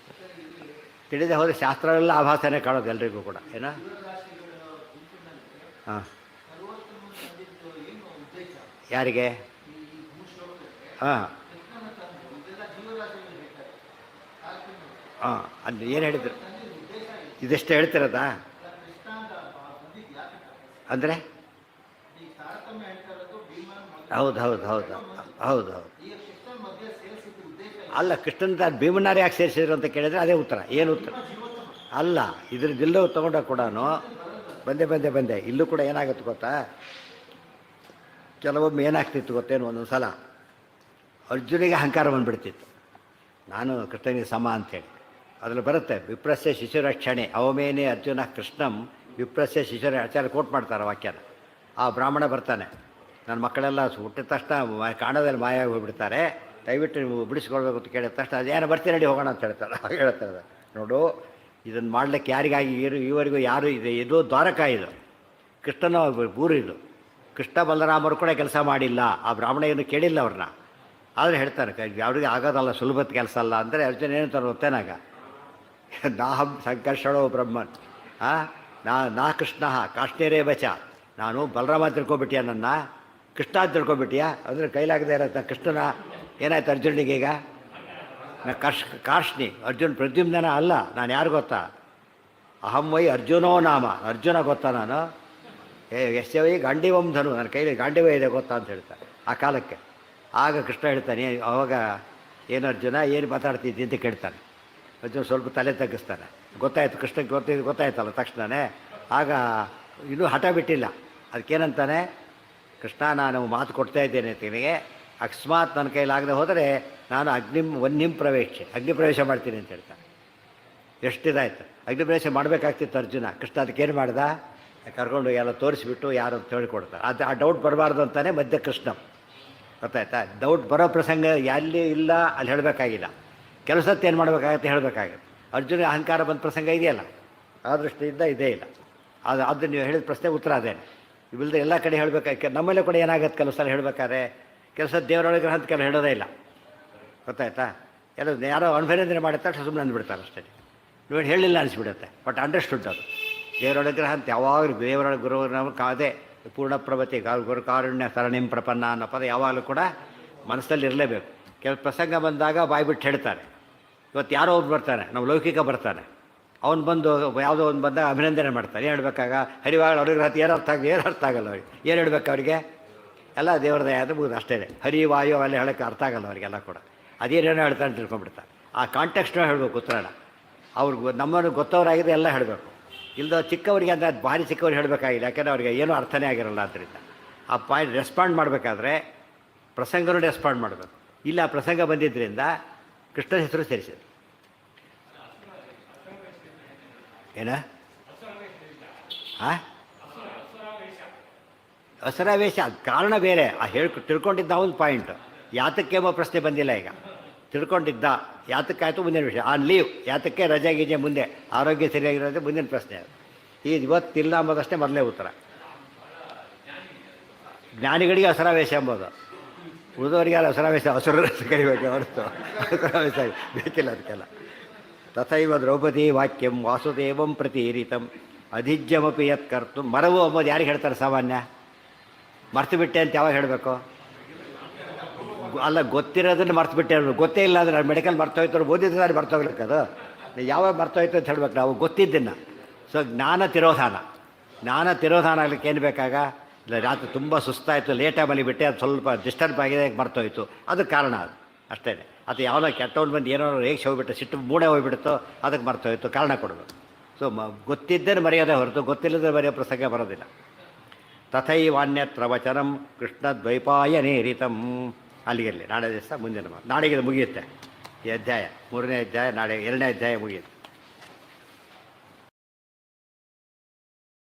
ತಿಳಿದ ಹೋದರೆ ಶಾಸ್ತ್ರವೆಲ್ಲ ಆಭಾಸನೇ ಕಾಣೋದು ಎಲ್ರಿಗೂ ಕೂಡ. ಏನ? ಹಾಂ, ಯಾರಿಗೆ? ಹಾಂ ಹಾಂ, ಅದು ಏನು ಹೇಳಿದ್ರು? ಇದೆಷ್ಟು ಹೇಳ್ತಿರೋದಾ? ಅಂದರೆ ಹೌದು ಹೌದು ಹೌದು ಹೌದು ಹೌದು. ಅಲ್ಲ, ಕೃಷ್ಣನ ಭೀಮನಾರು ಯಾಕೆ ಸೇರಿಸಿದ್ರು ಅಂತ ಕೇಳಿದರೆ ಅದೇ ಉತ್ತರ. ಏನು ಉತ್ತರ? ಅಲ್ಲ, ಇದ್ರದ್ದೆಲ್ಲೋ ತೊಗೊಂಡಾಗ ಕೂಡ ಬಂದೆ ಇಲ್ಲೂ ಕೂಡ ಏನಾಗುತ್ತೆ ಗೊತ್ತಾ? ಕೆಲವೊಮ್ಮೆ ಏನಾಗ್ತಿತ್ತು ಗೊತ್ತೇನು? ಒಂದೊಂದು ಸಲ ಅರ್ಜುನಿಗೆ ಅಹಂಕಾರ ಬಂದುಬಿಡ್ತಿತ್ತು, ನಾನು ಕೃಷ್ಣನಿಗೆ ಸಮ ಅಂಥೇಳಿ. ಅದರಲ್ಲಿ ಬರುತ್ತೆ, ವಿಪ್ರಸ್ಯ ಶಿಶುರಕ್ಷಣೆ ಅವಮೇನೆ ಅರ್ಜುನ ಕೃಷ್ಣಂ ವಿಪ್ರಸ್ಯ ಶಿಶುರ. ಆಚಾರ್ಯ ಕೋಟ್ ಮಾಡ್ತಾರೆ ವಾಕ್ಯನ. ಆ ಬ್ರಾಹ್ಮಣ ಬರ್ತಾನೆ, ನನ್ನ ಮಕ್ಕಳೆಲ್ಲ ಹುಟ್ಟಿದ ತಕ್ಷಣ ಕಾಣದಲ್ಲಿ ಮಾಯ ಹೋಗಿಬಿಡ್ತಾರೆ, ದಯವಿಟ್ಟು ನೀವು ಬಿಡಿಸ್ಕೊಳ್ಬೇಕು ಅಂತ ಕೇಳಿದ ತಕ್ಷಣ ಅದೇನೋ ಬರ್ತೀನಿ ನಡಿ ಹೋಗೋಣ ಅಂತ ಹೇಳ್ತಾರೆ. ಹಾಗೆ ಹೇಳ್ತಾರೆ. ನೋಡು, ಇದನ್ನು ಮಾಡಲಿಕ್ಕೆ ಯಾರಿಗಾಗಿ ಈವರೆಗೂ ಯಾರು ಇದೆ? ಇದು ದ್ವಾರಕ, ಇದು ಕೃಷ್ಣನ ಊರು. ಇದು ಕೃಷ್ಣ ಬಲರಾಮರು ಕೂಡ ಕೆಲಸ ಮಾಡಿಲ್ಲ, ಆ ಬ್ರಾಹ್ಮಣ ಏನು ಕೇಳಿಲ್ಲ ಅವ್ರನ್ನ. ಆದರೆ ಹೇಳ್ತಾರೆ ಅವ್ರಿಗೆ ಆಗೋದಲ್ಲ, ಸುಲಭದ ಕೆಲಸ ಅಲ್ಲ. ಅಂದರೆ ಅರ್ಜುನ ಏನಂತಾರೆ ಗೊತ್ತೇನಾಗ? ನಾಹಂ ಸಂಕರ್ಷಣೋ ಬ್ರಹ್ಮನ್ ನಾ ಕೃಷ್ಣ ಕಾಶ್ಮೀರೇ ಬಚ. ನಾನು ಬಲರಾಮ ತಿಳ್ಕೊಬಿಟ್ಟಿಯ, ನನ್ನ ಕೃಷ್ಣ ಅಂತ ತಿಳ್ಕೊಬಿಟ್ಟಿಯಾ? ಅಂದರೆ ಕೈಲಾಗದೆ ಇರತ್ತ ಕೃಷ್ಣನ. ಏನಾಯ್ತು ಅರ್ಜುನಿಗೆ ಈಗ? ನಾ ಕಾರ್ಷ್ಣಿ. ಅರ್ಜುನ್ ಪ್ರದ್ಯುಮ್ನ ಅಲ್ಲ, ನಾನು ಯಾರು ಗೊತ್ತಾ? ಅಹಂ ವೈ ಅರ್ಜುನೋ ನಾಮ. ಅರ್ಜುನ ಗೊತ್ತಾ ನಾನು? ಎಸ್ ವೈ ಗಾಂಡಿವಂ ಧನು, ನನ್ನ ಕೈಲಿ ಗಾಂಡಿವ ಇದೆ ಗೊತ್ತಾ ಅಂತ ಹೇಳ್ತಾರೆ ಆ ಕಾಲಕ್ಕೆ. ಆಗ ಕೃಷ್ಣ ಹೇಳ್ತಾನೆ, ಅವಾಗ ಏನು ಅರ್ಜುನ ಏನು ಮಾತಾಡ್ತಿದ್ದಿ ಅಂತ ಕೇಳ್ತಾನೆ. ಅರ್ಜುನ ಸ್ವಲ್ಪ ತಲೆ ತಗ್ಗಿಸ್ತಾನೆ. ಗೊತ್ತಾಯ್ತು ಕೃಷ್ಣಕ್ಕೆ ಗೊತ್ತಾಯ್ತಲ್ಲ ತಕ್ಷಣವೇ. ಆಗ ಇನ್ನೂ ಹಠ ಬಿಟ್ಟಿಲ್ಲ. ಅದಕ್ಕೇನಂತಾನೆ? ಕೃಷ್ಣ, ನಾನು ಮಾತು ಕೊಡ್ತಾ ಇದ್ದೇನೆ ನಿನಗೆ, ಅಕಸ್ಮಾತ್ ನನ್ನ ಕೈಲಾಗದೆ ಹೋದರೆ ನಾನು ವನ್ಯಂ ಅಗ್ನಿ ಪ್ರವೇಶ ಮಾಡ್ತೀನಿ ಅಂತ ಹೇಳ್ತಾನೆ. ಎಷ್ಟಿದಾಯ್ತು! ಅಗ್ನಿ ಪ್ರವೇಶ ಮಾಡಬೇಕಾಗ್ತಿತ್ತು ಅರ್ಜುನ. ಕೃಷ್ಣ ಅದಕ್ಕೇನು ಮಾಡ್ದ? ಕರ್ಕೊಂಡು ಎಲ್ಲ ತೋರಿಸ್ಬಿಟ್ಟು ಯಾರು ಅಂತ ಹೇಳಿಕೊಡ್ತಾರೆ. ಅದು ಆ ಡೌಟ್ ಬರಬಾರ್ದು ಅಂತಾನೆ ಮಧ್ಯ ಕೃಷ್ಣ. ಗೊತ್ತಾಯ್ತಾ? ಡೌಟ್ ಬರೋ ಪ್ರಸಂಗ ಎಲ್ಲಿ ಇಲ್ಲ ಅಲ್ಲಿ ಹೇಳಬೇಕಾಗಿಲ್ಲ. ಕೆಲಸಕ್ಕೆ ಏನು ಮಾಡಬೇಕಾಗತ್ತೆ ಹೇಳಬೇಕಾಗತ್ತೆ. ಅರ್ಜುನ ಅಹಂಕಾರ ಬಂದ ಪ್ರಸಂಗ ಇದೆಯಲ್ಲ, ಆ ದೃಷ್ಟಿಯಿಂದ ಇದೇ ಇಲ್ಲ. ಅದು ನೀವು ಹೇಳಿದ ಪ್ರಶ್ನೆ ಉತ್ತರ ಅದೇನೆ. ಇವಿಲ್ಲದೆ ಎಲ್ಲ ಕಡೆ ಹೇಳಬೇಕಾಗಿ ನಮ್ಮಲ್ಲೇ ಕೂಡ ಏನಾಗುತ್ತೆ ಕೆಲವು ಸಲ ಹೇಳಬೇಕಾದ್ರೆ, ಕೆಲಸ ದೇವರೊಳಗೆ ಅಂತ ಕೆಲವು ಹೇಳೋದೇ ಇಲ್ಲ. ಗೊತ್ತಾಯ್ತಾ? ಎಲ್ಲ ಯಾರೋ ಅನುಭವನೆ ಮಾಡುತ್ತಾರೆ, ಸುಮ್ಮನೆ ಅಂದ್ಬಿಡ್ತಾರೆ ಅಷ್ಟೇ. ನೀವು ಹೇಳಿಲ್ಲ ಅನಿಸ್ಬಿಡುತ್ತೆ, ಬಟ್ ಅಂಡರ್ಸ್ಟುಡ್. ಅದು ದೇವರೊಳಗ್ರಹ ಅಂತ ಯಾವಾಗಲೂ ದೇವರೊಳಗೆ ಗುರುವಿನ ಕಾದೇ ಪೂರ್ಣ ಪ್ರಭತಿ ಗುರು ಕಾರುಣ್ಯ ಸರಣಿಂ ಪ್ರಪನ್ನ ಅನ್ನೋ ಪದ ಯಾವಾಗಲೂ ಕೂಡ ಮನಸ್ಸಲ್ಲಿ ಇರಲೇಬೇಕು. ಕೆಲವು ಪ್ರಸಂಗ ಬಂದಾಗ ಬಾಯ್ಬಿಟ್ಟು ಹೇಳ್ತಾರೆ. ಇವತ್ತು ಯಾರೋ ಒಬ್ರು ಬರ್ತಾನೆ, ನಾವು ಲೌಕಿಕ ಬರ್ತಾನೆ, ಅವ್ನು ಬಂದು ಯಾವುದೋ ಒಂದು ಬಂದಾಗ ಅಭಿನಂದನೆ ಮಾಡ್ತಾರೆ. ಏನು ಹೇಳ್ಬೇಕಾಗ? ಹರಿವಾಳ ಅವ್ರಿಗೆ ಏನು ಅರ್ಥ ಆಗಲ್ಲ ಅವ್ರಿಗೆ. ಏನು ಹೇಳ್ಬೇಕು ಅವರಿಗೆ? ಎಲ್ಲ ದೇವ್ರದೇ ಅದು ಮುಗಿದು ಅಷ್ಟೇ. ಹರಿ ವಾಯು ಅಲ್ಲೇ ಹೇಳೋಕ್ಕೆ ಅರ್ಥ ಆಗಲ್ಲ ಅವರಿಗೆಲ್ಲ ಕೂಡ. ಅದೇನೇನೋ ಹೇಳ್ತಾರೆ ಅಂತ ತಿಳ್ಕೊಂಡ್ಬಿಡ್ತಾರೆ. ಆ ಕಾಂಟೆಕ್ಸ್ಟ್ನ ಹೇಳಬೇಕು ಉತ್ತರಾಣ. ಅವ್ರಿಗೆ ನಮ್ಮನ್ನು ಗೊತ್ತವರಾಗಿದೆ ಎಲ್ಲ ಹೇಳಬೇಕು. ಇಲ್ಲದ ಚಿಕ್ಕವರಿಗೆ ಅಂದರೆ ಅದು ಭಾರಿ ಚಿಕ್ಕವ್ರಿಗೆ ಹೇಳಬೇಕಾಗಿಲ್ಲ, ಯಾಕೆಂದರೆ ಅವ್ರಿಗೆ ಏನೂ ಅರ್ಥನೇ ಆಗಿರಲ್ಲ. ಆದ್ದರಿಂದ ಆ ಪಾಯಿಂಟ್ ರೆಸ್ಪಾಂಡ್ ಮಾಡಬೇಕಾದ್ರೆ ಪ್ರಸಂಗನೂ ರೆಸ್ಪಾಂಡ್ ಮಾಡಬೇಕು. ಇಲ್ಲ ಆ ಪ್ರಸಂಗ ಬಂದಿದ್ದರಿಂದ ಕೃಷ್ಣನ ಹೆಸರು ಸೇರಿಸಿದ್ರು. ಏನ ಹಾಂ ಅಸರಾವೇಶ, ಅದು ಕಾರಣ ಬೇರೆ. ಆ ತಿಳ್ಕೊಂಡಿದ್ದ ಒಂದು ಪಾಯಿಂಟ್. ಯಾತಕ್ಕೆ ಎಂಬ ಪ್ರಶ್ನೆ ಬಂದಿಲ್ಲ. ಈಗ ತಿಳ್ಕೊಂಡಿದ್ದ ಯಾತಕ್ಕಾಯಿತು ಮುಂದಿನ ವಿಷಯ. ಆನ್ ಲೀವ್ ಯಾತಕ್ಕೆ, ರಜೆ ಗೀಜೆ ಮುಂದೆ, ಆರೋಗ್ಯ ಸರಿಯಾಗಿರೋದೇ ಮುಂದಿನ ಪ್ರಶ್ನೆ. ಅದು ಇವತ್ತಿಲ್ಲ ಅಂಬೋದಷ್ಟೇ ಮೊದಲೇ ಉತ್ತರ. ಜ್ಞಾನಿಗಳಿಗೆ ಅಸರಾವೇಶ ಎಂಬುದು, ಉಳಿದವರಿಗೆ ಅದು ಅಸರಾವೇಶ ಹಸುರ ಕರಿಬೇಕು ಹೊರತು ಅಸರಾವೇಶ ಬೇಕಿಲ್ಲ ಅದಕ್ಕೆಲ್ಲ. ತಥೈವ ದ್ರೌಪದಿ ವಾಕ್ಯಂ ವಾಸುದೇವಂ ಪ್ರತೀರಿತಂ ಅಧಿಜ್ಯಮಪಿ ಯತ್ ಕರ್ತು. ಮರವು ಅಂಬೋದು ಯಾರಿಗೆ ಹೇಳ್ತಾರೆ ಸಾಮಾನ್ಯ? ಮರ್ತು ಬಿಟ್ಟೆ ಅಂತ ಯಾವಾಗ ಹೇಳಬೇಕು? ಅಲ್ಲ, ಗೊತ್ತಿರೋದನ್ನು ಮರ್ತು ಬಿಟ್ಟೆ. ಗೊತ್ತೇ ಇಲ್ಲ ಅಂದರೆ ಮೆಡಿಕಲ್ ಮರ್ತೋಯ್ತು, ಓದಿದ್ರೆ ಮರ್ತೋಗ್ಲಿಕ್ಕೆ. ಅದು ಯಾವಾಗ ಮರ್ತೋಯ್ತು ಅಂತ ಹೇಳ್ಬೇಕು ನಾವು ಗೊತ್ತಿದ್ದನ್ನು. ಸೊ ಜ್ಞಾನ ತಿರೋಧಾನ ಆಗ್ಲಿಕ್ಕೆ ಏನು ಬೇಕಾಗ? ಇಲ್ಲ, ರಾತ್ರಿ ತುಂಬ ಸುಸ್ತಾಯಿತು, ಲೇಟಾಗಿ ಮಲಿಬಿಟ್ಟೆ, ಅದು ಸ್ವಲ್ಪ ಡಿಸ್ಟರ್ಬ್ ಆಗಿದೆ, ಮರ್ತೋಯ್ತು, ಅದು ಕಾರಣ. ಅದು ಅಷ್ಟೇ. ಅದು ಯಾವನೋ ಕೆಟ್ಟವ್ನು ಬಂದು ಏನೋ ರೇಕ್ಷೆ ಹೋಗ್ಬಿಟ್ಟು ಸಿಟ್ಟು ಮೂಡೆ ಹೋಗ್ಬಿಡುತ್ತೋ, ಅದಕ್ಕೆ ಮರ್ತೋಯ್ತು, ಕಾರಣ ಕೊಡೋದು. ಸೊ ಗೊತ್ತಿದ್ದೇನೆ ಮರೆಯೋದೇ ಹೊರತು ಗೊತ್ತಿಲ್ಲದೆ ಮರೆಯೋ ಪ್ರಸಂಗ ಬರೋದಿಲ್ಲ. ತಥೈವಾನ್ಯತ್ರ ವಚನಂ ಕೃಷ್ಣ ದ್ವೈಪಾಯನೇರಿತಂ. ಅಲ್ಲಿಗೆಲ್ಲಿ ನಾಳೆ ದಿವಸ ಮುಂದಿನ ನಾಳೆಗೆ ಮುಗಿಯುತ್ತೆ ಈ ಅಧ್ಯಾಯ. 3ನೇ ಅಧ್ಯಾಯ ನಾಳೆ, 2ನೇ ಅಧ್ಯಾಯ ಮುಗಿಯುತ್ತೆ.